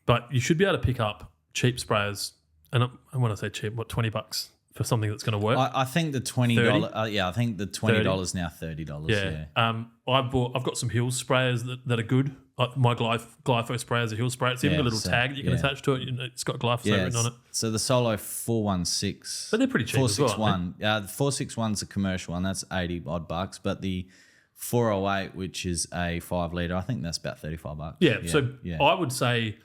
B: But you should be able to pick up cheap sprayers. And when I say cheap, what, $20 for something that's going to work?
A: I think the $20. I think the $20 now $30.
B: Yeah.
A: Yeah.
B: I've got some Hills sprayers that are good. My Glypho sprayer is a Hills sprayer. It's even got a little tag that you can attach to it. It's got glyphosate written on it.
A: So the Solo 416.
B: But they're pretty cheap as well,
A: 461. The 461's a commercial one. That's $80 odd bucks. But the 408, which is a 5 litre, I think that's about $35.
B: Yeah. I would say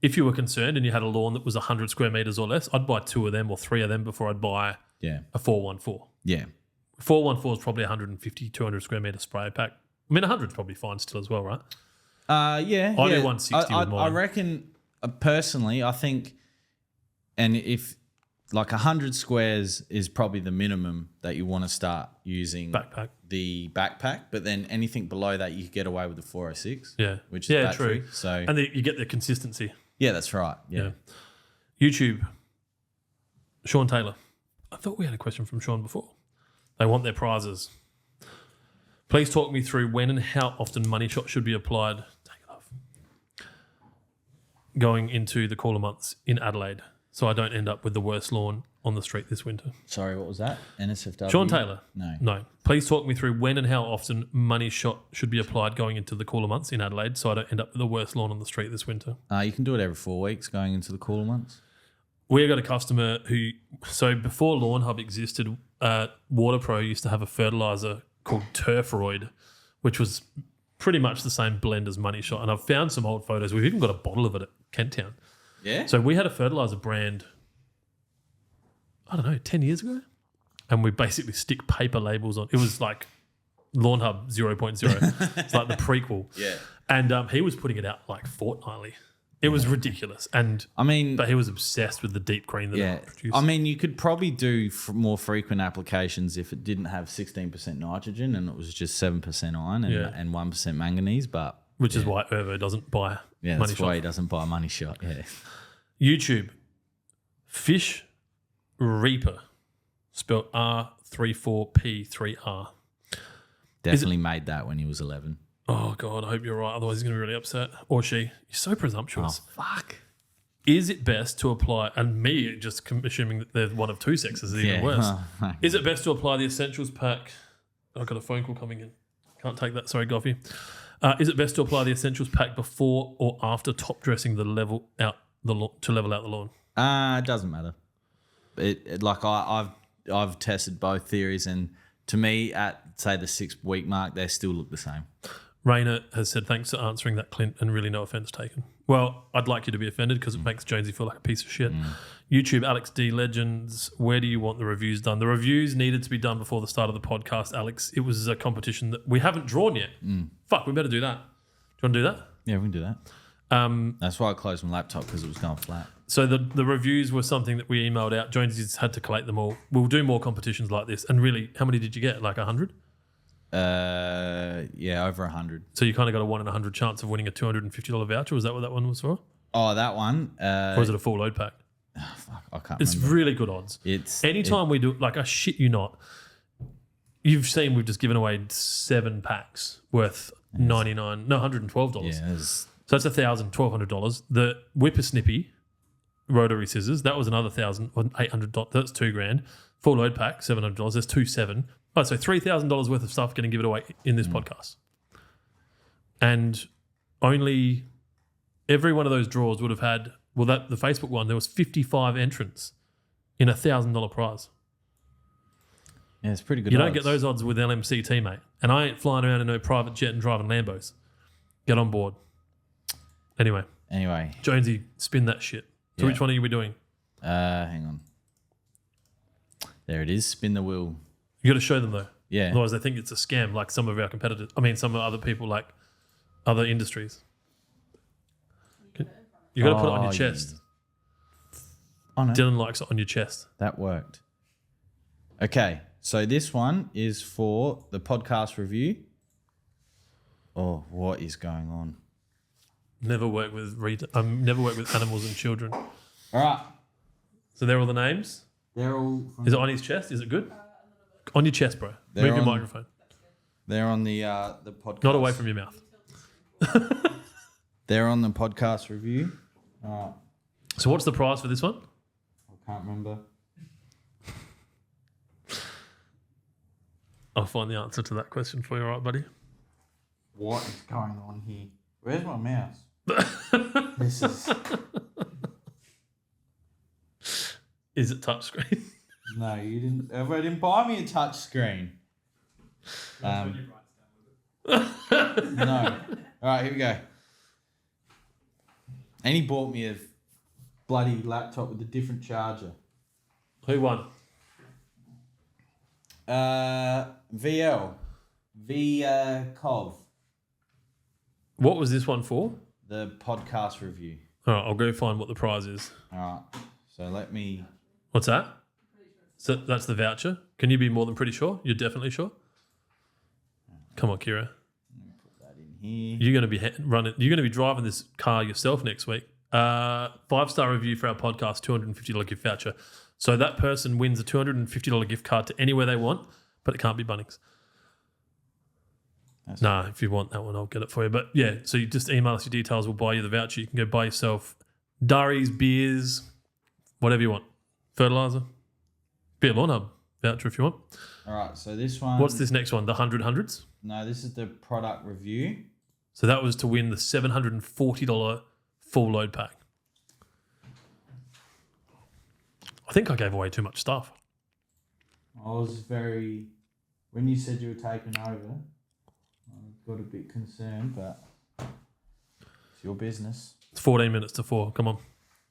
B: if you were concerned and you had a lawn that was 100 square metres or less, I'd buy 2 of them or 3 of them before I'd buy a 414.
A: Yeah.
B: 414 is probably 150, 200 square metre spray pack. I mean, 100 is probably fine still as well, right?
A: Yeah.
B: I do 160 with mine.
A: I reckon, personally, I think, and if like 100 squares is probably the minimum that you want to start using the backpack, but then anything below that you could get away with the 406.
B: Yeah.
A: Which is battery.
B: True.
A: So
B: and you get the consistency.
A: Yeah, that's right. Yeah.
B: YouTube, Sean Taylor. I thought we had a question from Sean before. They want their prizes. Please talk me through when and how often money shot should be applied. Take it off. Going into the cooler months in Adelaide, so I don't end up with the worst lawn on the street this winter.
A: Sorry, what was that? NSFW?
B: Sean Taylor.
A: No.
B: Please talk me through when and how often money shot should be applied going into the cooler months in Adelaide, so I don't end up with the worst lawn on the street this winter.
A: You can do it every 4 weeks going into the cooler months.
B: We got a customer who, so before Lawnhub existed, WaterPro used to have a fertilizer called Turfroid, which was pretty much the same blend as Money Shot. And I've found some old photos. We've even got a bottle of it at Kent Town.
A: Yeah.
B: So we had a fertilizer brand, I don't know, 10 years ago. And we basically stick paper labels on. It was like Lawnhub 0.0. It's like the prequel.
A: Yeah.
B: And he was putting it out like fortnightly. It was ridiculous. And but he was obsessed with the deep green that it produced.
A: I mean, you could probably do more frequent applications if it didn't have 16% nitrogen and it was just 7% iron and 1% manganese. But
B: which is why Irvo doesn't buy
A: Money
B: Money
A: that's
B: Shot.
A: why he doesn't buy Money Shot. Yeah.
B: YouTube, Fish Reaper, spelled R34P3R.
A: Definitely made that when he was 11.
B: Oh, God, I hope you're right. Otherwise, he's going to be really upset. Or she. You're so presumptuous.
A: Oh, fuck.
B: Is it best to apply, and me just assuming that they're one of two sexes is even worse. Is it best to apply the essentials pack? I've got a phone call coming in. Can't take that. Sorry, Goffy. Is it best to apply the essentials pack before or after top dressing to level out the lawn?
A: It doesn't matter. I've tested both theories, and to me, at say the 6 week mark, they still look the same.
B: Rainer has said thanks for answering that, Clint, and really no offence taken. Well, I'd like you to be offended because it makes Jonesy feel like a piece of shit. YouTube, Alex D. Legends, where do you want the reviews done? The reviews needed to be done before the start of the podcast, Alex. It was a competition that we haven't drawn yet. Fuck, we better do that. Do you want to do that?
A: Yeah, we can do that. That's why I closed my laptop, because it was going flat.
B: So the reviews were something that we emailed out. Jonesy's had to collate them all. We'll do more competitions like this. And really, how many did you get? Like 100?
A: Yeah, over 100.
B: So you kind of got a 1 in 100 chance of winning a $250 voucher. Was that what that one was for?
A: Oh, that one.
B: Or is it a full load pack?
A: Fuck, I can't
B: It's
A: remember.
B: really good odds. Anytime we do, like, I shit you not, you've seen we've just given away 7 packs worth $112.
A: Yeah,
B: So that's $1,200. The Whippersnippy rotary scissors, that was another $1,800. That's $2,000. Full load pack, $700. There's $2,700. Oh, so $3,000 worth of stuff getting given away in this podcast. And only every one of those draws would have had, well, the Facebook one, there was 55 entrants in $1,000 prize.
A: Yeah, it's pretty good.
B: You don't get those odds with LMCT, mate. And I ain't flying around in no private jet and driving Lambos. Get on board. Anyway, Jonesy, spin that shit. So which one are you doing?
A: Hang on. There it is. Spin the wheel.
B: You got to show them though.
A: Yeah.
B: Otherwise, they think it's a scam, like some of our competitors. I mean, some other people, like other industries. You got to put it on your chest.
A: Oh, no.
B: Dylan likes it on your chest.
A: That worked. Okay, so this one is for the podcast review. Oh, what is going on?
B: Never work with never work with animals and children.
A: All right.
B: So they're all the names.
A: They're all.
B: Is it on his chest? Is it good? On your chest, bro.
A: They're
B: Move your
A: on-
B: microphone.
A: They're on the podcast.
B: Not away from your mouth.
A: They're on the podcast review. All right.
B: So what's the price for this one?
A: I can't remember.
B: I'll find the answer to that question for you, all right, buddy?
A: What is going on here? Where's my mouse? This is.
B: Is it touchscreen?
A: No, you didn't. Everyone didn't buy me a touch screen. No. All right, here we go. And he bought me a bloody laptop with a different charger.
B: Who won?
A: VL. Cov.
B: What was this one for?
A: The podcast review.
B: All right, I'll go find what the prize is.
A: All right. So let me.
B: What's that? So that's the voucher. Can you be more than pretty sure? You're definitely sure? Come on, Kira.
A: Put that in here.
B: You're going to be running. You're going to be driving this car yourself next week. 5-star review for our podcast, $250 gift voucher. So that person wins a $250 gift card to anywhere they want, but it can't be Bunnings. Nah, if you want that one, I'll get it for you. But yeah, so you just email us your details. We'll buy you the voucher. You can go buy yourself durries, beers, whatever you want. Fertilizer. Be a Lawnhub voucher if you want.
A: All right. So this one.
B: What's this next one? The 100s?
A: No, this is the product review.
B: So that was to win the $740 full load pack. I think I gave away too much stuff.
A: I was very. When you said you were taking over, I got a bit concerned, but it's your business.
B: It's 14 minutes to 4. Come on.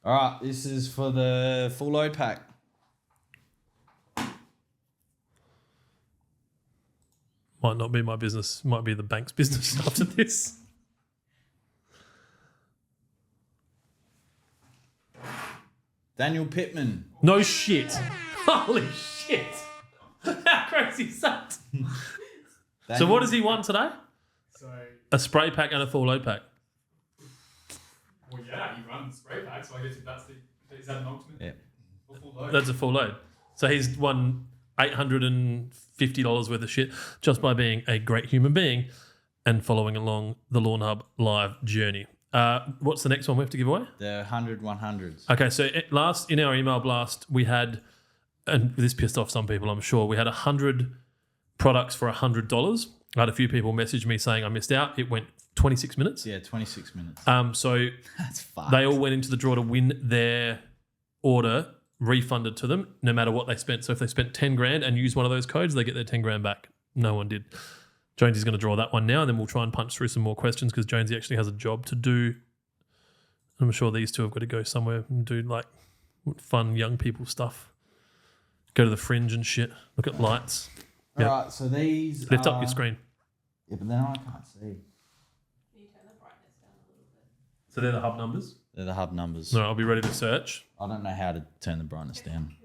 A: All right. This is for the full load pack.
B: Might not be my business. Might be the bank's business after this.
A: Daniel Pittman.
B: No shit. Holy shit. How crazy is that? So what does he want today?
C: So,
B: A spray pack and a full load pack.
C: well, yeah, you run the spray pack, so I guess if that's is that an ultimate?
A: Yeah.
C: Or full load?
B: That's a full load. So he's won $850 worth of shit just by being a great human being and following along the Lawnhub live journey. What's the next one we have to give away?
A: The 100-100s.
B: Okay, so in our email blast, we had, and this pissed off some people, I'm sure, we had 100 products for $100. I had a few people message me saying I missed out. It went 26 minutes.
A: Yeah, 26 minutes.
B: So
A: That's fucked.
B: they all went into the draw to win their order refunded to them, no matter what they spent. So if they spent 10 grand and used one of those codes, they get their 10 grand back. No one did. Jonesy's going to draw that one now, and then we'll try and punch through some more questions because Jonesy actually has a job to do. I'm sure these two have got to go somewhere and do like fun young people stuff. Go to the Fringe and shit. Look at lights.
A: All
B: Yep.
A: right, so these
B: Lift
A: are...
B: up your screen.
A: Yeah, but now I can't see.
D: Can you turn the brightness down a little bit?
B: So they're the hub numbers.
A: They're the hub numbers.
B: No, I'll be ready to search.
A: I don't know how to turn the brightness down.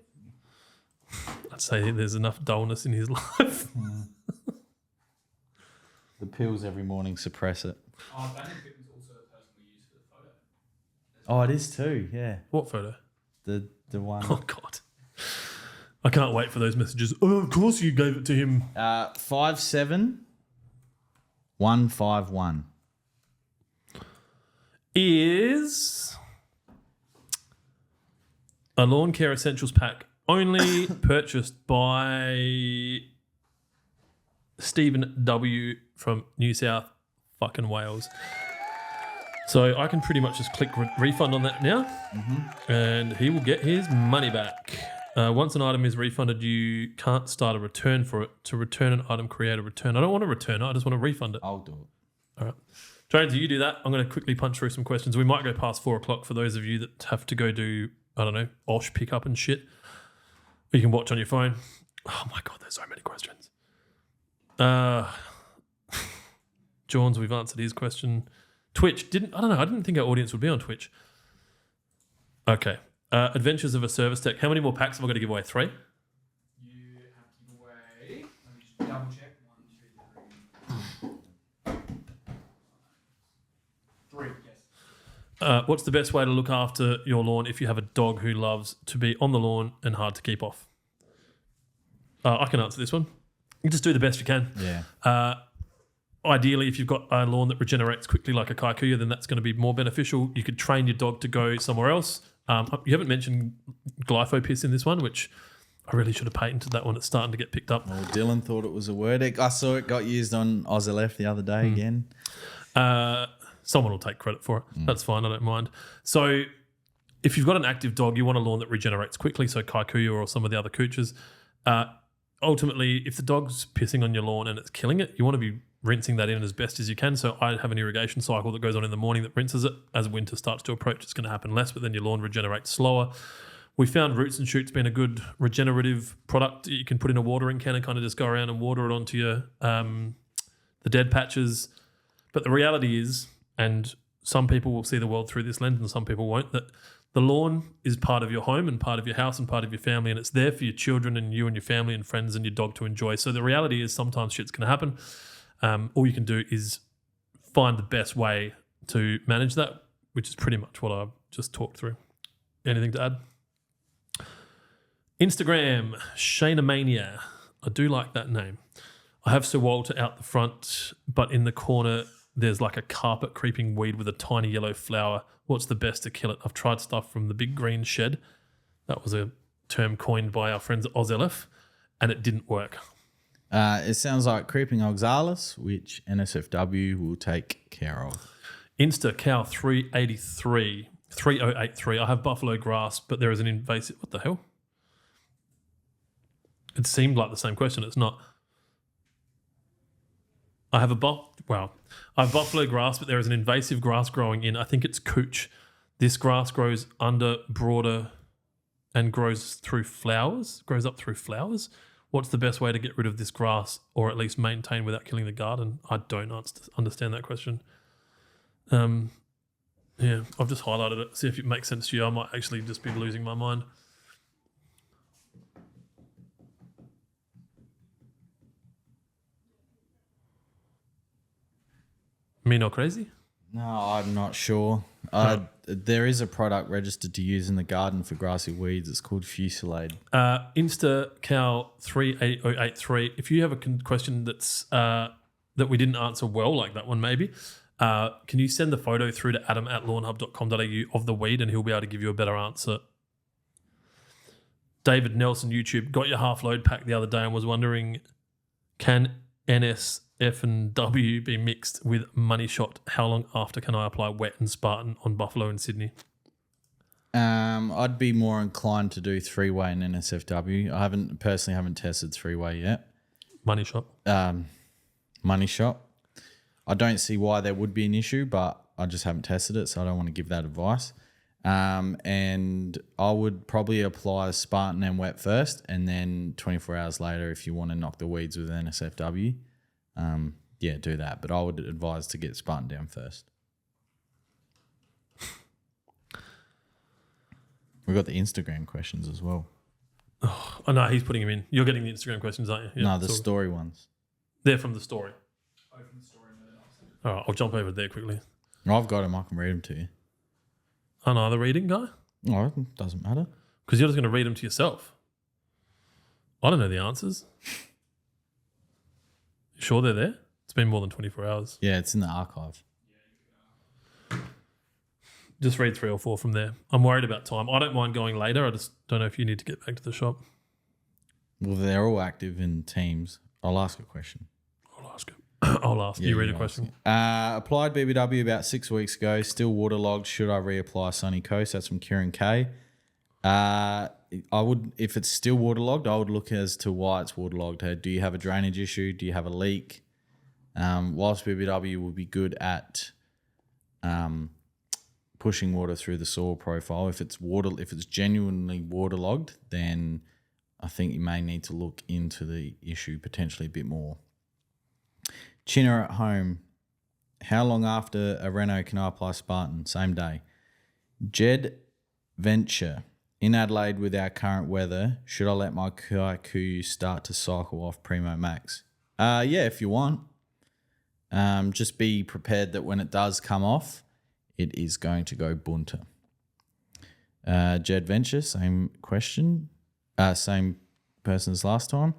B: I'd say there's enough dullness in his life.
A: The pills every morning suppress it.
C: Bandit Fitness also a person we use for the photo.
A: Oh, it is too, yeah.
B: What photo?
A: The one...
B: Oh, God. I can't wait for those messages. Oh, of course you gave it to him.
A: 57151.
B: Is a lawn care essentials pack only purchased by Stephen W. from New South fucking Wales. So I can pretty much just click refund on that now, and he will get his money back. Once an item is refunded, you can't start a return for it. To return an item, create a return. I don't want to return it. I just want to refund it.
A: I'll do it.
B: All right. Jonesy, you do that. I'm going to quickly punch through some questions. We might go past 4 o'clock for those of you that have to go do, I don't know, Osh pickup and shit. You can watch on your phone. Oh my God, there's so many questions. Johns, we've answered his question. Twitch, I didn't think our audience would be on Twitch. Okay. Adventures of a Service Tech. How many more packs have I got to give away? 3?
C: You have to give away. Let me just double check. 1, 2, 3. 3, yes.
B: What's the best way to look after your lawn if you have a dog who loves to be on the lawn and hard to keep off? I can answer this one. You just do the best you can.
A: Yeah.
B: Ideally, if you've got a lawn that regenerates quickly like a kikuyu, then that's going to be more beneficial. You could train your dog to go somewhere else. You haven't mentioned glyphopiss in this one, which I really should have patented that one. It's starting to get picked up.
A: Well, Dylan thought it was a word. I saw it got used on OzLF the other day again.
B: Someone will take credit for it. That's fine. I don't mind. So if you've got an active dog, you want a lawn that regenerates quickly, so kikuyu or some of the other cooches. Ultimately, if the dog's pissing on your lawn and it's killing it, you want to be rinsing that in as best as you can. So I have an irrigation cycle that goes on in the morning that rinses it. As winter starts to approach, it's going to happen less, but then your lawn regenerates slower. We found Roots and Shoots being a good regenerative product that you can put in a watering can and kind of just go around and water it onto your the dead patches. But the reality is, and some people will see the world through this lens and some people won't, that the lawn is part of your home and part of your house and part of your family, and it's there for your children and you and your family and friends and your dog to enjoy. So the reality is sometimes shit's going to happen. All you can do is find the best way to manage that, which is pretty much what I've just talked through. Anything to add? Instagram, Shayna Mania. I do like that name. I have Sir Walter out the front, but in the corner there's like a carpet creeping weed with a tiny yellow flower. What's the best to kill it? I've tried stuff from the Big Green Shed. That was a term coined by our friends at OzLF, and it didn't work.
A: It sounds like creeping oxalis, which NSFW will take care of.
B: Insta Cow 383, 3083. I have buffalo grass, but there is an invasive. What the hell? It seemed like the same question. It's not. I have buffalo grass, but there is an invasive grass growing in. I think it's cooch. This grass grows under broader and grows up through flowers. What's the best way to get rid of this grass, or at least maintain without killing the garden? I don't understand that question. Yeah, I've just highlighted it. See if it makes sense to you. I might actually just be losing my mind. Me not crazy?
A: No, I'm not sure. There is a product registered to use in the garden for grassy weeds. It's called Fusilade.
B: Insta Cal 38083. If you have a question that's that we didn't answer well, like that one maybe, Can you send the photo through to adam@lawnhub.com.au of the weed and he'll be able to give you a better answer. David Nelson, YouTube, got your half load pack the other day and was wondering, can NS, F and W be mixed with Money Shot? How long after can I apply Wet and Spartan on Buffalo and Sydney?
A: I'd be more inclined to do 3-way and NSFW. I haven't tested 3-way yet.
B: Money Shot.
A: Money Shot. I don't see why there would be an issue, but I just haven't tested it, so I don't want to give that advice. And I would probably apply Spartan and Wet first, and then 24 hours later, if you want to knock the weeds with NSFW, do that. But I would advise to get Spartan down first. We've got the Instagram questions as well.
B: Oh, no, he's putting them in. You're getting the Instagram questions, aren't you? Yeah,
A: no, the story ones.
B: They're from the story.
C: Open the story and then I'll send it.
B: All right, I'll jump over there quickly.
A: I've got them. I can read them to you.
B: Another reading guy?
A: Oh, it doesn't matter.
B: Because you're just going to read them to yourself. I don't know the answers. You sure they're there? It's been more than 24 hours.
A: Yeah, it's in the archive.
B: Just read 3 or 4 from there. I'm worried about time. I don't mind going later. I just don't know if you need to get back to the shop.
A: Well, they're all active in teams. I'll ask a question.
B: I'll ask it. I'll ask. You read a question.
A: Applied BBW about 6 weeks ago. Still waterlogged. Should I reapply Sunny Coast? That's from Kieran K. I would, if it's still waterlogged, I would look as to why it's waterlogged. Do you have a drainage issue? Do you have a leak? Whilst BBW will be good at pushing water through the soil profile, if it's genuinely waterlogged, then I think you may need to look into the issue potentially a bit more. Chinner at home. How long after a reno can I apply Spartan? Same day. Jed Venture. In Adelaide with our current weather, should I let my Kaiku start to cycle off Primo Max? Yeah, if you want. Just be prepared that when it does come off, it is going to go bunter. Jed Venture, same question. Same person as last time.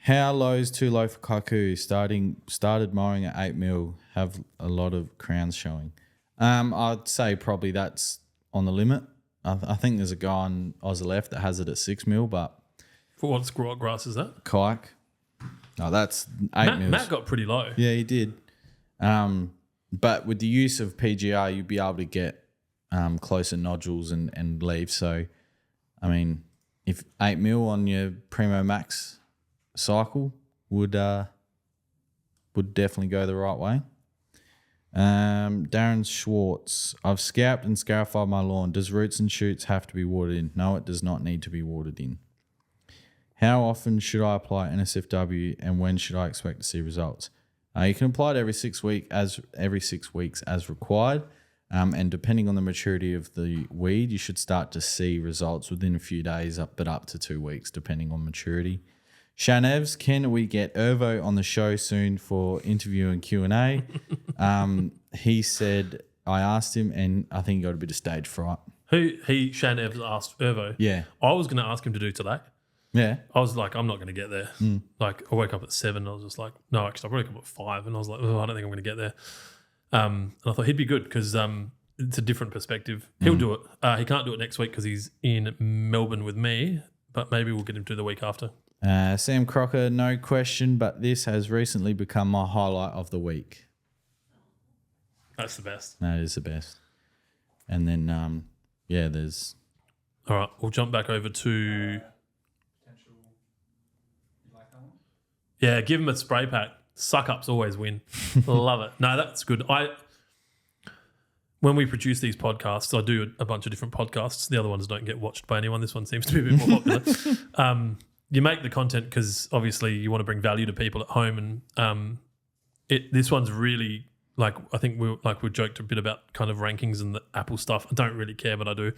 A: How low is too low for Kaiku? Started mowing at 8 mil. Have a lot of crowns showing. I'd say probably that's on the limit. I think there's a guy on Oz Left that has it at 6 mil, but
B: For what grass is that?
A: Kike. No, that's 8 mils.
B: Matt got pretty low.
A: Yeah, he did. But with the use of PGR, you'd be able to get closer nodules and leaves. So, I mean, if 8 mil on your Primo Max cycle would definitely go the right way. Darren Schwartz. I've scalped and scarified my lawn. Does roots and shoots have to be watered in? No, it does not need to be watered in. How often should I apply NSFW and when should I expect to see results? You can apply it every 6 weeks as required. And depending on the maturity of the weed, you should start to see results within a few days, but up to 2 weeks, depending on maturity. Shanevs, can we get Irvo on the show soon for interview and Q&A? He said, I asked him, and I think he got a bit of stage fright.
B: Shan Evans asked Irvo.
A: Yeah.
B: I was going to ask him to do today.
A: Yeah.
B: I was like, I'm not going to get there. Like, I woke up at 7 and I was just like, no, actually, I woke up at 5 and I was like, oh, I don't think I'm going to get there. And I thought he'd be good because it's a different perspective. He'll do it. He can't do it next week because he's in Melbourne with me, but maybe we'll get him to do the week after.
A: Sam Crocker, no question, but this has recently become my highlight of the week.
B: That's the best.
A: That is the best. And then, there's...
B: All right, we'll jump back over to...
C: Potential. You like that one?
B: Yeah, give him a spray pack. Suck-ups always win. Love it. No, that's good. When we produce these podcasts, I do a bunch of different podcasts. The other ones don't get watched by anyone. This one seems to be a bit more popular. You make the content because obviously you want to bring value to people at home, and this one's really like, I think we joked a bit about kind of rankings and the Apple stuff. I don't really care, but I do.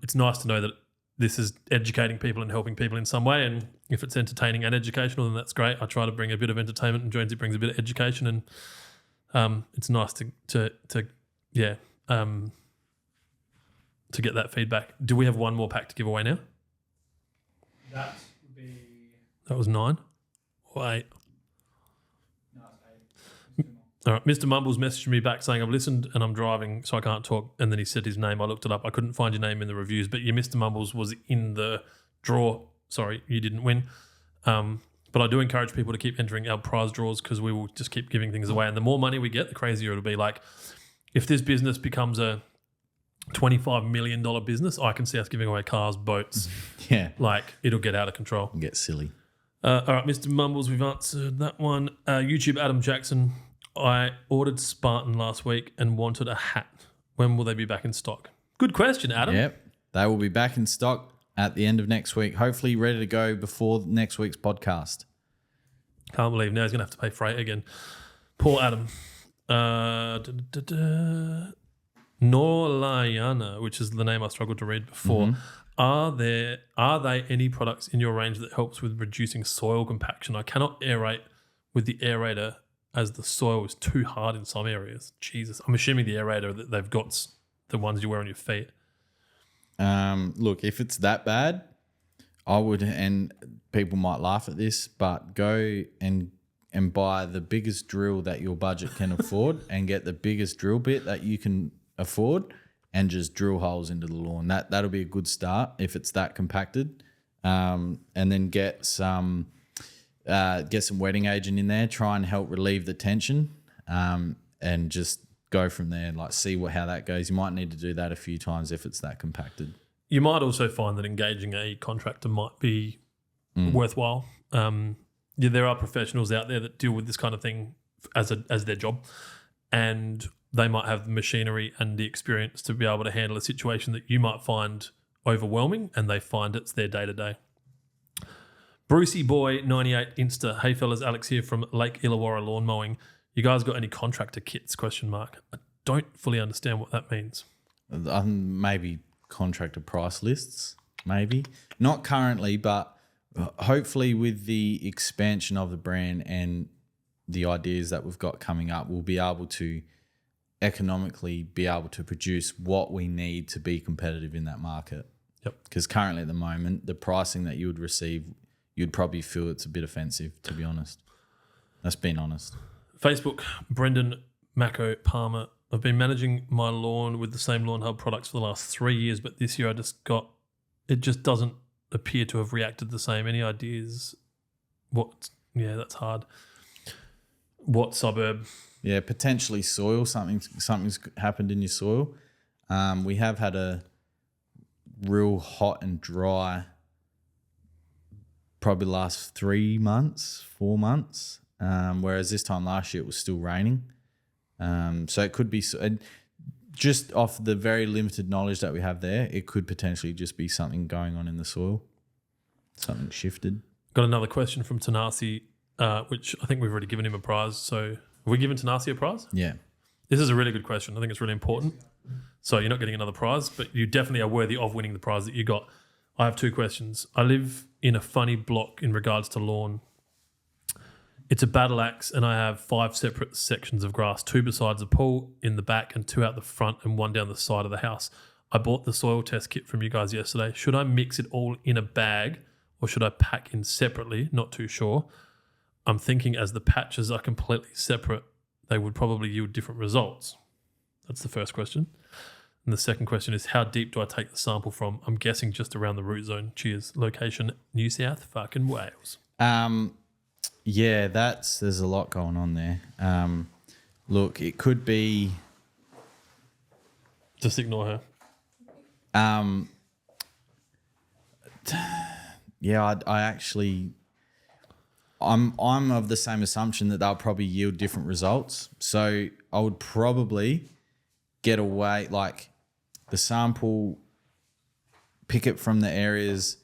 B: It's nice to know that this is educating people and helping people in some way, and if it's entertaining and educational, then that's great. I try to bring a bit of entertainment, and Jonesy brings a bit of education, and it's nice to get that feedback. Do we have one more pack to give away now?
C: That would be...
B: That was 9 or 8.
C: No, it's 8.
B: All right. Mr. Mumbles messaged me back saying, I've listened and I'm driving, so I can't talk. And then he said his name. I looked it up. I couldn't find your name in the reviews, but your Mr. Mumbles was in the draw. Sorry, you didn't win. But I do encourage people to keep entering our prize draws because we will just keep giving things away. And the more money we get, the crazier it'll be. Like, if this business becomes a $25 million business, I can see us giving away cars, boats.
A: Yeah.
B: Like, it'll get out of control.
A: Get silly.
B: All right, Mr. Mumbles, we've answered that one. YouTube Adam Jackson. I ordered Spartan last week and wanted a hat. When will they be back in stock? Good question, Adam.
A: Yep. They will be back in stock at the end of next week. Hopefully ready to go before next week's podcast.
B: Can't believe now he's going to have to pay freight again. Poor Adam. Norlayana, which is the name I struggled to read before. Are they any products in your range that helps with reducing soil compaction? I cannot aerate with the aerator as the soil is too hard in some areas. Jesus. I'm assuming the aerator that they've got the ones you wear on your feet.
A: Look, if it's that bad, I would, and people might laugh at this, but go and buy the biggest drill that your budget can afford and get the biggest drill bit that you can afford and just drill holes into the lawn. That'll be a good start if it's that compacted. And then get some wetting agent in there, try and help relieve the tension, and just go from there. Like, see how that goes. You might need to do that a few times if it's that compacted.
B: You might also find that engaging a contractor might be worthwhile. There are professionals out there that deal with this kind of thing as their job, and they might have the machinery and the experience to be able to handle a situation that you might find overwhelming, and they find it's their day-to-day. Brucey Boy 98 Insta. Hey fellas, Alex here from Lake Illawarra Lawn Mowing. You guys got any contractor kits? ? I don't fully understand what that means.
A: Maybe contractor price lists, maybe. Not currently, but hopefully with the expansion of the brand and the ideas that we've got coming up, we'll be able to economically be able to produce what we need to be competitive in that market.
B: Yep.
A: Because currently at the moment, the pricing that you would receive, you'd probably feel it's a bit offensive, to be honest. That's being honest.
B: Facebook, Brendan Mako Palmer. I've been managing my lawn with the same Lawnhub products for the last 3 years, but this year it just doesn't appear to have reacted the same. Any ideas? That's hard. What suburb?
A: Yeah, potentially soil. Something's happened in your soil. We have had a real hot and dry, probably last 3 months, 4 months. Whereas this time last year it was still raining. So it could be, just off the very limited knowledge that we have there, it could potentially just be something going on in the soil, something shifted.
B: Got another question from Tanasi, which I think we've already given him a prize. So have we given Tanasi a prize?
A: Yeah.
B: This is a really good question. I think it's really important. So you're not getting another prize, but you definitely are worthy of winning the prize that you got. I have 2 questions. I live in a funny block in regards to lawn. It's a battle axe, and I have 5 separate sections of grass, 2 besides the pool in the back and 2 out the front and 1 down the side of the house. I bought the soil test kit from you guys yesterday. Should I mix it all in a bag or should I pack in separately? Not too sure. I'm thinking as the patches are completely separate, they would probably yield different results. That's the first question. And the second question is, how deep do I take the sample from? I'm guessing just around the root zone. Cheers. Location, New South fucking Wales.
A: Yeah, there's a lot going on there. Look, it could be.
B: Just ignore her.
A: Yeah, I'm of the same assumption that they'll probably yield different results. So I would probably get away, like the sample, pick it from the areas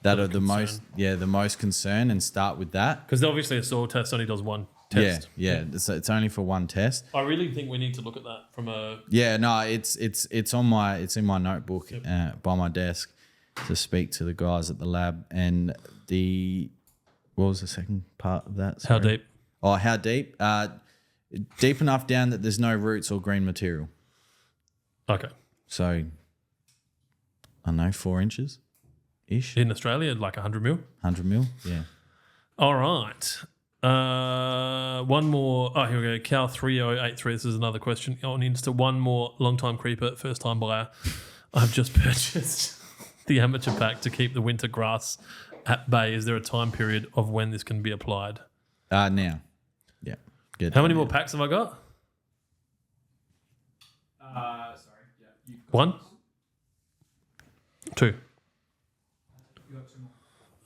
A: that are the most concern and start with that.
B: Because obviously a soil test only does 1 test.
A: Yeah. It's only for 1 test.
B: I really think we need to look at that from a.
A: Yeah, no, it's in my notebook by my desk to speak to the guys at the lab. And what was the second part of that?
B: Sorry. How deep?
A: Oh, how deep? Deep enough down that there's no roots or green material.
B: Okay.
A: So, I don't know, 4 inches-ish.
B: In Australia, like 100 mil?
A: 100 mil, yeah.
B: All right. One more. Oh, here we go. Cal3083. This is another question on Insta. One more long-time creeper, first-time buyer. I've just purchased the amateur pack to keep the winter grass at bay. Is there a time period of when this can be applied?
A: Now. Yeah. Good.
B: How many more packs have I got?
C: Sorry. Yeah. You've got
B: One? 2.
C: You got 2 more.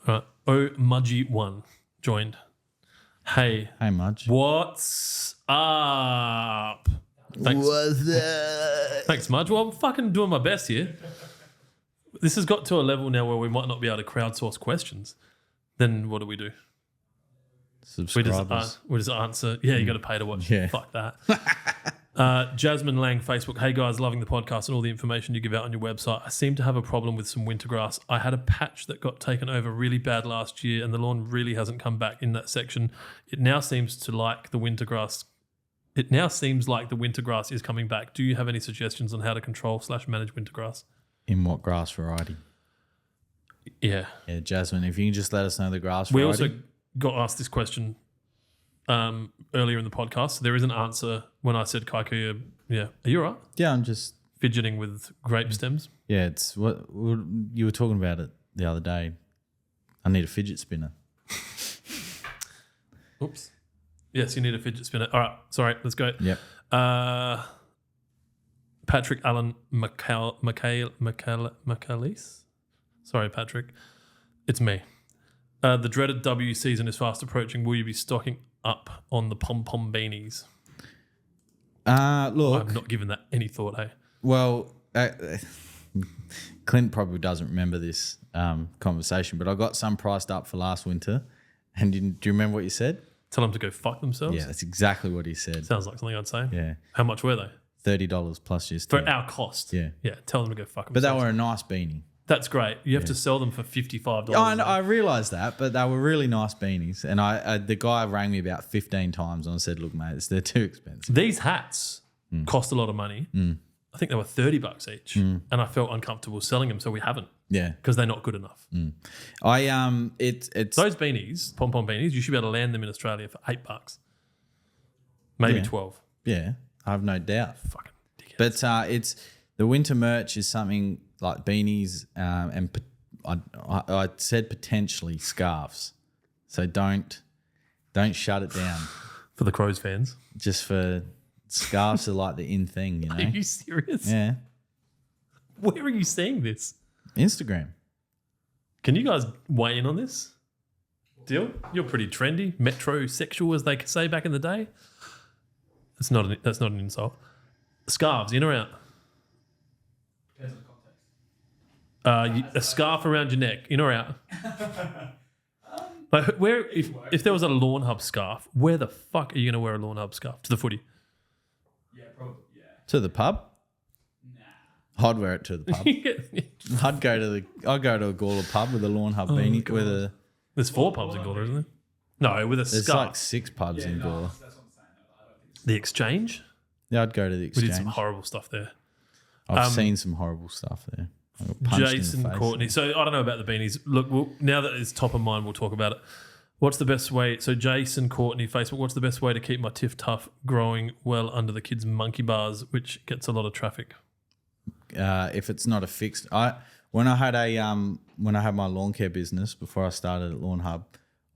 B: All right. Oh, Mudgy1 joined. Hey,
A: Mudge.
B: what's up? Thanks.
A: What's that?
B: Thanks, Mudge. Well, I'm fucking doing my best here. This has got to a level now where we might not be able to crowdsource questions. Then what do? We
A: Subscribers.
B: just answer. Yeah, you got to pay to watch.
A: Yeah.
B: Fuck that. Jasmine Lang, Facebook. Hey guys, loving the podcast and all the information you give out on your website. I seem to have a problem with some winter grass. I had a patch that got taken over really bad last year, and the lawn really hasn't come back in that section. It now seems like the winter grass is coming back. Do you have any suggestions on how to control/manage winter grass?
A: In what grass variety?
B: Yeah.
A: Yeah, Jasmine, if you can just let us know the grass
B: We
A: variety.
B: also got asked this question earlier in the podcast. So there is an answer when I said Kaiku. Yeah. Are you all right?
A: Yeah, I'm just...
B: Fidgeting with grape stems?
A: Yeah, it's what you were talking about it the other day. I need a fidget spinner.
B: Oops. Yes, you need a fidget spinner. All right. Sorry. Let's go.
A: Yep.
B: Patrick Allen McAleese. Sorry, Patrick. It's me. The dreaded W season is fast approaching. Will you be stocking up on the pom-pom beanies?
A: Look...
B: I've not given that any thought, hey?
A: Well, Clint probably doesn't remember this conversation, but I got some priced up for last winter. And do you remember what you said?
B: Tell them to go fuck themselves?
A: Yeah, that's exactly what he said.
B: Sounds like something I'd say.
A: Yeah.
B: How much were they?
A: $30 plus GST.
B: For our cost?
A: Yeah.
B: Yeah, tell them to go fuck
A: But
B: themselves.
A: they were a nice beanie.
B: That's great. You have to sell them for $55.
A: I realised that, but they were really nice beanies. And the guy rang me about 15 times and I said, look, mate, they're too expensive.
B: These hats cost a lot of money. I think they were $30 each. And I felt uncomfortable selling them, so we haven't.
A: Yeah.
B: Because they're not good enough.
A: It's
B: Those beanies, pom-pom beanies, you should be able to land them in Australia for $8. Maybe
A: Yeah.
B: 12.
A: Yeah, I have no doubt.
B: Fucking dickheads.
A: But it's the winter merch is something like beanies and I said potentially scarves. So don't shut it down.
B: For the Crows fans.
A: Just for scarves are like the in thing, you know.
B: Are you serious?
A: Yeah,
B: Where are you seeing this?
A: Instagram.
B: Can you guys weigh in on this? Deal? You're pretty trendy, metrosexual, as they say back in the day. That's not an insult. Scarves, in or out?
C: Depends on the context.
B: A scarf around your neck, in or out? Like where if there was a Lawnhub scarf, where the fuck are you going to wear a Lawnhub scarf? To the footy?
C: Yeah, probably. Yeah.
A: To the pub?
C: Nah.
A: I'd wear it to the pub. I'd go to a Gawler pub with a Lawnhub beanie with a.
B: There's 4 pubs in Gawler, isn't there? No, with a
A: There's
B: scarf.
A: like 6 pubs in
C: No,
A: Gawler.
C: that's what I'm saying. I don't think it's
B: The Exchange?
A: Yeah, I'd go to the
B: We
A: Exchange.
B: did some horrible stuff there.
A: I've seen some horrible stuff there. I got punched in the
B: Jason
A: face.
B: Courtney. So I don't know about the beanies. Look, now that it's top of mind, we'll talk about it. What's the best way? So Jason Courtney, Facebook. What's the best way to keep my Tiff Tough growing well under the kids' monkey bars, which gets a lot of traffic?
A: If it's not a fixed, when I had my lawn care business before I started at Lawnhub,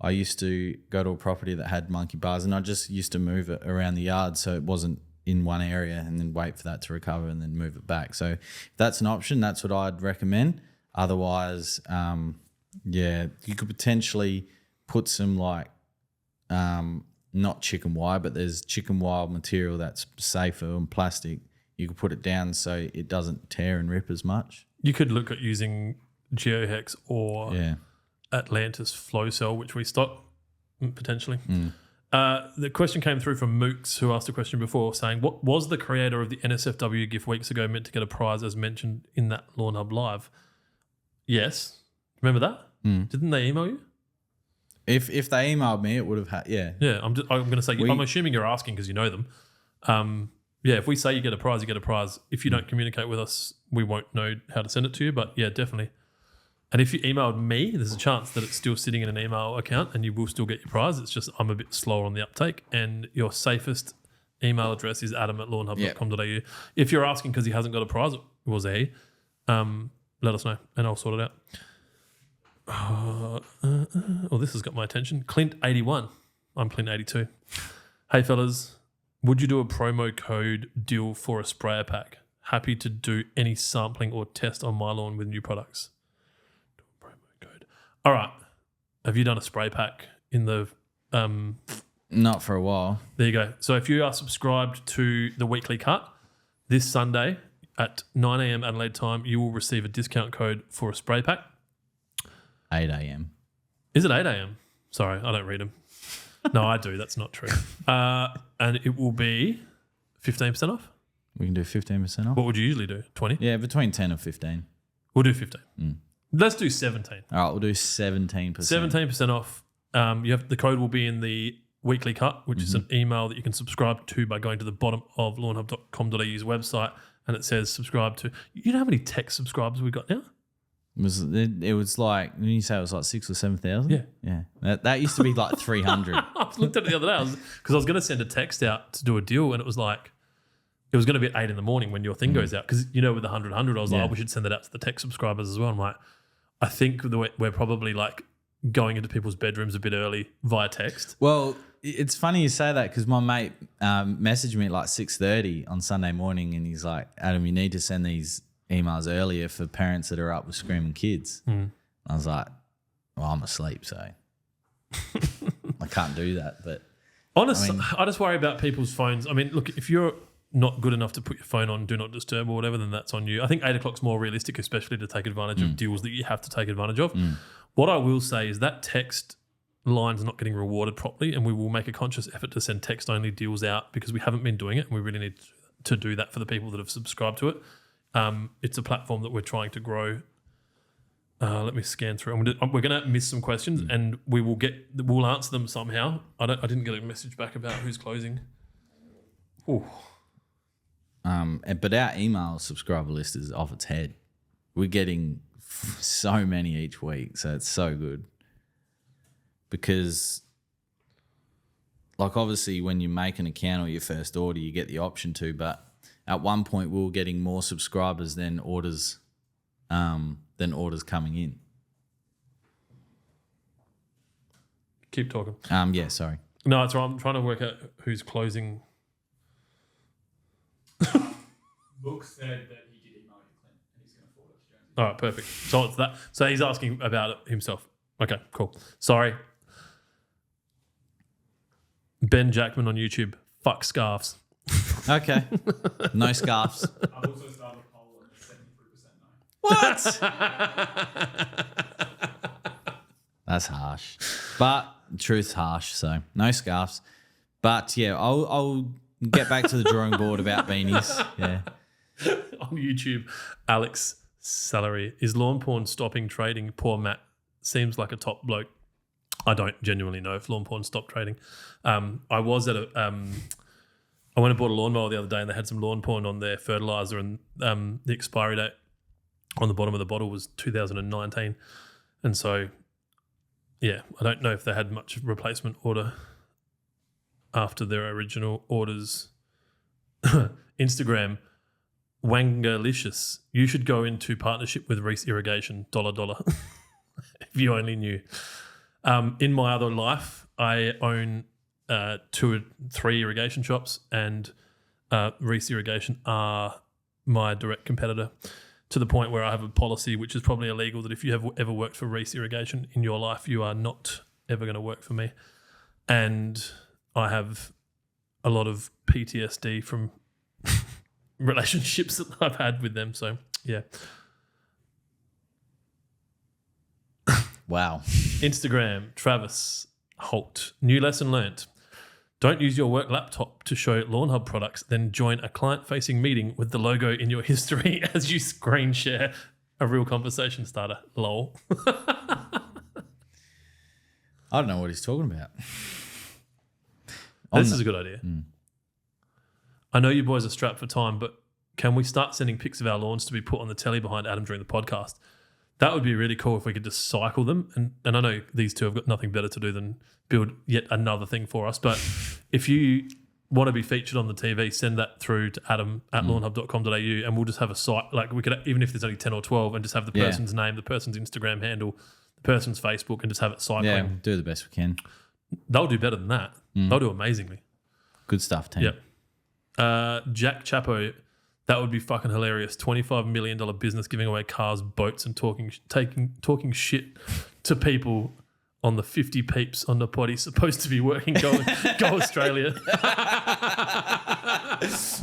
A: I used to go to a property that had monkey bars, and I just used to move it around the yard so it wasn't in one area, and then wait for that to recover and then move it back. So if that's an option, that's what I'd recommend. Otherwise, you could potentially put some like not chicken wire, but there's chicken wire material that's safer and plastic. You could put it down so it doesn't tear and rip as much.
B: You could look at using GeoHex or
A: Yeah.
B: Atlantis Flow Cell, which we stock potentially.
A: Mm.
B: The question came through from Mooks, who asked a question before, saying, "What was the creator of the NSFW gift weeks ago meant to get a prize as mentioned in that Lawnhub Live?" Yes, remember that?
A: Mm.
B: Didn't they email you?
A: If they emailed me, it would have had, yeah.
B: Yeah, I'm going to say. I'm assuming you're asking because you know them. Yeah, if we say you get a prize, you get a prize. If you don't communicate with us, we won't know how to send it to you. But yeah, definitely. And if you emailed me, there's a chance that it's still sitting in an email account and you will still get your prize. It's just I'm a bit slower on the uptake. And your safest email address is adam@lawnhub.com.au. If you're asking because he hasn't got a prize, it was he, let us know and I'll sort it out. This has got my attention. Clint81. I'm Clint82. Hey, fellas, would you do a promo code deal for a sprayer pack? Happy to do any sampling or test on my lawn with new products. Do a promo code. All right. Have you done a spray pack in the...
A: Not for a while.
B: There you go. So if you are subscribed to the weekly cut, this Sunday at 9 a.m. Adelaide time, you will receive a discount code for a spray pack.
A: 8 a.m.
B: Is it 8 a.m.? Sorry, I don't read them. No, I do. That's not true. And it will be 15% off.
A: We can do 15% off.
B: What would you usually do? 20?
A: Yeah, between 10 and 15.
B: We'll do 15. Let's do 17.
A: All right, we'll do 17%.
B: 17% off. The code will be in the weekly cut, which is an email that you can subscribe to by going to the bottom of lawnhub.com.au's website, and it says subscribe to. You know how many text subscribers we got now?
A: It was like, when you say it was like 6,000 or 7,000?
B: Yeah.
A: Yeah. That used to be like 300.
B: I looked at it the other day because I was going to send a text out to do a deal, and it was like, it was going to be at 8 in the morning when your thing goes out. Because, with the 100, I was like, we should send that out to the tech subscribers as well. I'm like, I think we're probably like going into people's bedrooms a bit early via text.
A: Well, it's funny you say that because my mate messaged me at like 6:30 on Sunday morning and he's like, Adam, you need to send these emails earlier for parents that are up with screaming kids. I was like, well, I'm asleep, so I can't do that. But
B: honestly, I just worry about people's phones. I mean, look, if you're not good enough to put your phone on do not disturb or whatever, then that's on you. I think 8 o'clock's more realistic, especially to take advantage of deals that you have to take advantage of. What I will say is that text line's not getting rewarded properly, and we will make a conscious effort to send text only deals out because we haven't been doing it, and we really need to do that for the people that have subscribed to it. It's a platform that we're trying to grow. Let me scan through. We're going to miss some questions, and we'll answer them somehow. I didn't get a message back about who's closing. Ooh.
A: But our email subscriber list is off its head. We're getting so many each week, so it's so good. Because, like, obviously, when you make an account or your first order, you get the option to. But at one point, we were getting more subscribers than orders coming in.
B: Keep talking.
A: Yeah, sorry.
B: No, it's right. I'm trying to work out who's closing.
C: Book said that he did email you, Clint, and he's going to forward it to Jonesy.
B: All right, perfect. So it's that. So he's asking about it himself. Okay, cool. Sorry. Ben Jackman on YouTube. Fuck scarves.
A: Okay. No scarves.
C: I've also started a poll and it's 73% no.
A: What? That's harsh. But truth's harsh, so no scarves. But yeah, I'll get back to the drawing board about beanies. Yeah.
B: On YouTube, Alex Salary. Is lawn porn stopping trading? Poor Matt. Seems like a top bloke. I don't genuinely know if lawn porn stopped trading. I was at I went and bought a lawnmower the other day and they had some lawn porn on their fertilizer, and the expiry date on the bottom of the bottle was 2019. And so, yeah, I don't know if they had much replacement order after their original orders. Instagram, Wangalicious. You should go into partnership with Reese Irrigation, $. If you only knew. In my other life, I own 2 or 3 irrigation shops, and Reese Irrigation are my direct competitor, to the point where I have a policy which is probably illegal, that if you have ever worked for Reese Irrigation in your life, you are not ever going to work for me. And I have a lot of PTSD from relationships that I've had with them. So, yeah.
A: Wow.
B: Instagram, Travis Holt. New lesson learnt. Don't use your work laptop to show Lawnhub products, then join a client-facing meeting with the logo in your history as you screen share. A real conversation starter. Lol.
A: I don't know what he's talking about.
B: This is a good idea. I know you boys are strapped for time, but can we start sending pics of our lawns to be put on the telly behind Adam during the podcast? That would be really cool if we could just cycle them. And I know these two have got nothing better to do than build yet another thing for us. But if you want to be featured on the TV, send that through to Adam at lawnhub.com.au and we'll just have a site. Like we could, even if there's only 10 or 12, and just have the person's name, the person's Instagram handle, the person's Facebook, and just have it cycling.
A: Yeah, we'll do the best we can.
B: They'll do better than that. They'll do amazingly.
A: Good stuff, team.
B: Yep. Jack Chapo, that would be fucking hilarious. $25 million business giving away cars, boats, and talking shit to people on the 50 peeps on the potty supposed to be working. Go Australia.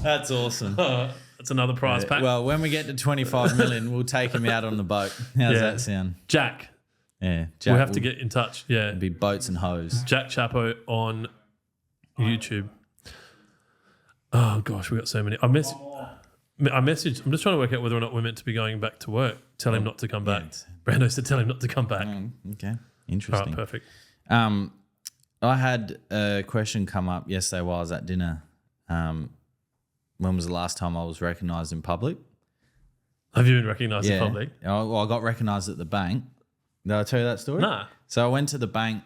A: That's awesome.
B: That's another prize pack.
A: Well, when we get to 25 million, we'll take him out on the boat. How's that sound?
B: Jack.
A: Yeah,
B: We'll have to get in touch. Yeah.
A: It'd be boats and hose.
B: Jack Chapo on YouTube. Oh gosh, we got so many. I messaged. I'm just trying to work out whether or not we're meant to be going back to work. Tell him not to come back. Brando said, "Tell him not to come back."
A: Okay, interesting.
B: All right, perfect.
A: I had a question come up yesterday while I was at dinner. When was the last time I was recognised in public?
B: Have you been recognised in public?
A: Well, I got recognised at the bank. Did I tell you that story?
B: Nah.
A: So I went to the bank.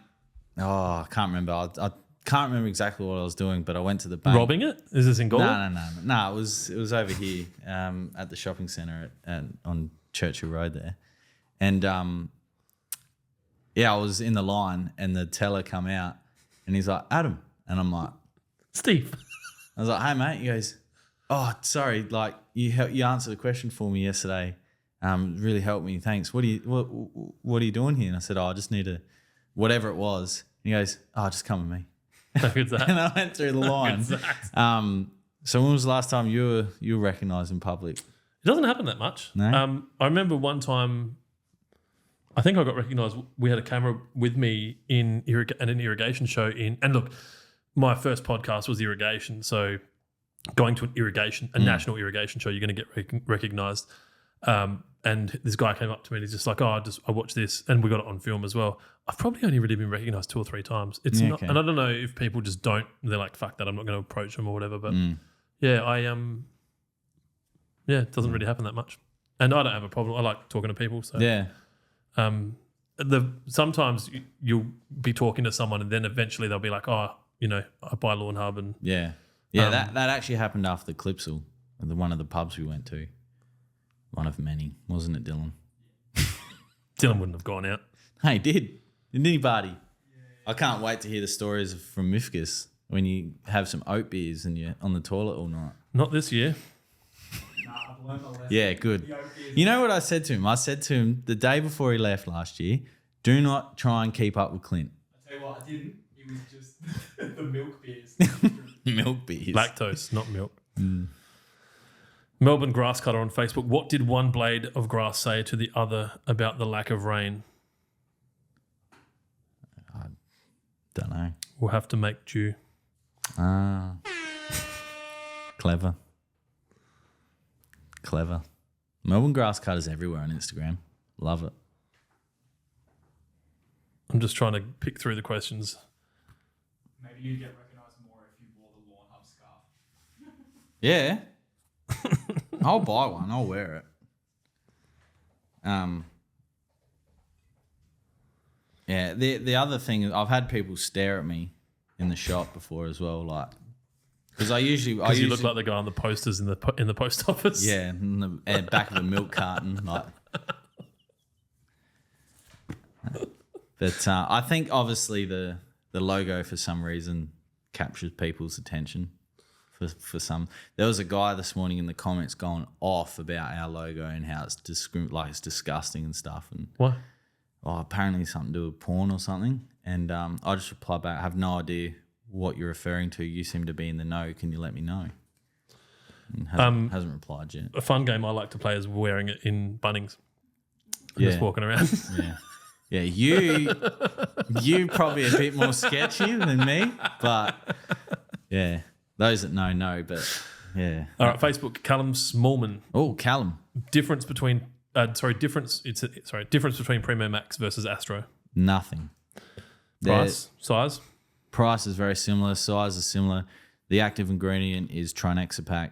A: Oh, I can't remember. I can't remember exactly what I was doing, but I went to the bank.
B: Robbing it? Is this in Galway?
A: No. It was over here at the shopping centre on Churchill Road there, and I was in the line, and the teller come out, and he's like, Adam, and I'm like,
B: Steve.
A: I was like, hey mate. He goes, oh sorry, like you answered a question for me yesterday. Really helped me. Thanks. What are you doing here? And I said, oh, I just need a whatever it was. And he goes, oh, just come with me.
B: How good's that?
A: And I went through the line. So when was the last time you were recognised in public?
B: It doesn't happen that much.
A: No?
B: I remember one time, I think I got recognised. We had a camera with me in an irrigation show and look, my first podcast was irrigation. So going to a national irrigation show, you're going to get recognised. And this guy came up to me and he's just like, I watched this, and we got it on film as well. I've probably only really been recognised 2 or 3 times. It's not, and I don't know if people just don't, they're like, fuck that, I'm not going to approach them or whatever. But it doesn't really happen that much. And I don't have a problem. I like talking to people. So sometimes you'll be talking to someone and then eventually they'll be like, I buy Lawnhub and
A: that actually happened after the Clipsal, one of the pubs we went to. One of many, wasn't it, Dylan?
B: Dylan wouldn't have gone out.
A: Hey, he did. Didn't he, buddy? I can't wait to hear the stories from Mifkus when you have some oat beers and you're on the toilet all night.
B: Not this year.
C: I've learned my lesson.
A: Yeah, good. You know what I said to him? I said to him the day before he left last year, do not try and keep up with Clint.
C: I tell you what, I didn't. It was just the milk beers.
A: Milk beers.
B: Lactose, not milk. Melbourne grass cutter on Facebook. What did one blade of grass say to the other about the lack of rain?
A: I don't know.
B: We'll have to make do.
A: Clever. Melbourne grass cutters everywhere on Instagram. Love it.
B: I'm just trying to pick through the questions.
C: Maybe you'd get recognised more if you wore the Lawnhub scarf.
A: Yeah. I'll buy one. I'll wear it. The other thing, I've had people stare at me in the shop before as well, like because you
B: look like the guy on the posters in the post office.
A: Yeah, in the back of a milk carton, like. But I think obviously the logo for some reason captures people's attention. For some, there was a guy this morning in the comments going off about our logo and how it's it's disgusting and stuff. And
B: what?
A: Oh, apparently something to do with porn or something. And I just replied back, I have no idea what you're referring to. You seem to be in the know. Can you let me know? And hasn't replied yet.
B: A fun game I like to play is wearing it in Bunnings. Just walking around.
A: Yeah, you probably a bit more sketchy than me, but yeah. Those that know, but yeah.
B: All right, Facebook, Callum Smallman.
A: Oh, Callum.
B: Difference between Primo Max versus Astro.
A: Nothing.
B: Price, size.
A: Price is very similar. Size is similar. The active ingredient is trinexapac.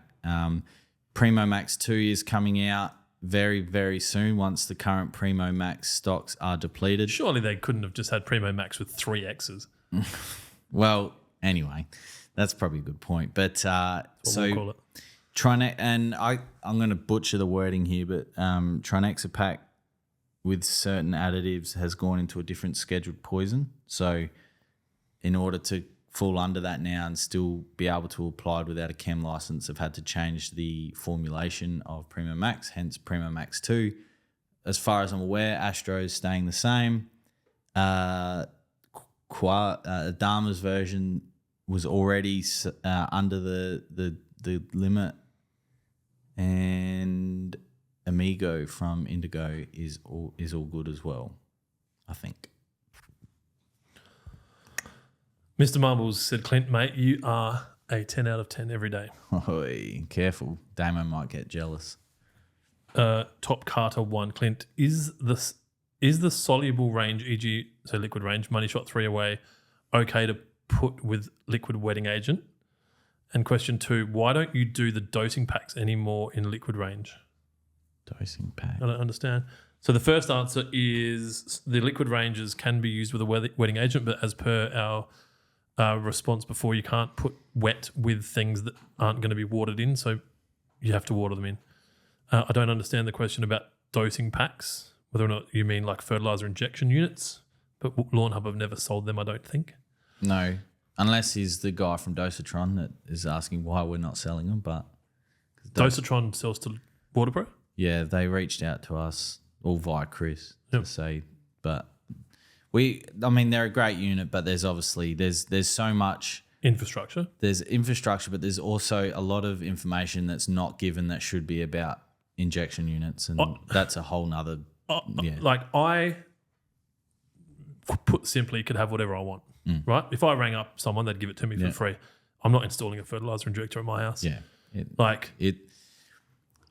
A: Primo Max 2 is coming out very, very soon once the current Primo Max stocks are depleted.
B: Surely they couldn't have just had Primo Max with 3 X's.
A: Well, anyway, that's probably a good point. But
B: What we'll call it.
A: and I'm going to butcher the wording here, but Trinexapac with certain additives has gone into a different scheduled poison. So in order to fall under that now and still be able to apply it without a chem license, have had to change the formulation of Primo Max, hence Primo Max 2. As far as I'm aware, Astro is staying the same. Adama's version was already under the limit, and Amigo from Indigo is all good as well, I think.
B: Mr. Marbles said, Clint, mate, you are a 10 out of 10 every day.
A: Oi, careful. Damo might get jealous.
B: Top Carter 1, Clint, is the soluble range, e.g., so liquid range, Money Shot 3 away, okay to put with liquid wetting agent? And question 2, why don't you do the dosing packs anymore in liquid range?
A: Dosing pack.
B: I don't understand. So the first answer is the liquid ranges can be used with a wetting agent, but as per our response before, you can't put wet with things that aren't going to be watered in, so you have to water them in. I don't understand the question about dosing packs, whether or not you mean like fertilizer injection units, but Lawnhub have never sold them, I don't think.
A: No, unless he's the guy from Dosatron that is asking why we're not selling them. But
B: Dosatron sells to Waterpro?
A: Yeah, they reached out to us all via Chris
B: Yep.
A: to say, but they're a great unit, but there's obviously there's so much
B: infrastructure.
A: There's infrastructure, but there's also a lot of information that's not given that should be about injection units, and that's a whole nother.
B: Like, I, put simply, could have whatever I want, right? If I rang up someone, they'd give it to me for free. I'm not installing a fertilizer injector at my house.
A: Yeah,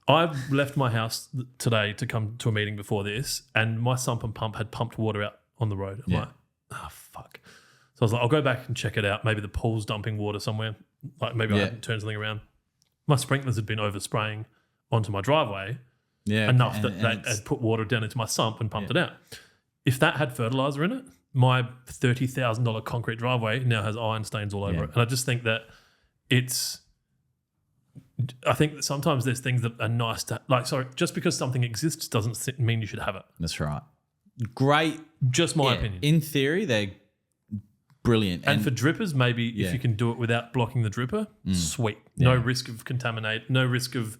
B: I've left my house today to come to a meeting before this, and my sump and pump had pumped water out on the road. I'm like, fuck. So I was like, I'll go back and check it out. Maybe the pool's dumping water somewhere. Like, maybe I hadn't turned something around. My sprinklers had been overspraying onto my driveway enough that had put water down into my sump and pumped it out. If that had fertilizer in it, my $30,000 concrete driveway now has iron stains all over it. And I just think that I think that sometimes there's things that are nice to, just because something exists doesn't mean you should have it.
A: That's right. Great.
B: Just my opinion.
A: In theory, they're brilliant.
B: And for drippers, maybe if you can do it without blocking the dripper, sweet. No risk of contaminate, no risk of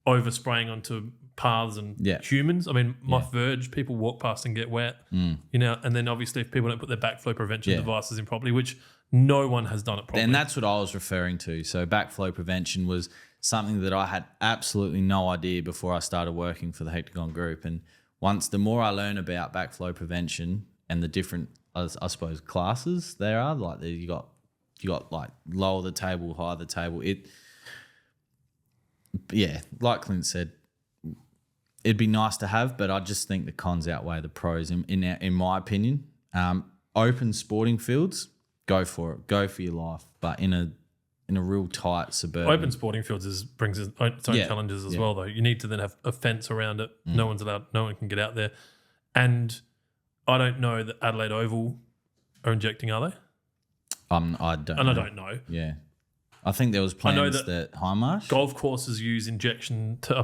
B: overspraying onto paths and humans. I mean, my verge, people walk past and get wet, and then obviously if people don't put their backflow prevention devices in properly, which no one has done it properly.
A: And that's what I was referring to. So backflow prevention was something that I had absolutely no idea before I started working for the Hectagon Group. And the more I learn about backflow prevention and the different, I suppose, classes there are, like you got like lower the table, higher the table. Like Clint said, it'd be nice to have, but I just think the cons outweigh the pros in my opinion. Open sporting fields, go for it, go for your life. But in a real tight suburban,
B: open sporting fields brings its own challenges as well. Though you need to then have a fence around it. No one can get out there. And I don't know that Adelaide Oval are injecting, are they?
A: I don't know. Yeah. I think there was plans that Highmarsh.
B: Golf courses use injection to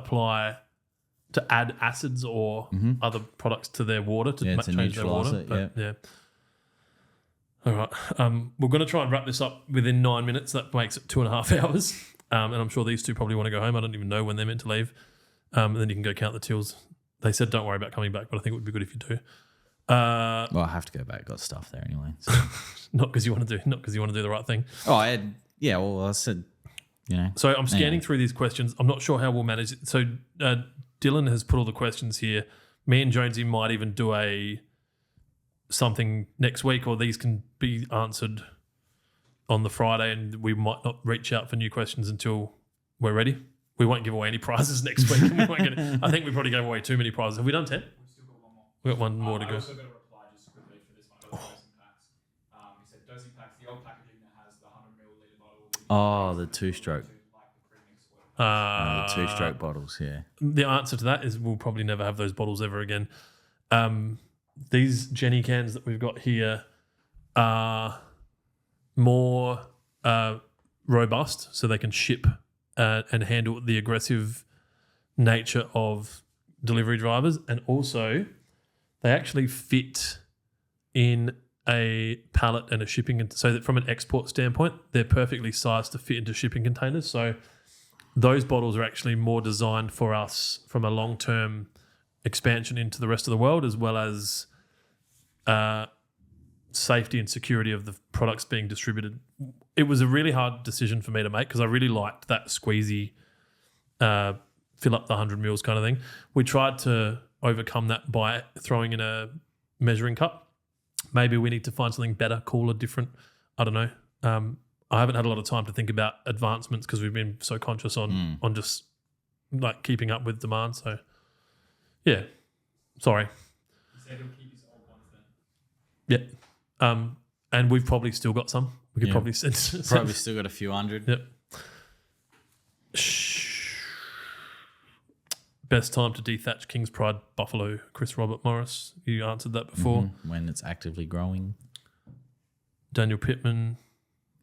B: add acids or other products to their water to change their water. All right. We're going to try and wrap this up within 9 minutes. That makes it 2.5 hours. And I'm sure these two probably want to go home. I don't even know when they're meant to leave. And then you can go count the tills. They said don't worry about coming back, but I think it would be good if you do.
A: Well, I have to go back. Got stuff there anyway. So.
B: not because you want to do the right thing.
A: Oh, I said,
B: So I'm scanning through these questions. I'm not sure how we'll manage it. So Dylan has put all the questions here. Me and Jonesy might even do something next week, or these can be answered on the Friday, and we might not reach out for new questions until we're ready. We won't give away any prizes next week. I think we probably gave away too many prizes. Have we done 10?
C: We've still got one more.
B: We've got one more to
C: I
B: go.
C: also got a reply just quickly for this one about the dosing packs. He said dosing packs, the old packaging that has the 100 milliliter bottle.
A: Oh, the two-stroke.
C: Like the premix
A: The two-stroke bottles, yeah.
B: The answer to that is we'll probably never have those bottles ever again. These Jenny cans that we've got here are more robust, so they can ship and handle the aggressive nature of delivery drivers, and also they actually fit in a pallet and a shipping, so that from an export standpoint, they're perfectly sized to fit into shipping containers. So those bottles are actually more designed for us from a long-term expansion into the rest of the world, as well as safety and security of the products being distributed. It was a really hard decision for me to make because I really liked that squeezy, fill up the 100 mils kind of thing. We tried to overcome that by throwing in a measuring cup. Maybe we need to find something better, cooler, different. I don't know. I haven't had a lot of time to think about advancements because we've been so conscious on just like keeping up with demand. So, yeah, sorry.
C: He said he'll keep his old ones then.
B: Yeah. And we've probably still got some. We could probably send.
A: Probably still got a few hundred.
B: Yep. Best time to dethatch King's Pride Buffalo, Chris Robert Morris. You answered that before.
A: When it's actively growing.
B: Daniel Pittman.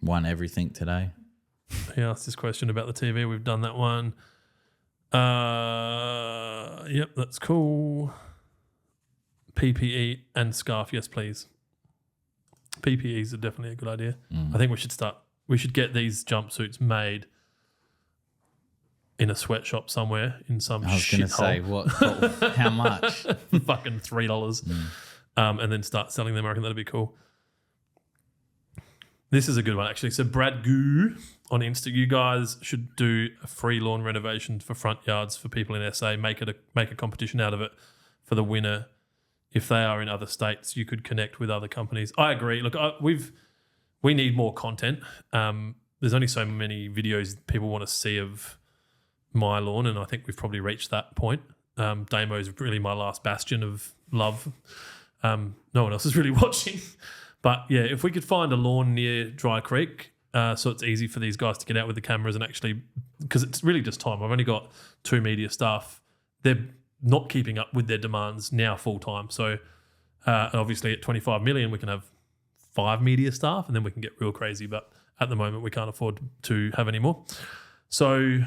A: Won everything today.
B: He asked this question about the TV. We've done that one. Yep, that's cool. PPE and scarf, yes, please. PPEs are definitely a good idea. I think we should get these jumpsuits made in a sweatshop somewhere in some
A: I was going to say, how much?
B: Fucking $3. And then start selling them. I reckon that'd be cool. This is a good one, actually. So Brad Goo on Insta, you guys should do a free lawn renovation for front yards for people in SA. Make a competition out of it for the winner. If they are in other states, you could connect with other companies. I agree. Look, we need more content. There's only so many videos people want to see of my lawn, and I think we've probably reached that point. Damo is really my last bastion of love. No one else is really watching. But yeah, if we could find a lawn near Dry Creek, so it's easy for these guys to get out with the cameras and actually, because it's really just time. I've only got 2 media staff. They're not keeping up with their demands now full time. So and obviously at 25 million, we can have 5 media staff and then we can get real crazy. But at the moment, we can't afford to have any more. So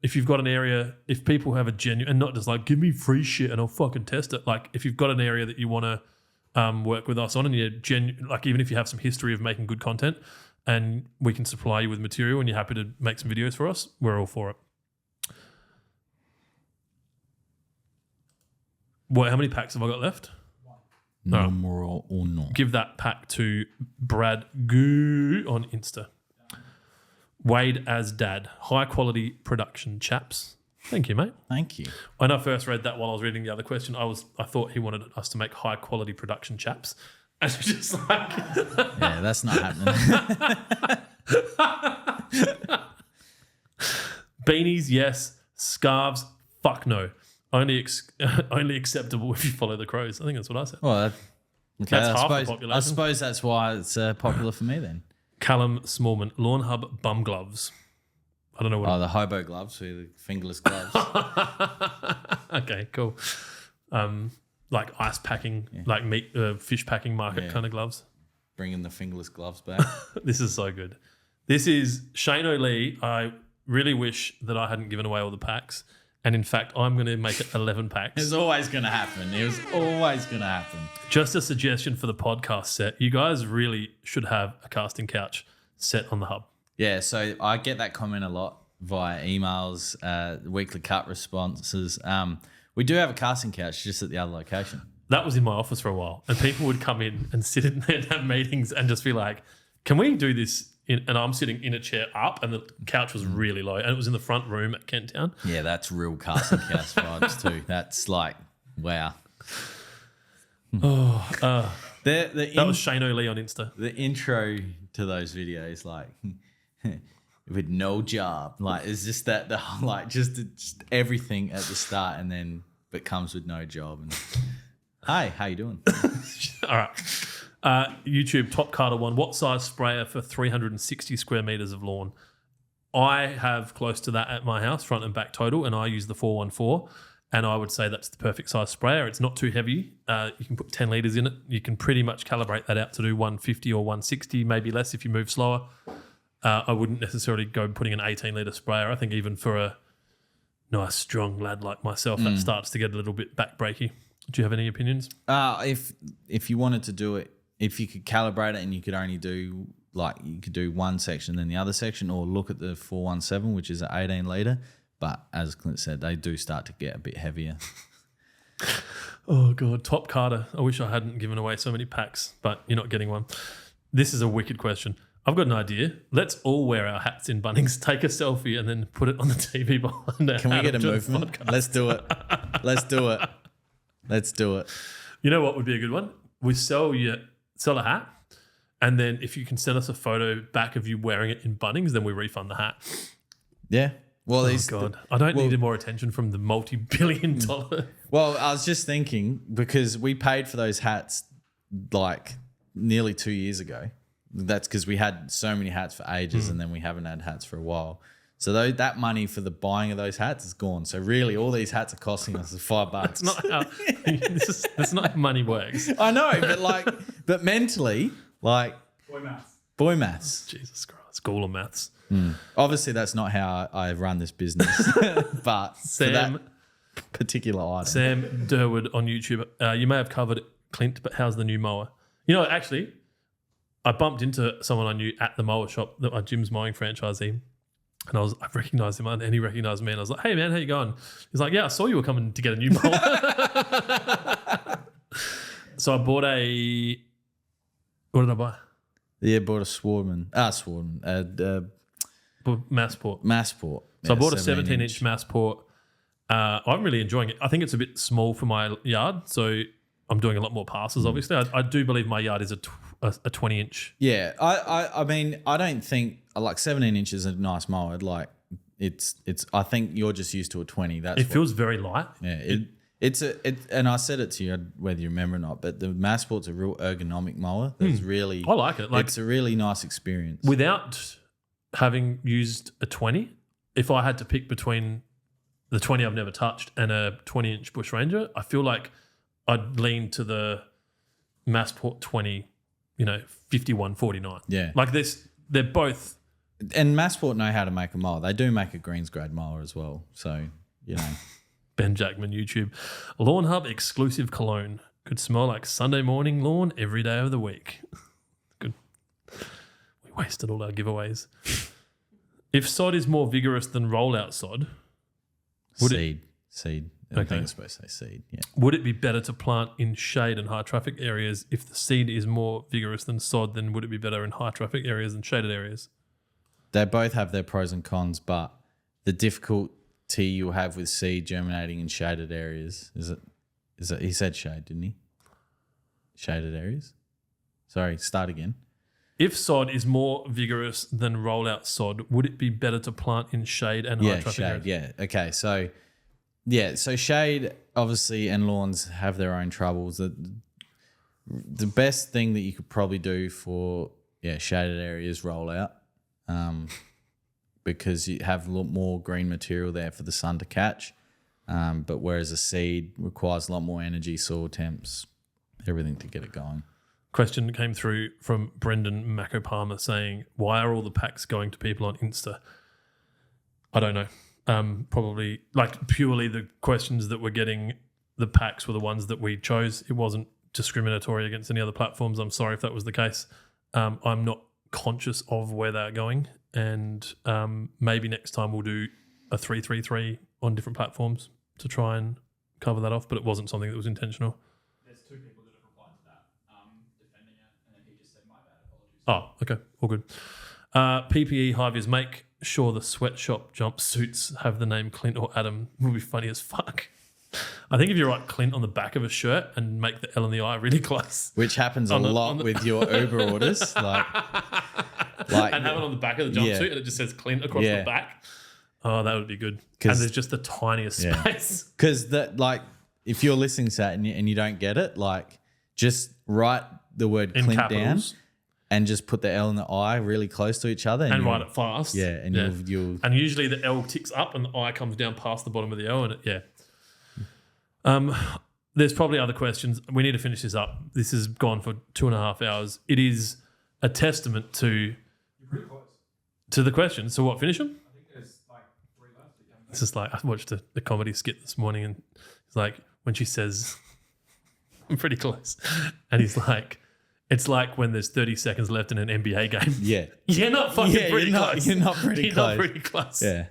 B: if you've got an area, if people have a genuine, and not just like, give me free shit and I'll fucking test it. Like if you've got an area that you want to work with us on, and you're like, even if you have some history of making good content and we can supply you with material and you're happy to make some videos for us, we're all for it. How many packs have I got left?
A: No more or not.
B: Give that pack to Brad Goo on Insta. Wade as dad. High quality production, chaps. Thank you, mate.
A: Thank you.
B: When I first read that while I was reading the other question, I thought he wanted us to make high quality production chaps. And it's just like
A: Yeah, that's not happening.
B: beanies, yes. Scarves, fuck no. Only acceptable if you follow the crows. I think that's what I said.
A: Well, okay,
B: That's half the population.
A: I suppose that's why it's popular for me then.
B: Callum Smallman, Lawnhub bum gloves. I don't know what.
A: Oh, the hobo gloves, with the fingerless gloves.
B: Okay, cool. Like ice packing, like meat, fish packing market kind of gloves.
A: Bringing the fingerless gloves back.
B: This is so good. This is Shane O'Lee. I really wish that I hadn't given away all the packs. And in fact, I'm going to make it 11 packs.
A: It's always going to happen. It was always going to happen.
B: Just a suggestion for the podcast set. You guys really should have a casting couch set on the hub.
A: Yeah, so I get that comment a lot via emails, weekly cut responses. We do have a casting couch just at the other location.
B: That was in my office for a while. And people would come in and sit in there and have meetings and just be like, can we do this? And I'm sitting in a chair up and the couch was really low. And it was in the front room at Kent Town.
A: Yeah, that's real casting couch vibes too. That's like, wow.
B: That was Shane O'Lee on Insta.
A: The intro to those videos, like, with no job. Like, it's just that, just everything at the start and then but comes with no job. And hey, how you doing?
B: All right. YouTube Top Carter 1. What size sprayer for 360 square meters of lawn? I have close to that at my house, front and back total, and I use the 414. And I would say that's the perfect size sprayer. It's not too heavy. You can put 10 litres in it. You can pretty much calibrate that out to do 150 or 160, maybe less if you move slower. I wouldn't necessarily go putting an 18-litre sprayer. I think even for a nice, strong lad like myself, that starts to get a little bit backbreaky. Do you have any opinions?
A: If you wanted to do it, if you could calibrate it and you could only do, like, you could do one section then the other section, or look at the 417, which is an 18-litre. But as Clint said, they do start to get a bit heavier.
B: Oh, God. Top Carter. I wish I hadn't given away so many packs, but you're not getting one. This is a wicked question. I've got an idea. Let's all wear our hats in Bunnings, take a selfie, and then put it on the TV behind our
A: Can we
B: hat
A: get a
B: of John's
A: movement?
B: podcast.
A: Let's do it. Let's do it. Let's do it.
B: You know what would be a good one? We sell a hat, and then if you can send us a photo back of you wearing it in Bunnings, then we refund the hat.
A: Yeah. Well,
B: Oh, God. I don't need more attention from the multi-billion dollar.
A: Well, I was just thinking, because we paid for those hats like nearly 2 years ago. That's because we had so many hats for ages and then we haven't had hats for a while. So that money for the buying of those hats is gone. So really all these hats are costing us $5.
B: That's not how that's not how money works.
A: I know, but mentally, like, boy maths.
B: Jesus Christ. School of maths.
A: Obviously, that's not how I run this business, but for that particular item.
B: Sam Durwood on YouTube. You may have covered Clint, but how's the new mower? You know, actually, I bumped into someone I knew at the mower shop, that my Jim's mowing franchisee, and I recognised him, and he recognised me, and I was like, "Hey man, how you going?" He's like, "Yeah, I saw you were coming to get a new mower." So I bought what did I buy?
A: Yeah, bought a Swardman.
B: Massport.
A: Massport.
B: So I bought a 17-inch Massport. I'm really enjoying it. I think it's a bit small for my yard, so I'm doing a lot more passes, obviously. I do believe my yard is a 20-inch.
A: Yeah, I mean, I don't think, like, 17 inches is a nice mower. Like, it's. I think you're just used to a 20. It
B: feels very light.
A: Yeah, and I said it to you, whether you remember or not, but the Massport's a real ergonomic mower. That's really,
B: I like it. Like,
A: it's a really nice experience.
B: Without having used a 20, if I had to pick between the 20 I've never touched and a 20-inch Bush Ranger, I feel like I'd lean to the Massport 20, 51.49.
A: Yeah.
B: Like this, they're both.
A: And Massport know how to make a mower. They do make a greens grade mower as well. So,
B: Ben Jackman, YouTube. Lawnhub exclusive cologne. Could smell like Sunday morning lawn every day of the week. Good. We wasted all our giveaways. If sod is more vigorous than rollout sod,
A: Seed. I
B: Okay.
A: think it's supposed to say seed. Yeah.
B: would it be better to plant in shade and high traffic areas? If the seed is more vigorous than sod, then would it be better in high traffic areas than shaded areas?
A: They both have their pros and cons, but the difficulty you'll have with seed germinating in shaded areas is it he said shade, didn't he? Shaded areas? Sorry, start again.
B: If sod is more vigorous than rollout sod, would it be better to plant in shade and high traffic
A: shade.
B: areas?
A: Yeah. Okay. So shade obviously and lawns have their own troubles. The best thing that you could probably do for shaded areas roll out, because you have a lot more green material there for the sun to catch. But whereas a seed requires a lot more energy, soil temps, everything to get it going.
B: Question came through from Brendan Macopalmer saying, why are all the packs going to people on Insta? I don't know. Probably like purely the questions that were getting the packs were the ones that we chose. It wasn't discriminatory against any other platforms. I'm sorry if that was the case. I'm not conscious of where they're going, and maybe next time we'll do a 333 on different platforms to try and cover that off, but it wasn't something that was intentional.
C: There's two people that have replied to that, defending it, and then he just said, my bad, apologies.
B: Oh, okay. All good. PPE Hive make sure the sweatshop jumpsuits have the name Clint or Adam. Will be funny as fuck. I think if you write Clint on the back of a shirt and make the L and the I really close.
A: Which happens a lot with your Uber orders. Like
B: and have it on the back of the jumpsuit and it just says Clint across the back. Oh, that would be good. And there's just the tiniest space.
A: Because if you're listening to that and you don't get it, just write the word
B: In
A: Clint
B: capitals.
A: and just put the L and the I really close to each other.
B: And
A: you'll-
B: write it fast.
A: Yeah, and you'll
B: And usually the L ticks up and the I comes down past the bottom of the L, and there's probably other questions. We need to finish this up. This has gone for 2.5 hours. It is a testament to
C: You're pretty close.
B: the questions. So what? Finish them?
C: I think there's like 3 left. that you haven't
B: It's just like I watched the comedy skit this morning, and it's like when she says, "I'm pretty close," and he's like, "It's like when there's 30 seconds left in an NBA game."
A: yeah.
B: You're not fucking
A: Yeah,
B: pretty
A: you're not-
B: close.
A: you're not pretty
B: You're
A: close.
B: not pretty close.
A: Yeah.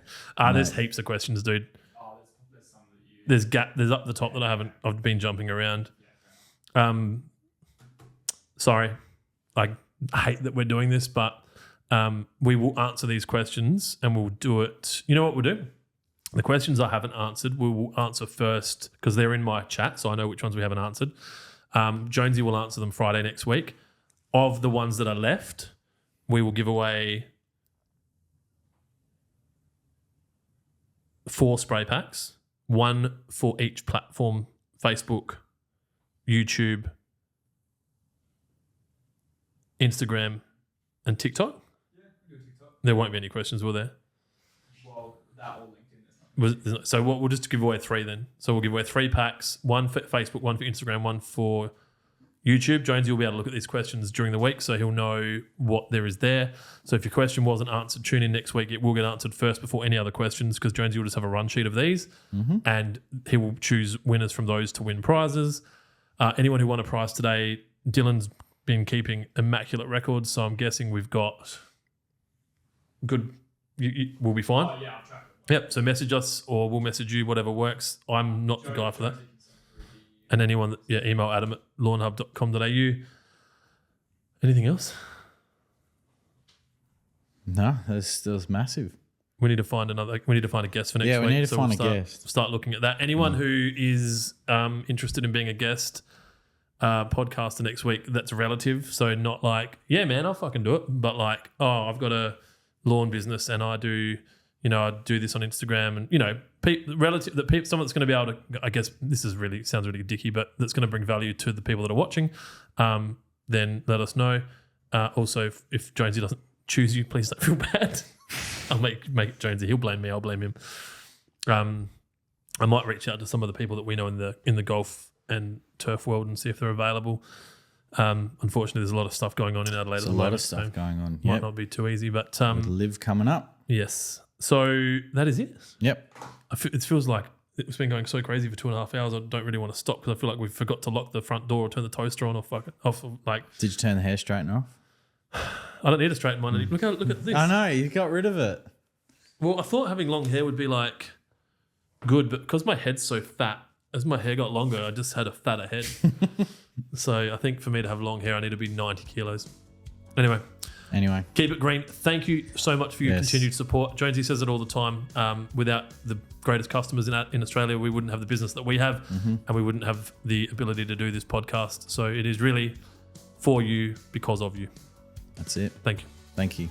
B: There's heaps of questions, dude.
C: Oh, there's some that you.
B: There's up the top that I've been jumping around. Sorry, I hate that we're doing this, but we will answer these questions and we'll do it. You know what we'll do? The questions I haven't answered, we will answer first because they're in my chat, so I know which ones we haven't answered. Jonesy will answer them Friday next week. Of the ones that are left, we will give away 4 spray packs, 1 for each platform: Facebook, YouTube, Instagram, and TikTok.
C: Yeah, you do TikTok.
B: There won't be any questions, will there?
C: Well, that all LinkedIn. There's not.
B: So we'll just give away 3 then. So we'll give away 3 packs: 1 for Facebook, 1 for Instagram, 1 for YouTube. Jonesy will be able to look at these questions during the week, so he'll know what there is there. So if your question wasn't answered, tune in next week. It will get answered first before any other questions because Jonesy will just have a run sheet of these, and he will choose winners from those to win prizes. Anyone who won a prize today, Dylan's been keeping immaculate records, so I'm guessing we've got good. We'll be fine.
C: Oh, yeah, I'll track it.
B: Yep. So message us or we'll message you, whatever works. I'm not the guy for that. And anyone that, email Adam at lawnhub.com.au. Anything else?
A: No, that's massive.
B: We need to find a guest for next week.
A: Yeah, we need to
B: so
A: find
B: we'll
A: a guest.
B: Start looking at that. Anyone who is interested in being a guest podcaster next week, that's relative. So not like, yeah, man, I'll fucking do it. But like, oh, I've got a lawn business and I do this on Instagram and, someone that's going to be able to, I guess this sounds really dicky, but that's going to bring value to the people that are watching, then let us know. Also, if Jonesy doesn't choose you, please don't feel bad. I'll make it Jonesy. He'll blame me. I'll blame him. I might reach out to some of the people that we know in the golf and turf world and see if they're available. Unfortunately, there's a lot of stuff going on in Adelaide.
A: There's
B: at
A: a
B: the
A: lot
B: moment,
A: of stuff
B: so
A: going on.
B: might
A: Yep.
B: not be too easy, but
A: With Live coming up.
B: yes. So that is it.
A: Yep.
B: It feels like it's been going so crazy for 2.5 hours. I don't really want to stop because I feel like we forgot to lock the front door or turn the toaster on or fuck it off. Like,
A: Did you turn the hair straightener off?
B: I don't need to straighten mine. Look at this.
A: I know, you got rid of it.
B: Well, I thought having long hair would be like good, but because my head's so fat, as my hair got longer, I just had a fatter head. So I think for me to have long hair, I need to be 90 kilos. Anyway, keep it green. Thank you so much for your continued support. Jonesy says it all the time. Without the greatest customers in Australia, we wouldn't have the business that we have, and we wouldn't have the ability to do this podcast. So it is really for you because of you.
A: That's it.
B: Thank you.
A: Thank you.